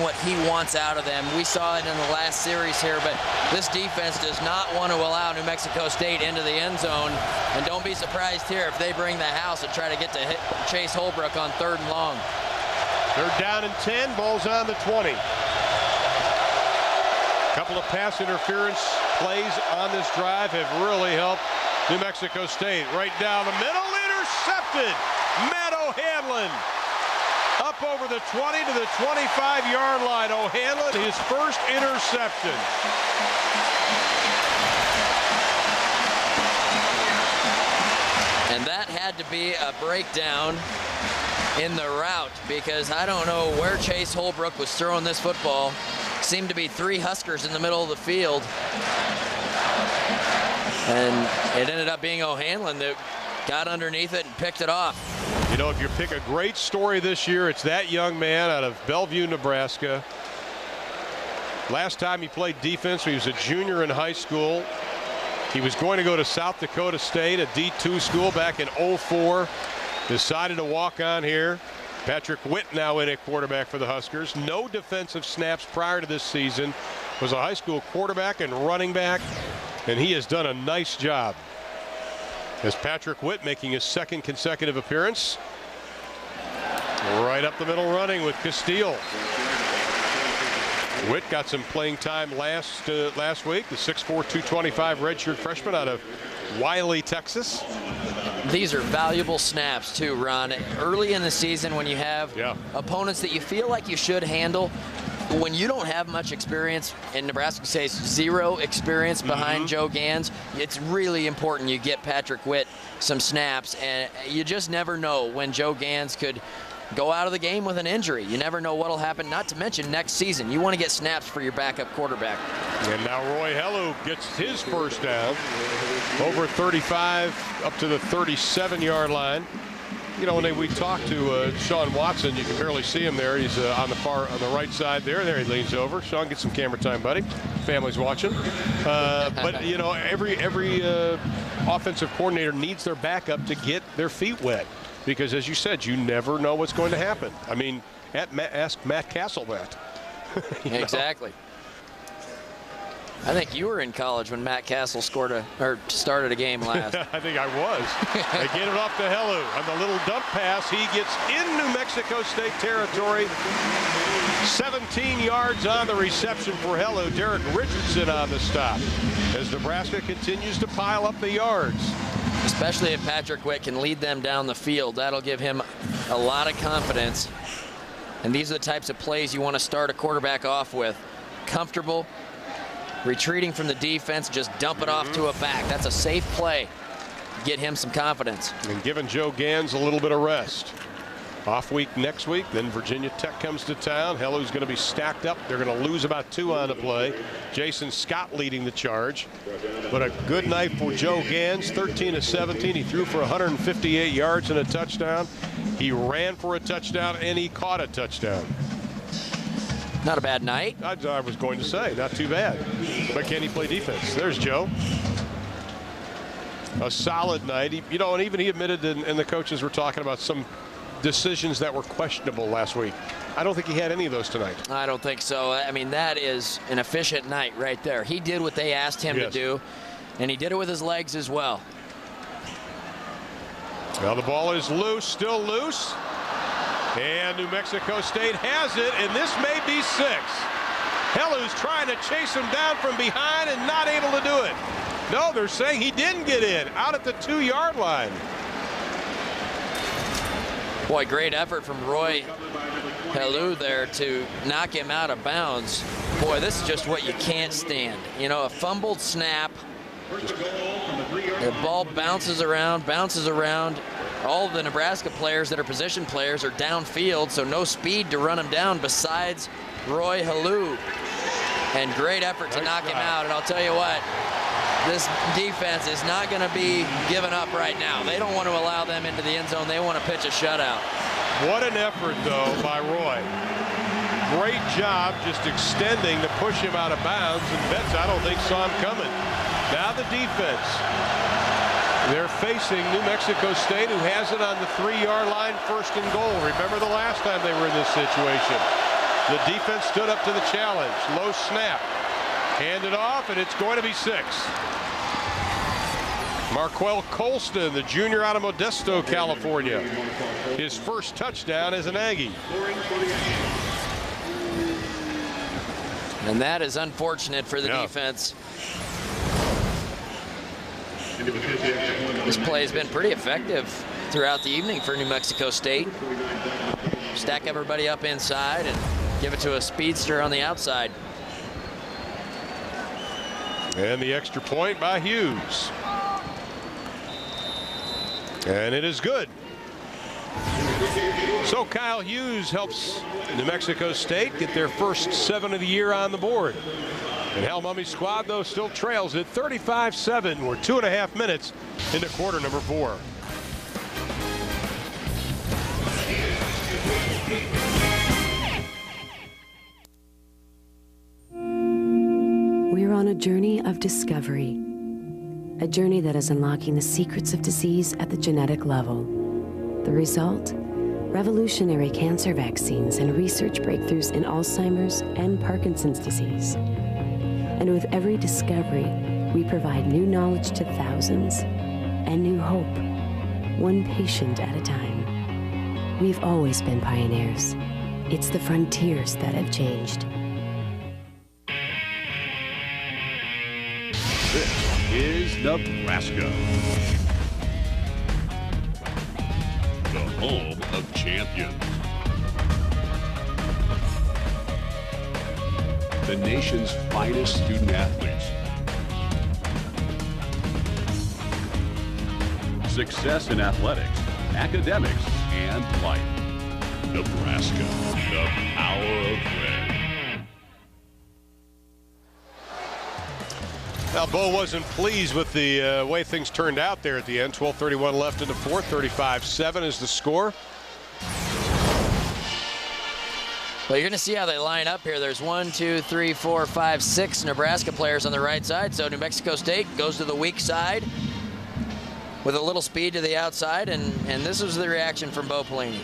what he wants out of them. We saw it in the last series here, but this defense does not want to allow New Mexico State into the end zone, and don't be surprised here if they bring the house and try to get to Chase Holbrook on 3rd and long. They're down in 10, ball's on the 20. Couple of pass interference plays on this drive have really helped New Mexico State. Right down the middle, intercepted. Matt O'Hanlon up over the 20 to the 25-yard line. O'Hanlon, his first interception. And that had to be a breakdown in the route, because I don't know where Chase Holbrook was throwing this football. Seemed to be 3 Huskers in the middle of the field, and it ended up being O'Hanlon that got underneath it and picked it off. You know, if you pick a great story this year, it's that young man out of Bellevue, Nebraska. Last time he played defense, he was a junior in high school. He was going to go to South Dakota State, a D2 school, back in '04. Decided to walk on here. Patrick Witt now in at quarterback for the Huskers. No defensive snaps prior to this season. Was a high school quarterback and running back, and he has done a nice job. As Patrick Witt making his 2nd consecutive appearance. Right up the middle running with Castile. Witt got some playing time last week. The 6'4", 225 redshirt freshman out of Wiley, Texas. These are valuable snaps too, Ron. Early in the season, when you have opponents that you feel like you should handle, when you don't have much experience, and Nebraska says 0 experience behind Joe Gans, it's really important you get Patrick Witt some snaps, and you just never know when Joe Gans could go out of the game with an injury. You never know what'll happen, not to mention next season. You want to get snaps for your backup quarterback. And now Roy Hellu gets his first down. Over 35 up to the 37-yard line. You know, when we talked to Sean Watson, you can barely see him there. He's on the right side there. There he leans over. Sean, get some camera time, buddy. Family's watching. But you know, every offensive coordinator needs their backup to get their feet wet, because as you said, you never know what's going to happen. I mean, ask Matt Castle that. Exactly. I think you were in college when Matt Castle started a game last. I think I was. They get it off to Hellu on the little dump pass. He gets in New Mexico State territory. 17 yards on the reception for Hellu. Derek Richardson on the stop as Nebraska continues to pile up the yards. Especially if Patrick Witt can lead them down the field. That'll give him a lot of confidence. And these are the types of plays you want to start a quarterback off with. Comfortable, retreating from the defense, just dump it off to a back. That's a safe play. Get him some confidence. And giving Joe Gans a little bit of rest. Off week next week, then Virginia Tech comes to town. Hellu's going to be stacked up. They're going to lose about 2 on the play. Jason Scott leading the charge. But a good night for Joe Gans, 13 of 17. He threw for 158 yards and a touchdown. He ran for a touchdown, and he caught a touchdown. Not a bad night. I was going to say, not too bad. But can he play defense? There's Joe. A solid night. And even he admitted, and the coaches were talking about some decisions that were questionable last week. I don't think he had any of those tonight. I don't think so. I mean, that is an efficient night right there. He did what they asked him to do, and he did it with his legs as well. Well, the ball is loose, still loose. And New Mexico State has it, and this may be 6. Hellu's trying to chase him down from behind and not able to do it. No, they're saying he didn't get in, out at the 2-yard line. Boy, great effort from Roy Hellu there to knock him out of bounds. Boy, this is just what you can't stand. A fumbled snap. The ball bounces around. All of the Nebraska players that are position players are downfield, so no speed to run him down besides Roy Hellu. And great effort to knock him out. And I'll tell you what, this defense is not going to be given up right now. They don't want to allow them into the end zone. They want to pitch a shutout. What an effort, though, by Roy. Great job just extending to push him out of bounds, and Betts, I don't think, saw him coming. Now the defense. They're facing New Mexico State, who has it on the 3-yard line, 1st and goal. Remember the last time they were in this situation. The defense stood up to the challenge. Low snap. Handed off, and it's going to be 6. Marquel Colston, the junior out of Modesto, California. His first touchdown as an Aggie. And that is unfortunate for the defense. This play has been pretty effective throughout the evening for New Mexico State. Stack everybody up inside and give it to a speedster on the outside. And the extra point by Hughes. And it is good. So Kyle Hughes helps New Mexico State get their first 7 of the year on the board. And Hal Mummy's squad, though, still trails at 35-7. We're 2.5 minutes into quarter number 4. We're on a journey of discovery. A journey that is unlocking the secrets of disease at the genetic level. The result? Revolutionary cancer vaccines and research breakthroughs in Alzheimer's and Parkinson's disease. And with every discovery, we provide new knowledge to thousands and new hope, one patient at a time. We've always been pioneers. It's the frontiers that have changed. This is Nebraska, the home of champions. The nation's finest student athletes. Success in athletics, academics, and life. Nebraska, the power of red. Now, Bo wasn't pleased with the way things turned out there at the end. 12:31 left in the 4th. 35-7 is the score. Well, you're going to see how they line up here. There's 1, 2, 3, 4, 5, 6 Nebraska players on the right side. So New Mexico State goes to the weak side with a little speed to the outside, and this was the reaction from Bo Pelini.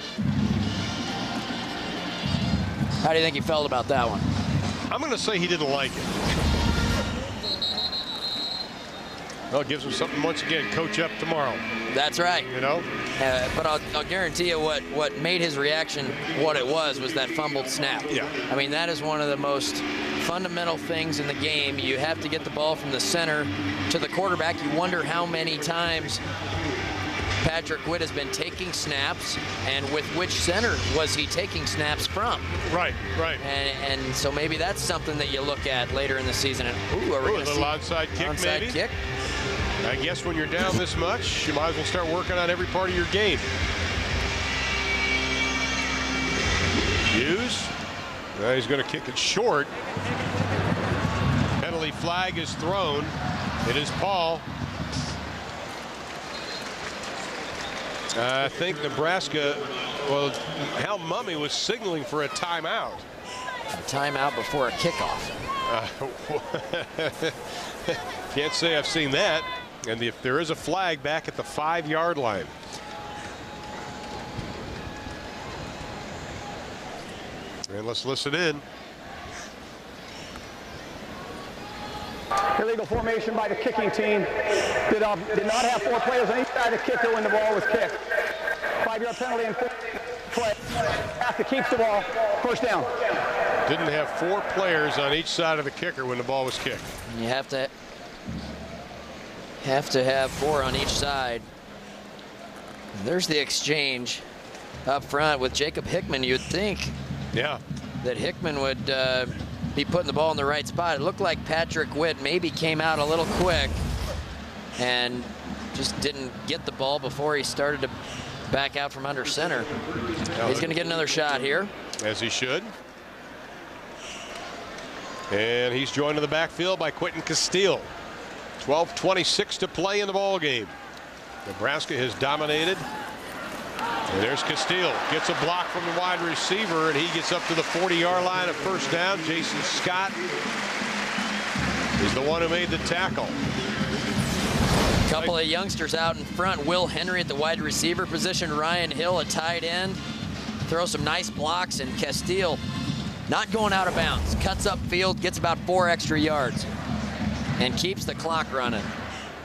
How do you think he felt about that one? I'm going to say he didn't like it. Well, it gives him something once again, coach up tomorrow. That's right. You know? But I'll guarantee you what made his reaction what it was that fumbled snap. Yeah. I mean, that is one of the most fundamental things in the game. You have to get the ball from the center to the quarterback. You wonder how many times Patrick Witt has been taking snaps, and with which center was he taking snaps from? Right. And so maybe that's something that you look at later in the season. And, a little onside kick, onside maybe? Kick. I guess when you're down this much, you might as well start working on every part of your game. Hughes. He's going to kick it short. Penalty flag is thrown. It is Paul. I think Nebraska, well, Hal Mummy was signaling for a timeout. A timeout before a kickoff. Can't say I've seen that. And if there is a flag back at the 5-yard line. And let's listen in. Illegal formation by the kicking team. Did not have 4 players on each side of the kicker when the ball was kicked. 5-yard penalty and 4 play. After keeps the ball, first down. Didn't have 4 players on each side of the kicker when the ball was kicked. You have to have 4 on each side. There's the exchange up front with Jacob Hickman. You'd think that Hickman would be putting the ball in the right spot. It looked like Patrick Witt maybe came out a little quick and just didn't get the ball before he started to back out from under center. He's going to get another shot here. As he should. And he's joined in the backfield by Quentin Castile. 12:26 to play in the ball game. Nebraska has dominated. And there's Castile. Gets a block from the wide receiver, and he gets up to the 40-yard line of first down. Jason Scott is the one who made the tackle. A couple of youngsters out in front. Will Henry at the wide receiver position. Ryan Hill at tight end. Throw some nice blocks, and Castile not going out of bounds. Cuts up field, gets about 4 extra yards, and keeps the clock running.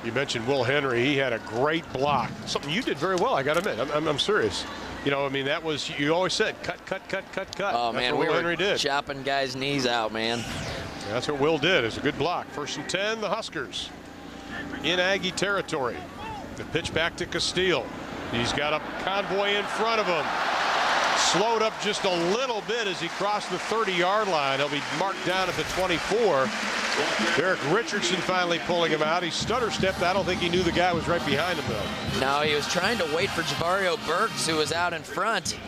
You mentioned Will Henry. He had a great block. Something you did very well, I got to admit. I'm serious. You know, I mean, that was, you always said, cut. Oh, that's man, what we Will were Henry did. chopping guys' knees out, man. That's what Will did. It's a good block. 1st and 10, the Huskers in Aggie territory. The pitch back to Castile. He's got a convoy in front of him. Slowed up just a little bit as he crossed the 30-yard line. He'll be marked down at the 24. Derek Richardson finally pulling him out. He stutter-stepped. I don't think he knew the guy was right behind him, though. No, he was trying to wait for Javario Burks, who was out in front,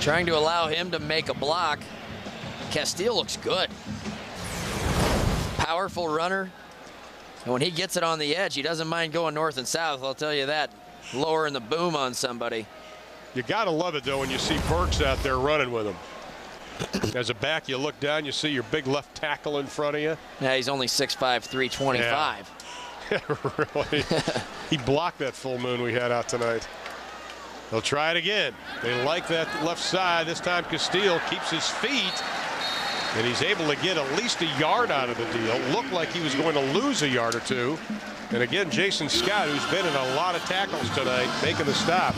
trying to allow him to make a block. Castile looks good. Powerful runner. And when he gets it on the edge, he doesn't mind going north and south, I'll tell you that. Lowering the boom on somebody. You got to love it, though, when you see Burks out there running with him. As a back, you look down, you see your big left tackle in front of you. Yeah, he's only 6'5", 325. Yeah, really. He blocked that full moon we had out tonight. They'll try it again. They like that left side. This time Castile keeps his feet, and he's able to get at least a yard out of the deal. Looked like he was going to lose a yard or two. And again, Jason Scott, who's been in a lot of tackles tonight, making the stop.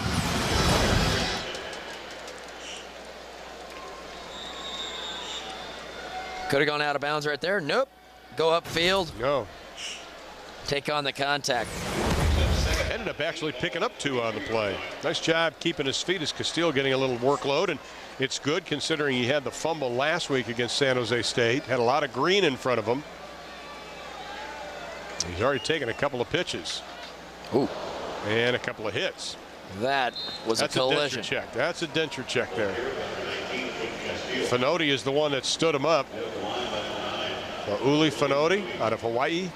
Could have gone out of bounds right there. Nope. Go upfield. No. Take on the contact. Ended up actually picking up 2 on the play. Nice job keeping his feet as Castile getting a little workload, and it's good considering he had the fumble last week against San Jose State. Had a lot of green in front of him. He's already taken a couple of pitches. Ooh. And a couple of hits. That was a collision. Denture check. That's a denture check there. Fanotti is the one that stood him up. Uli Fanotti out of Hawaii.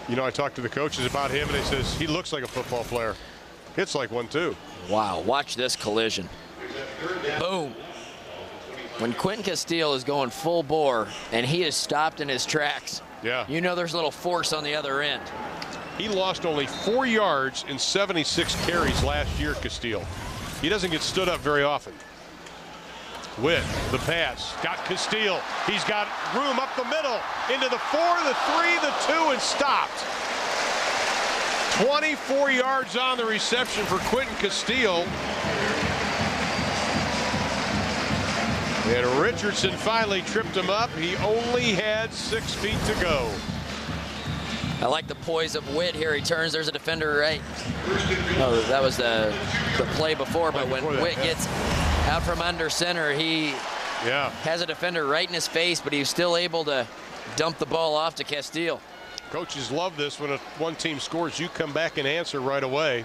You know, I talked to the coaches about him, and they says he looks like a football player. Hits like one, too. Wow, watch this collision. Boom. When Quentin Castile is going full bore, and he is stopped in his tracks, you know there's a little force on the other end. He lost only 4 yards in 76 carries last year, Castile. He doesn't get stood up very often. Witt, the pass, got Castile. He's got room up the middle, into the 4, the 3, the 2, and stopped. 24 yards on the reception for Quentin Castile. And Richardson finally tripped him up. He only had 6 feet to go. I like the poise of Witt here. He turns. There's a defender right. No, that was the play before. But when Witt gets out from under center, he has a defender right in his face, but he's still able to dump the ball off to Castile. Coaches love this when one team scores, you come back and answer right away.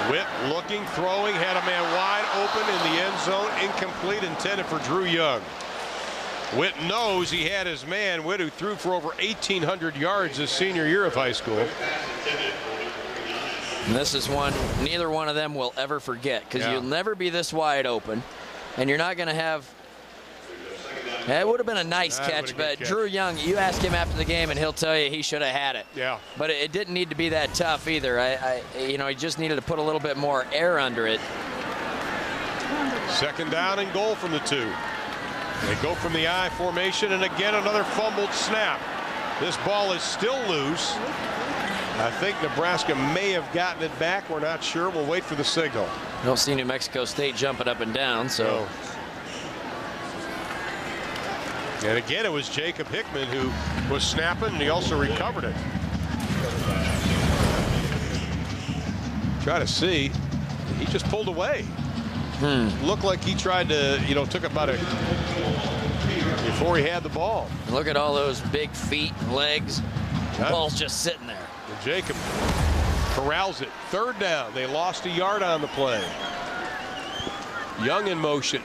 Witt looking, throwing, had a man wide open in the end zone, incomplete, intended for Drew Young. Witt knows he had his man. Witt, who threw for over 1,800 yards his senior year of high school. And this is one neither one of them will ever forget, because you'll never be this wide open, and you're not going to have. It would have been a nice catch, but Drew Young, you ask him after the game, and he'll tell you he should have had it. Yeah. But it didn't need to be that tough either. You know, he just needed to put a little bit more air under it. Second down and goal from the 2. They go from the I formation, and again another fumbled snap. This ball is still loose. I think Nebraska may have gotten it back. We're not sure. We'll wait for the signal. Don't see New Mexico State jumping up and down, so. No. And again, it was Jacob Hickman who was snapping, and he also recovered it. Try to see. He just pulled away. Looked like he tried to, you know, took about a before he had the ball. Look at all those big feet and legs. The ball's just sitting there. And Jacob corrals it. Third down. They lost a yard on the play. Young in motion.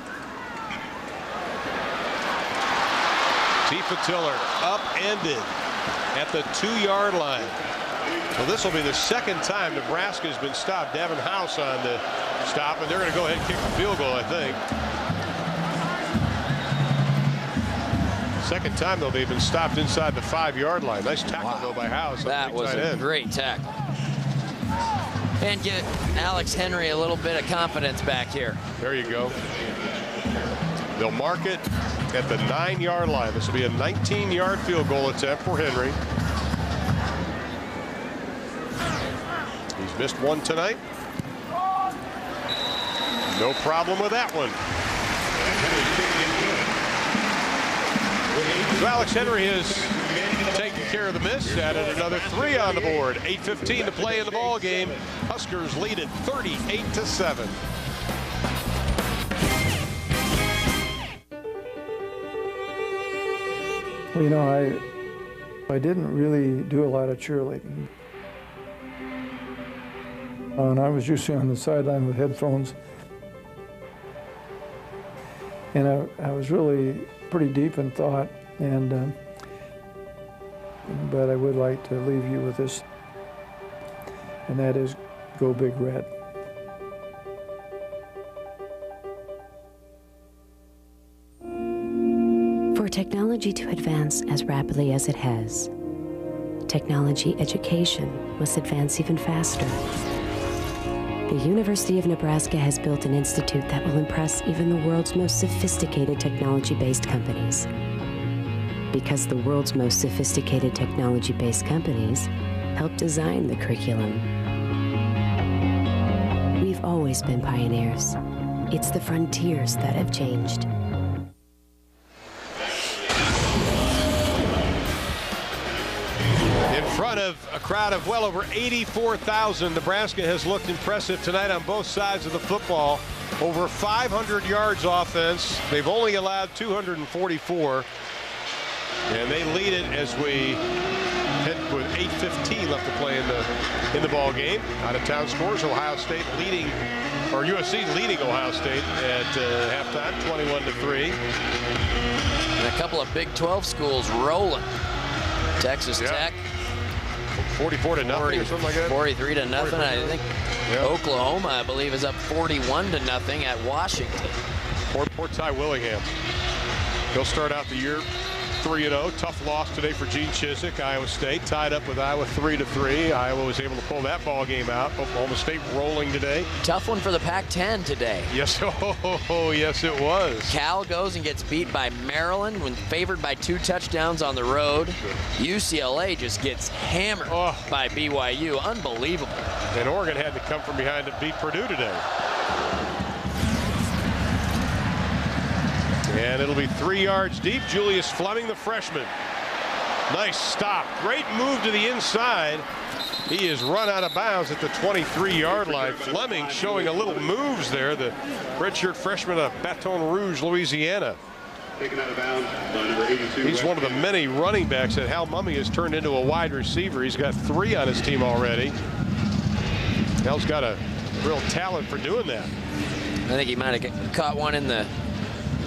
Tifa Tiller upended at the 2-yard line. Well, this will be the second time Nebraska has been stopped. Devin House on the stop, and they're going to go ahead and kick the field goal, I think. Second time, though, they've been stopped inside the 5-yard line. Nice tackle, though, by House. That was a great tackle. And get Alex Henry a little bit of confidence back here. There you go. They'll mark it at the 9-yard line. This will be a 19-yard field goal attempt for Henry. He's missed one tonight. No problem with that one. So Alex Henry has taken care of the miss, added another 3 on the board. 8:15 to play in the ball game. Huskers lead it 38-7. Well, you know, I didn't really do a lot of cheerleading. And I was usually on the sideline with headphones. And I was really pretty deep in thought, and but I would like to leave you with this, and that is, go Big Red. For technology to advance as rapidly as it has, technology education must advance even faster. The University of Nebraska has built an institute that will impress even the world's most sophisticated technology-based companies. Because the world's most sophisticated technology-based companies help design the curriculum. We've always been pioneers. It's the frontiers that have changed. In front of a crowd of well over 84,000, Nebraska has looked impressive tonight on both sides of the football. Over 500 yards offense. They've only allowed 244. And they lead it as we head with 8:15 left to play in the ball game. Out of town scores, Ohio State leading, or USC leading Ohio State at halftime, 21-3. And a couple of Big 12 schools rolling. Texas Tech. 44-0 or something like that. 43-0. I think Oklahoma, I believe, is up 41-0 at Washington. Poor Ty Willingham. He'll start out the year 3-0. Tough loss today for Gene Chizik. Iowa State tied up with Iowa 3-3. Iowa was able to pull that ball game out. Oklahoma State rolling today. Tough one for the Pac-10 today. Yes, yes it was. Cal goes and gets beat by Maryland when favored by 2 touchdowns on the road. UCLA just gets hammered by BYU. Unbelievable. And Oregon had to come from behind to beat Purdue today. And it'll be 3 yards deep. Julius Fleming, the freshman. Nice stop. Great move to the inside. He is run out of bounds at the 23-yard line. Fleming showing a little moves there. The redshirt freshman of Baton Rouge, Louisiana. Taken out of bounds by number 82. He's one of the many running backs that Hal Mumme has turned into a wide receiver. He's got 3 on his team already. Hal's got a real talent for doing that. I think he might have caught one in the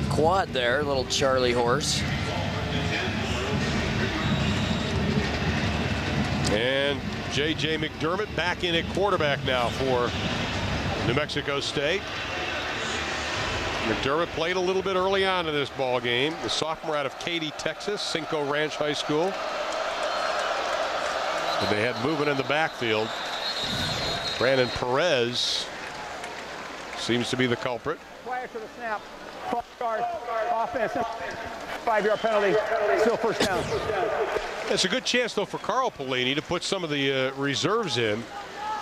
quad there, little Charlie horse. And J.J. McDermott back in at quarterback now for New Mexico State. McDermott played a little bit early on in this ball game. The sophomore out of Katy, Texas, Cinco Ranch High School. And they had movement in the backfield. Brandon Perez seems to be the culprit. Prior to the snap, 5-yard offense, 5-yard penalty, still first down. It's a good chance, though, for Carl Pelini to put some of the reserves in.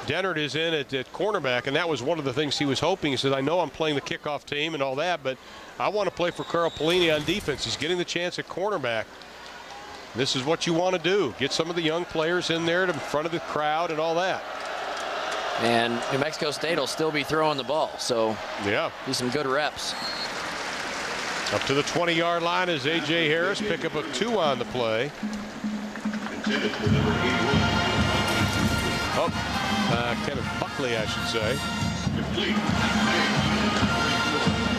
Dennard is in at cornerback, and that was one of the things he was hoping. He said, I know I'm playing the kickoff team and all that, but I want to play for Carl Pelini on defense. He's getting the chance at cornerback. This is what you want to do. Get some of the young players in there in front of the crowd and all that. And New Mexico State will still be throwing the ball, so yeah, do some good reps. Up to the 20-yard line is A.J. Harris. Pickup of 2 on the play. Kenneth Buckley, I should say.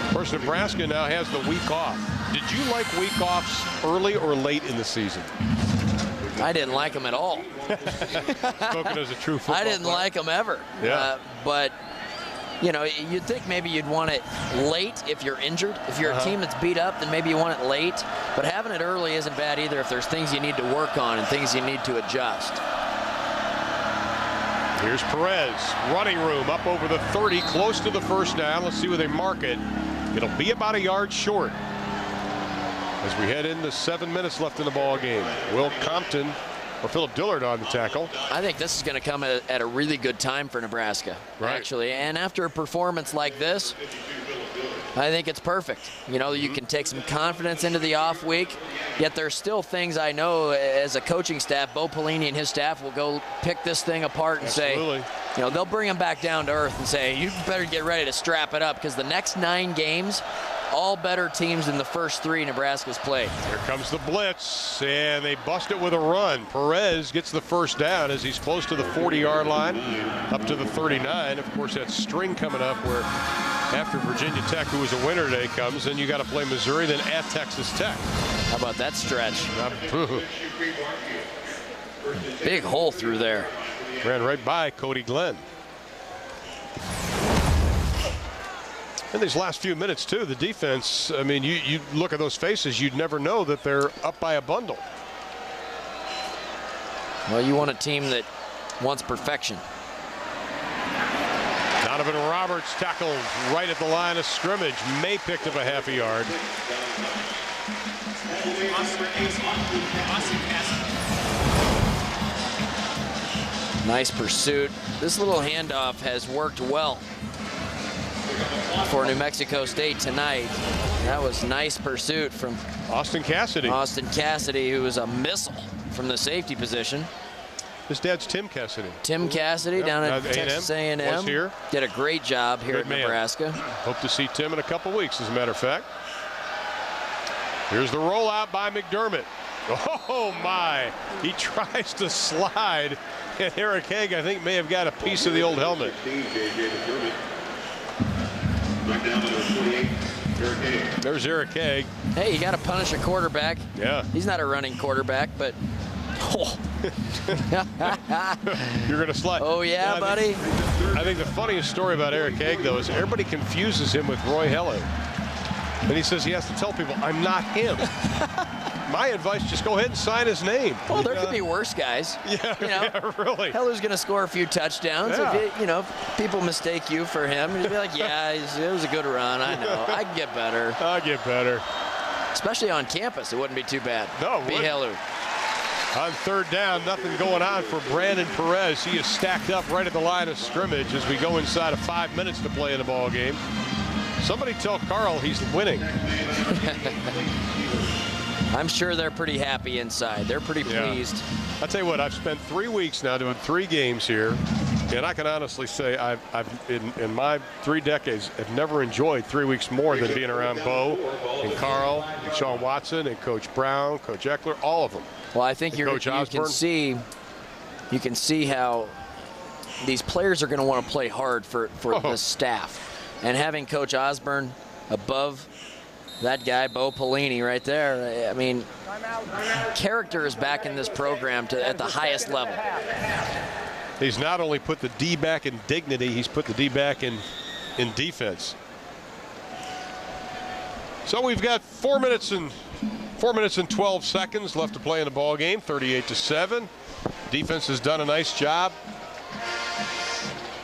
Of course, Nebraska now has the week off. Did you like week offs early or late in the season? I didn't like them at all. Spoken as a true football I didn't player. like them ever. Yeah. But, you know, you'd think maybe you'd want it late if you're injured. If you're a team that's beat up, then maybe you want it late. But having it early isn't bad either if there's things you need to work on and things you need to adjust. Here's Perez, running room up over the 30, close to the first down. Let's see where they mark it. It'll be about a yard short as we head into 7 minutes left in the ball game. Will Compton or Philip Dillard on the tackle. I think this is going to come at a really good time for Nebraska, actually. And after a performance like this, I think it's perfect. You know, you can take some confidence into the off week, yet there's still things I know as a coaching staff, Bo Pelini and his staff will go pick this thing apart and say, you know, they'll bring them back down to earth and say, you better get ready to strap it up because the next 9 games, all better teams than the first 3 Nebraska's played. Here comes the blitz, and they bust it with a run. Perez gets the first down as he's close to the 40-yard line, up to the 39. Of course, that string coming up where after Virginia Tech, who was a winner today, comes, then you got to play Missouri, then at Texas Tech. How about that stretch? Big hole through there. Ran right by Cody Glenn. In these last few minutes, too, the defense, I mean, you look at those faces, you'd never know that they're up by a bundle. Well, you want a team that wants perfection. Donovan Roberts tackled right at the line of scrimmage. May picked up a half a yard. Nice pursuit. This little handoff has worked well for New Mexico State tonight. That was nice pursuit from Austin Cassidy. Austin Cassidy, who was a missile from the safety position. His dad's Tim Cassidy. Tim Cassidy down at Texas A&M. Was here. Did a great job here at Nebraska. Hope to see Tim in a couple weeks, as a matter of fact. Here's the rollout by McDermott. Oh, my. He tries to slide, and Eric Haig, I think, may have got a piece of the old helmet. There's Eric Haig. Hey, you got to punish a quarterback. Yeah. He's not a running quarterback, but you're going to slide. Oh, yeah, buddy. I think the funniest story about Eric Haig, though, is everybody confuses him with Roy Heller. And he says he has to tell people, I'm not him. My advice, just go ahead and sign his name. Well, there could be worse guys. Yeah, you know, yeah, really. Heller's going to score a few touchdowns. Yeah. If people mistake you for him, you'd be like, yeah, it was a good run. I know. I can get better. I'll get better. Especially on campus, it wouldn't be too bad. No, be Heller. On third down, nothing going on for Brandon Perez. He is stacked up right at the line of scrimmage as we go inside of 5 minutes to play in the ball game. Somebody tell Carl he's winning. I'm sure they're pretty happy inside. They're pretty pleased. I'll tell you what, I've spent 3 weeks now doing 3 games here, and I can honestly say I've in my 3 decades have never enjoyed 3 weeks more than being around Bo and Carl and Sean Watson and Coach Brown, Coach Eckler, all of them. Well, I think you can see how these players are going to want to play hard for the staff. And having Coach Osborne above that guy, Bo Pelini, right there, I mean, character is back in this program at the highest level. He's not only put the D back in dignity, he's put the D back in defense. So we've got 4 minutes and 12 seconds left to play in the ball game. 38-7. Defense has done a nice job.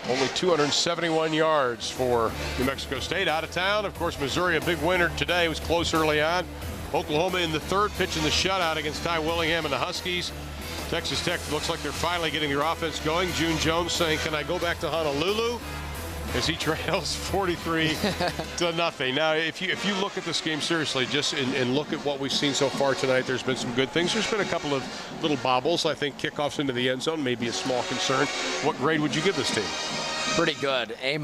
Only 271 yards for New Mexico State. Out of town, of course, Missouri, a big winner today. It was close early on. Oklahoma in the third, pitching the shutout against Ty Willingham and the Huskies. Texas Tech looks like they're finally getting their offense going. June Jones saying, "Can I go back to Honolulu?" as he trails 43-0. Now, if you look at this game seriously, just and look at what we've seen so far tonight, there's been some good things. There's been a couple of little bobbles. I think kickoffs into the end zone may be a small concern. What grade would you give this team? Pretty good. A-,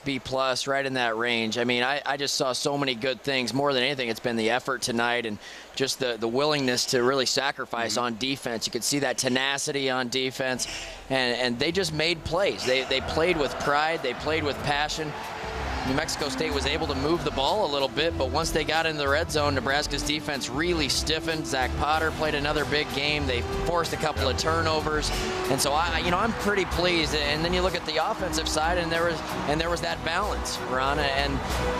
B+, right in that range. I mean, I just saw so many good things. More than anything, it's been the effort tonight and just the willingness to really sacrifice on defense. You could see that tenacity on defense, and they just made plays. They played with pride. They played with passion. New Mexico State was able to move the ball a little bit, but once they got into the red zone, Nebraska's defense really stiffened. Zach Potter played another big game. They forced a couple of turnovers, and so I'm pretty pleased. And then you look at the offensive side, and there was that balance, Ron, and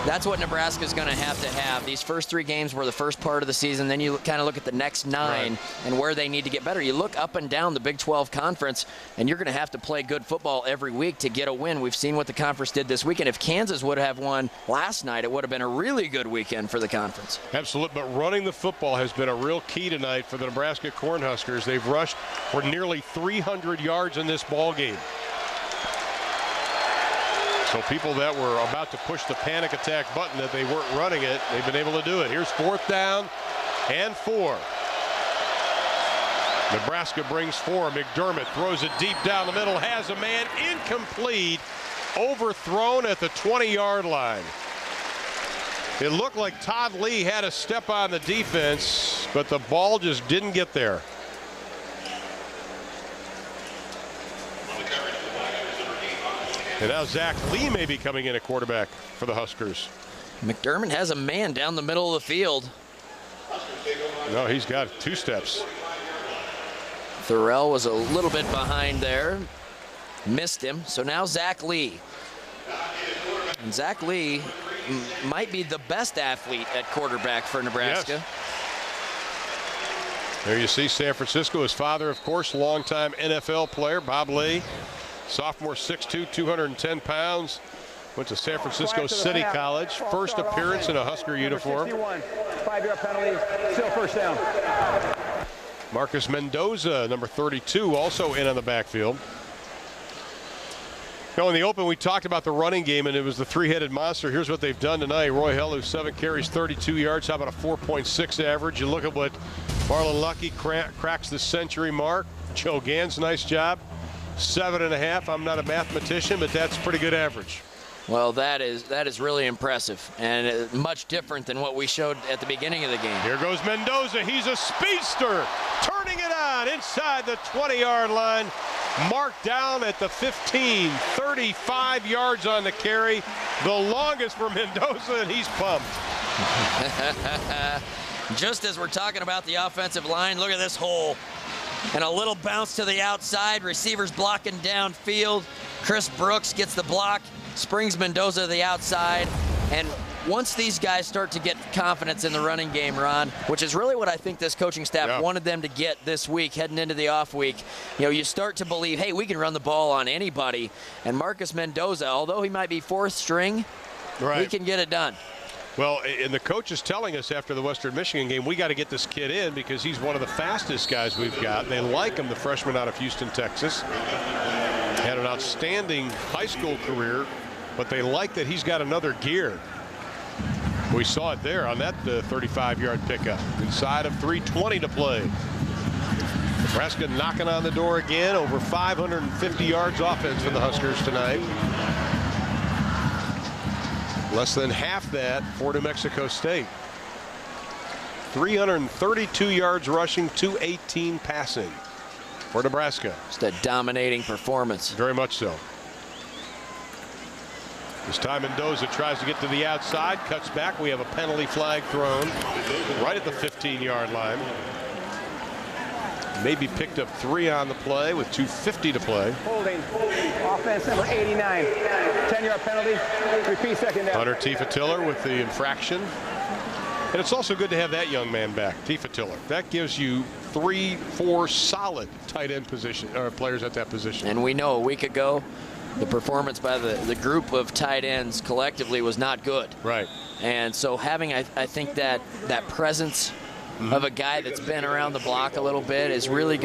that's what Nebraska's going to have. These first 3 games were the first part of the season. Then you kind of look at the next 9 and where they need to get better. You look up and down the Big 12 conference, and you're going to have to play good football every week to get a win. We've seen what the conference did this weekend. If Kansas would have won last night, it would have been a really good weekend for the conference. Absolutely, but running the football has been a real key tonight for the Nebraska Cornhuskers. They've rushed for nearly 300 yards in this ball game. So people that were about to push the panic attack button that they weren't running it, they've been able to do it. Here's 4th down and 4. Nebraska brings 4. McDermott throws it deep down the middle, has a man, incomplete. Overthrown at the 20-yard line. It looked like Todd Lee had a step on the defense, but the ball just didn't get there. And now Zach Lee may be coming in at quarterback for the Huskers. McDermott has a man down the middle of the field. No, he's got 2 steps. Thorell was a little bit behind there. Missed him. So now Zach Lee. And Zach Lee might be the best athlete at quarterback for Nebraska. Yes. There you see San Francisco. His father, of course, longtime NFL player, Bob Lee. Sophomore, 6'2", 210 pounds. Went to San Francisco City College. First appearance in a Husker uniform. 5-yard penalty, still first down. Marcus Mendoza, number 32, also in on the backfield. Now, in the open, we talked about the running game, and it was the 3-headed monster. Here's what they've done tonight. Roy Helu, 7 carries, 32 yards. How about a 4.6 average? You look at what Marlon Lucky cracks the century mark. Joe Gans, nice job. 7.5. I'm not a mathematician, but that's pretty good average. Well, that is really impressive, and much different than what we showed at the beginning of the game. Here goes Mendoza. He's a speedster, turning it on inside the 20-yard line. Marked down at the 15, 35 yards on the carry. The longest for Mendoza, and he's pumped. Just as we're talking about the offensive line, look at this hole. And a little bounce to the outside. Receivers blocking downfield. Chris Brooks gets the block, springs Mendoza to the outside. And once these guys start to get confidence in the running game, Ron, which is really what I think this coaching staff wanted them to get this week, heading into the off week, you start to believe, hey, we can run the ball on anybody. And Marcus Mendoza, although he might be 4th string, he can get it done. Well, and the coach is telling us after the Western Michigan game, we got to get this kid in because he's one of the fastest guys we've got. They like him, the freshman out of Houston, Texas. Had an outstanding high school career, but they like that he's got another gear. We saw it there on that 35-yard pickup. Inside of 3:20 to play. Nebraska knocking on the door again. Over 550 yards offense for the Huskers tonight. Less than half that for New Mexico State. 332 yards rushing, 218 passing for Nebraska. Just a dominating performance. Very much so. This time Mendoza tries to get to the outside, cuts back. We have a penalty flag thrown right at the 15-yard line. maybe picked up 3 on the play with 2:50 to play. Holding. Offense number 89. 10-yard penalty. Repeat second down. Hunter Tifa-Tiller with the infraction. And it's also good to have that young man back, Tifa-Tiller. That gives you 3-4 solid tight end players at that position. And we know a week ago, the performance by the group of tight ends collectively was not good. Right. And so having, I think that presence of a guy that's been around the block a little bit is really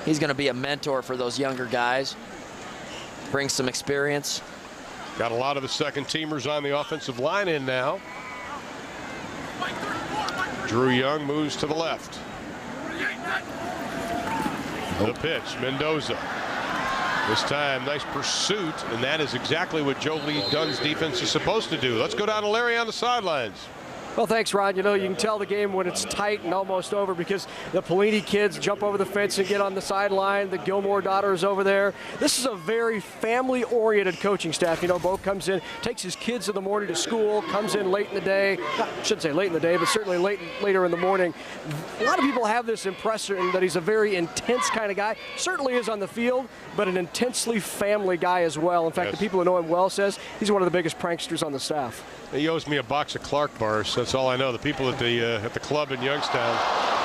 he's gonna be a mentor for those younger guys. Bring some experience. Got a lot of the second teamers on the offensive line in now. Drew Young moves to the left. The pitch, Mendoza. This time, nice pursuit, and that is exactly what Joe Lee Dunn's defense is supposed to do. Let's go down to Larry on the sidelines. Well, thanks, Ron. You know, you can tell the game when it's tight and almost over because the Pelini kids jump over the fence and get on the sideline. The Gilmore daughters over there. This is a very family-oriented coaching staff. You know, Bo comes in, takes his kids in the morning to school, comes in late in the day. I shouldn't say late in the day, but certainly later in the morning. A lot of people have this impression that he's a very intense kind of guy. Certainly is on the field, but an intensely family guy as well. In fact, the people who know him well says he's one of the biggest pranksters on the staff. He owes me a box of Clark bars. That's all I know. The people at the club in Youngstown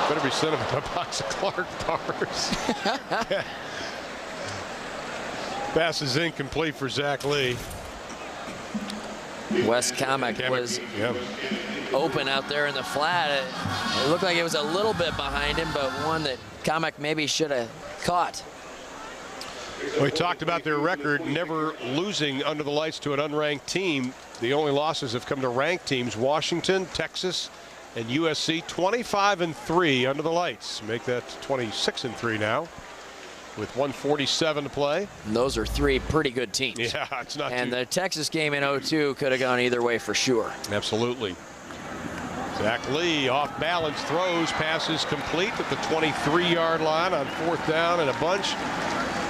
better be sending him a box of Clark bars. Pass is incomplete for Zach Lee. Wes Kamek was open out there in the flat. It looked like it was a little bit behind him, but one that Kamek maybe should have caught. We talked about their record, never losing under the lights to an unranked team. The only losses have come to ranked teams, Washington, Texas, and USC. 25-3 under the lights. Make that 26-3 now with 1:47 to play. And those are 3 pretty good teams. Yeah, it's not. And the Texas game in 02 could have gone either way for sure. Absolutely. Zach Lee off balance, throws, passes complete at the 23-yard line on 4th down and a bunch.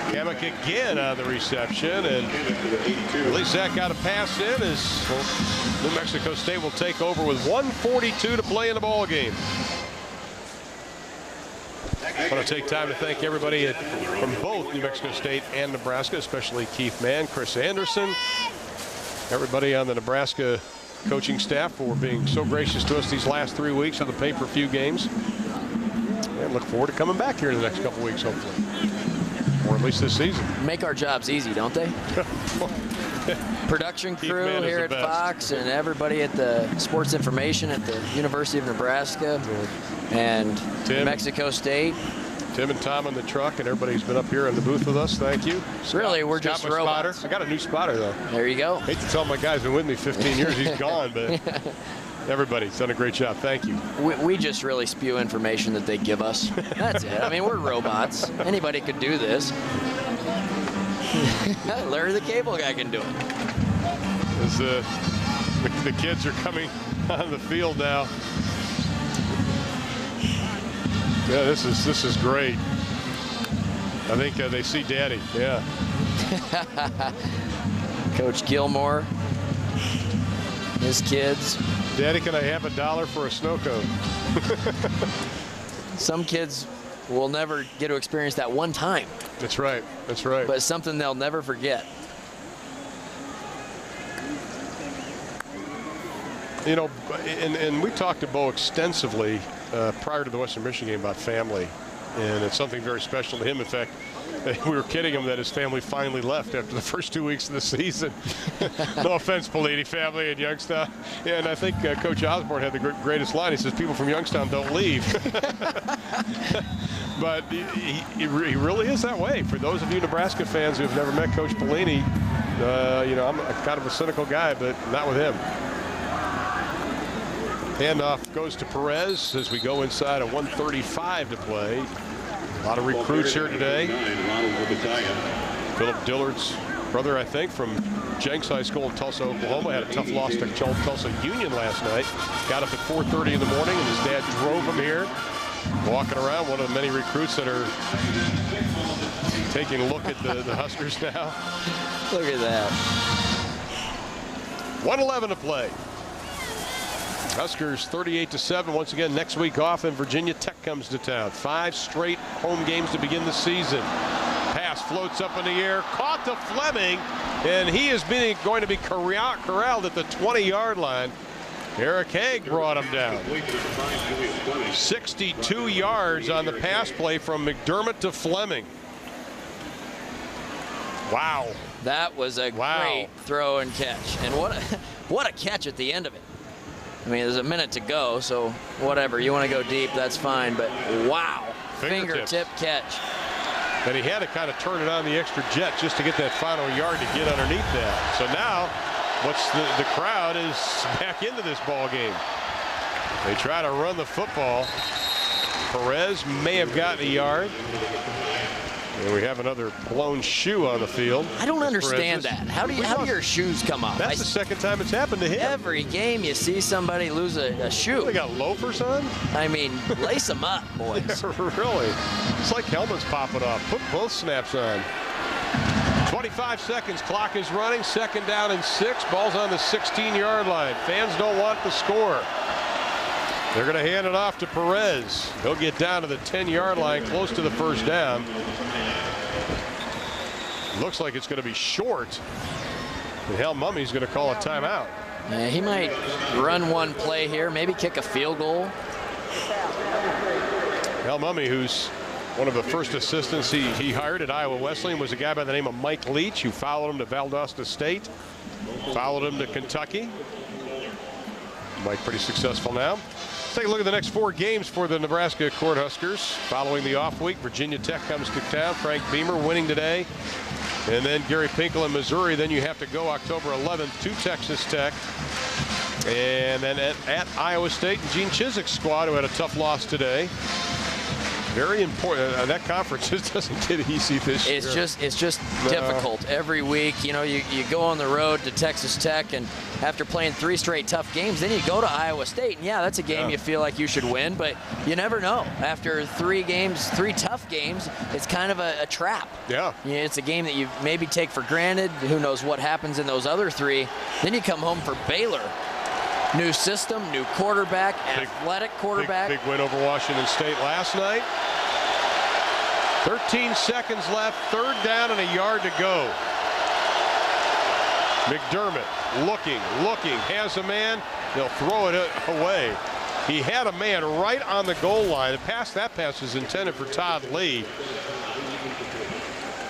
Kamek again on the reception, and at least Zach got a pass in as New Mexico State will take over with 1:42 to play in the ball game. I want to take time to thank everybody from both New Mexico State and Nebraska, especially Keith Mann, Chris Anderson, everybody on the Nebraska coaching staff for being so gracious to us these last 3 weeks on the pay-per-view games. And look forward to coming back here in the next couple weeks, hopefully. Or at least this season. Make our jobs easy, don't they? Production crew here at Fox and everybody at the Sports Information at the University of Nebraska and New Mexico State. Tim and Tom on the truck, and everybody's been up here in the booth with us. Thank you. Really, we're just robots. I got a new spotter, though. There you go. Hate to tell my guy's been with me 15 years. He's gone, but everybody's done a great job. Thank you. We just really spew information that they give us. That's it. I mean, we're robots. Anybody could do this. Larry the Cable Guy can do it. As the kids are coming on the field now. Yeah, this is great. I think they see Daddy. Yeah. Coach Gilmore, his kids. Daddy, can I have $1 for a snow cone? Some kids will never get to experience that one time. That's right. That's right. But it's something they'll never forget. You know, and we talked to Bo extensively prior to the Western Michigan game about family, and it's something very special to him. In fact, we were kidding him that his family finally left after the first 2 weeks of the season. No offense, Pelini family in Youngstown. Yeah, and I think Coach Osborne had the greatest line. He says, people from Youngstown don't leave. But he really is that way. For those of you Nebraska fans who have never met Coach Pelini, you know, I'm kind of a cynical guy, but not with him. Handoff goes to Perez as we go inside a 1:35 to play. A lot of recruits here today. Philip Dillard's brother, I think, from Jenks High School in Tulsa, Oklahoma, had a tough loss to Tulsa Union last night. Got up at 4:30 in the morning, and his dad drove him here. Walking around, one of the many recruits that are taking a look at the Huskers now. Look at that. 1:11 to play. Huskers 38-7. Once again, next week off, and Virginia Tech comes to town. 5 straight home games to begin the season. Pass floats up in the air, caught to Fleming, and he is going to be corralled at the 20-yard line. Eric Haig brought him down. 62 yards on the pass play from McDermott to Fleming. Wow. That was a great throw and catch. And what a catch at the end of it. I mean, there's a minute to go, so whatever. You want to go deep, that's fine. But wow, fingertip catch. And he had to kind of turn it on the extra jet just to get that final yard to get underneath that. So now, the crowd is back into this ball game. They try to run the football. Perez may have gotten a yard. And we have another blown shoe on the field. I don't understand that. How do your shoes come off? That's the second time it's happened to him. Every game you see somebody lose a shoe. They got loafers on? I mean, lace them up, boys. Yeah, really. It's like helmets popping off. Put both snaps on. 25 seconds. Clock is running. 2nd down and 6. Ball's on the 16-yard line. Fans don't want the score. They're going to hand it off to Perez. He'll get down to the 10-yard line, close to the first down. Looks like it's going to be short. And Hal Mummy's going to call a timeout. Yeah, he might run one play here, maybe kick a field goal. Hal Mummy, who's one of the first assistants he hired at Iowa Wesleyan, was a guy by the name of Mike Leach, who followed him to Valdosta State, followed him to Kentucky. Mike pretty successful now. Let's take a look at the next 4 games for the Nebraska Cornhuskers. Following the off week, Virginia Tech comes to town. Frank Beamer winning today. And then Gary Pinkel in Missouri. Then you have to go October 11th to Texas Tech. And then at Iowa State, Gene Chiswick's squad, who had a tough loss today. Very important. That conference just doesn't get easy this year. It's just difficult every week. You know, you go on the road to Texas Tech, and after playing 3 straight tough games, then you go to Iowa State. And yeah, that's a game you feel like you should win, but you never know. After 3 tough games, it's kind of a trap. Yeah. It's a game that you maybe take for granted. Who knows what happens in those other 3. Then you come home for Baylor. New system, new quarterback, athletic quarterback. Big win over Washington State last night. 13 seconds left, 3rd down and a yard to go. McDermott looking, has a man. They'll throw it away. He had a man right on the goal line. That pass is intended for Todd Lee.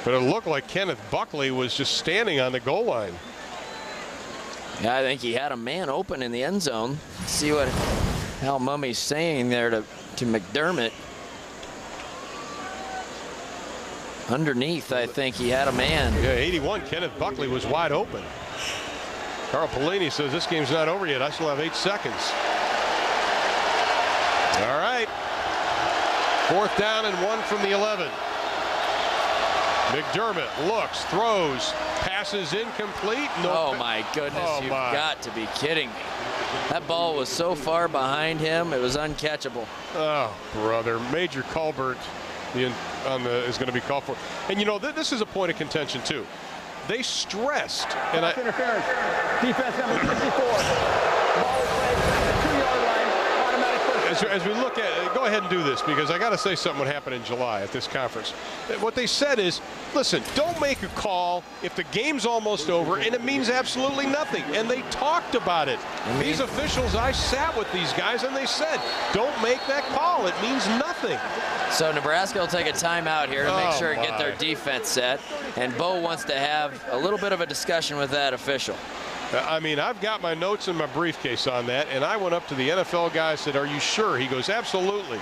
But it looked like Kenneth Buckley was just standing on the goal line. Yeah, I think he had a man open in the end zone. Let's see what Hal Mummy's saying there to McDermott. Underneath, I think he had a man. Yeah, 81, Kenneth Buckley was wide open. Carl Pelini says this game's not over yet. I still have 8 seconds. All right. 4th down and 1 from the 11. McDermott looks, throws, passes incomplete. Oh my goodness, you've got to be kidding me. That ball was so far behind him, it was uncatchable. Oh, brother. Major Colbert is going to be called for. And you know, this is a point of contention too. They stressed. And interference. Defense number 54. Ball is played at the 2-yard line. Automatic first. As we look at, go ahead and do this, because I got to say something would happen in July at this conference. What they said is, listen, don't make a call if the game's almost over and it means absolutely nothing. And they talked about it. These officials, I sat with these guys and they said, don't make that call. It means nothing. So Nebraska will take a timeout here to make sure and get their defense set. And Bo wants to have a little bit of a discussion with that official. I mean, I've got my notes in my briefcase on that, and I went up to the NFL guy and said, are you sure? He goes, absolutely.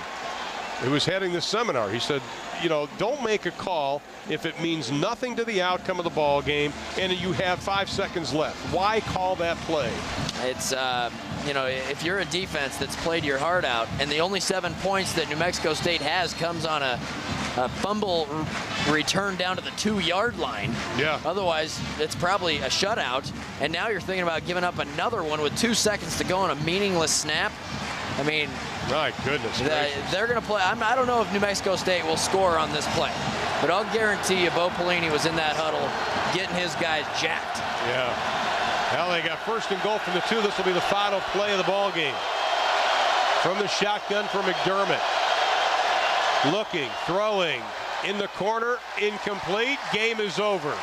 He was heading this seminar. He said, you know, don't make a call if it means nothing to the outcome of the ball game and you have 5 seconds left. Why call that play? It's, you know, if you're a defense that's played your heart out and the only 7 points that New Mexico State has comes on a fumble return down to the 2-yard line. Yeah. Otherwise, it's probably a shutout. And now you're thinking about giving up another one with 2 seconds to go on a meaningless snap. I mean, my goodness. They're going to play. I don't know if New Mexico State will score on this play, but I'll guarantee you Bo Pelini was in that huddle getting his guys jacked. Yeah. Well, they got first and goal from the 2. This will be the final play of the ball game. From the shotgun for McDermott. Looking, throwing, in the corner, incomplete. Game is over.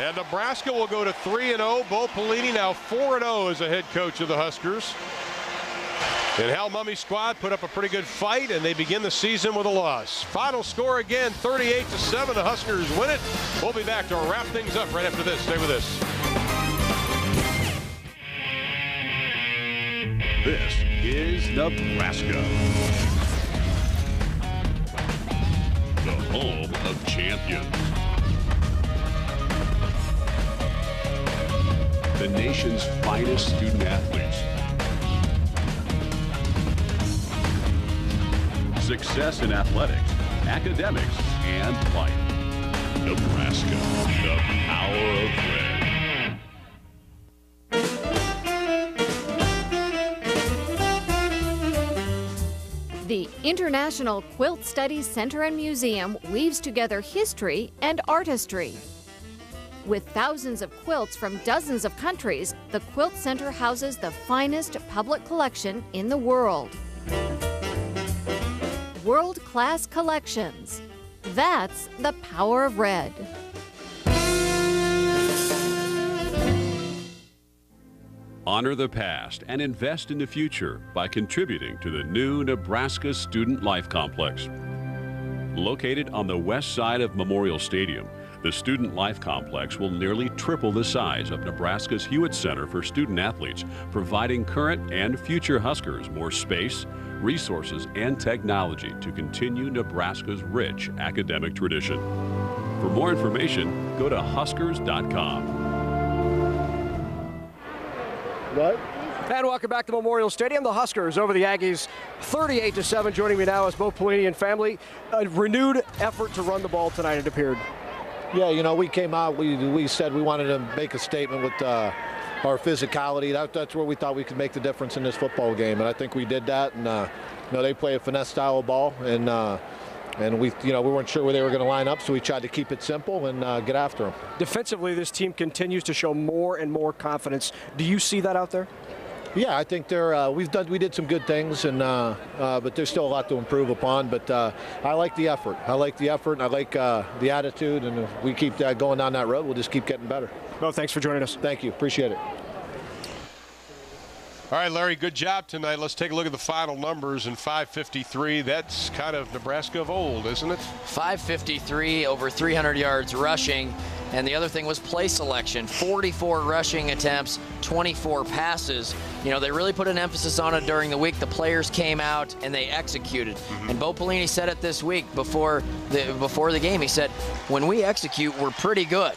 And Nebraska will go to 3-0. Bo Pelini now 4-0 as a head coach of the Huskers. And Hal Mummy's squad put up a pretty good fight, and they begin the season with a loss. Final score again, 38-7. The Huskers win it. We'll be back to wrap things up right after this. Stay with us. This is Nebraska, the home of champions. The nation's finest student athletes. Success in athletics, academics, and life. Nebraska, the power of red. The International Quilt Studies Center and Museum weaves together history and artistry. With thousands of quilts from dozens of countries, the Quilt Center houses the finest public collection in the world. World-class collections. That's the power of red. Honor the past and invest in the future by contributing to the new Nebraska Student Life Complex. Located on the west side of Memorial Stadium, the Student Life Complex will nearly triple the size of Nebraska's Hewitt Center for Student Athletes, providing current and future Huskers more space, resources, and technology to continue Nebraska's rich academic tradition. For more information, go to huskers.com. What? And welcome back to Memorial Stadium. The Huskers over the Aggies 38-7. Joining me now is Bo Pelini and family. A renewed effort to run the ball tonight, it appeared. Yeah, you know, we came out, we said we wanted to make a statement with our physicality. That's where we thought we could make the difference in this football game, and I think we did that. And you know, they play a finesse style of ball, and we weren't sure where they were going to line up, so we tried to keep it simple and get after them. Defensively, this team continues to show more and more confidence. Do you see that out there? Yeah, I think we did some good things, and but there's still a lot to improve upon. But I like the effort. I like the effort, and I like the attitude. And if we keep going down that road, we'll just keep getting better. Well, thanks for joining us. Thank you. Appreciate it. All right, Larry, good job tonight. Let's take a look at the final numbers in 553. That's kind of Nebraska of old, isn't it? 553, over 300 yards rushing. And the other thing was play selection. 44 rushing attempts, 24 passes. You know, they really put an emphasis on it during the week. The players came out and they executed. And Bo Pelini said it this week before the game. He said, when we execute, we're pretty good.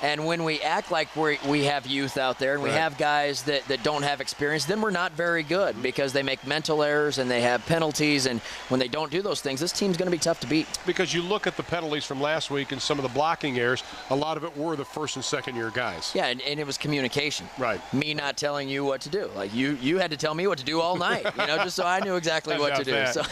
And when we act like we have youth out there and we have guys that don't have experience, then we're not very good because they make mental errors and they have penalties. And when they don't do those things, this team's going to be tough to beat. Because you look at the penalties from last week and some of the blocking errors, a lot of it were the first and second year guys. Yeah, and it was communication. Right. Me not telling you what to do. Like you had to tell me what to do all night, just so I knew exactly what to do. So,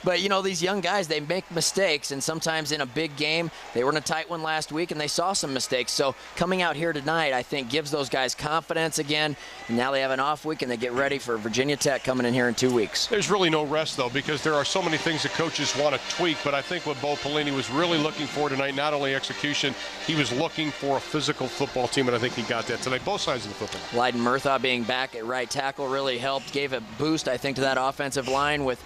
but these young guys, they make mistakes, and sometimes in a big game, they were in a tight one last week and they saw some mistakes. So coming out here tonight, I think gives those guys confidence again. And now they have an off week and they get ready for Virginia Tech coming in here in 2 weeks. There's really no rest though, because there are so many things that coaches want to tweak, but I think what Bo Pelini was really looking for tonight, not only execution, he was looking for a physical football team, and I think he got that tonight, both sides of the football. Leiden Murthaugh being back at right tackle really helped, gave a boost, I think, to that offensive line with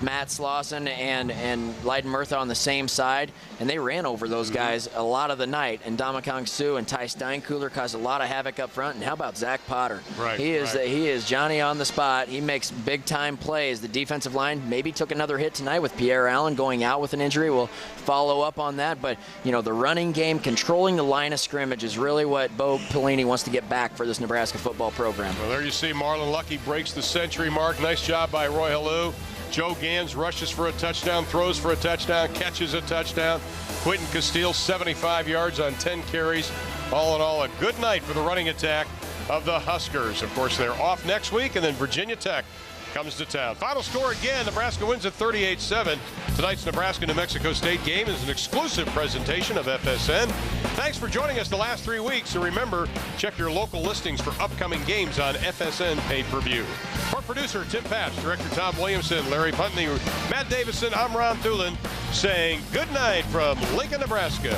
Matt Slauson and Leiden Murthaugh on the same side, and they ran over those guys a lot of the night. And Damakong Suh and Ty Steinkühler caused a lot of havoc up front. And how about Zach Potter? Right. He is Johnny on the spot. He makes big-time plays. The defensive line maybe took another hit tonight with Pierre Allen going out with an injury. We'll follow up on that. But, the running game, controlling the line of scrimmage is really what Bo Pelini wants to get back for this Nebraska football program. Well, there you see Marlon Lucky breaks the century mark. Nice job by Roy Halou. Joe Gans rushes for a touchdown, throws for a touchdown, catches a touchdown. Quentin Castile, 75 yards on 10 carries. All in all, a good night for the running attack of the Huskers. Of course, they're off next week, and then Virginia Tech comes to town. Final score again, Nebraska wins at 38-7. Tonight's Nebraska-New Mexico State game is an exclusive presentation of FSN. Thanks for joining us the last 3 weeks. And remember, check your local listings for upcoming games on FSN pay-per-view. For producer Tim Patch, director Tom Williamson, Larry Putney, Matt Davison, I'm Ron Thulin saying good night from Lincoln, Nebraska.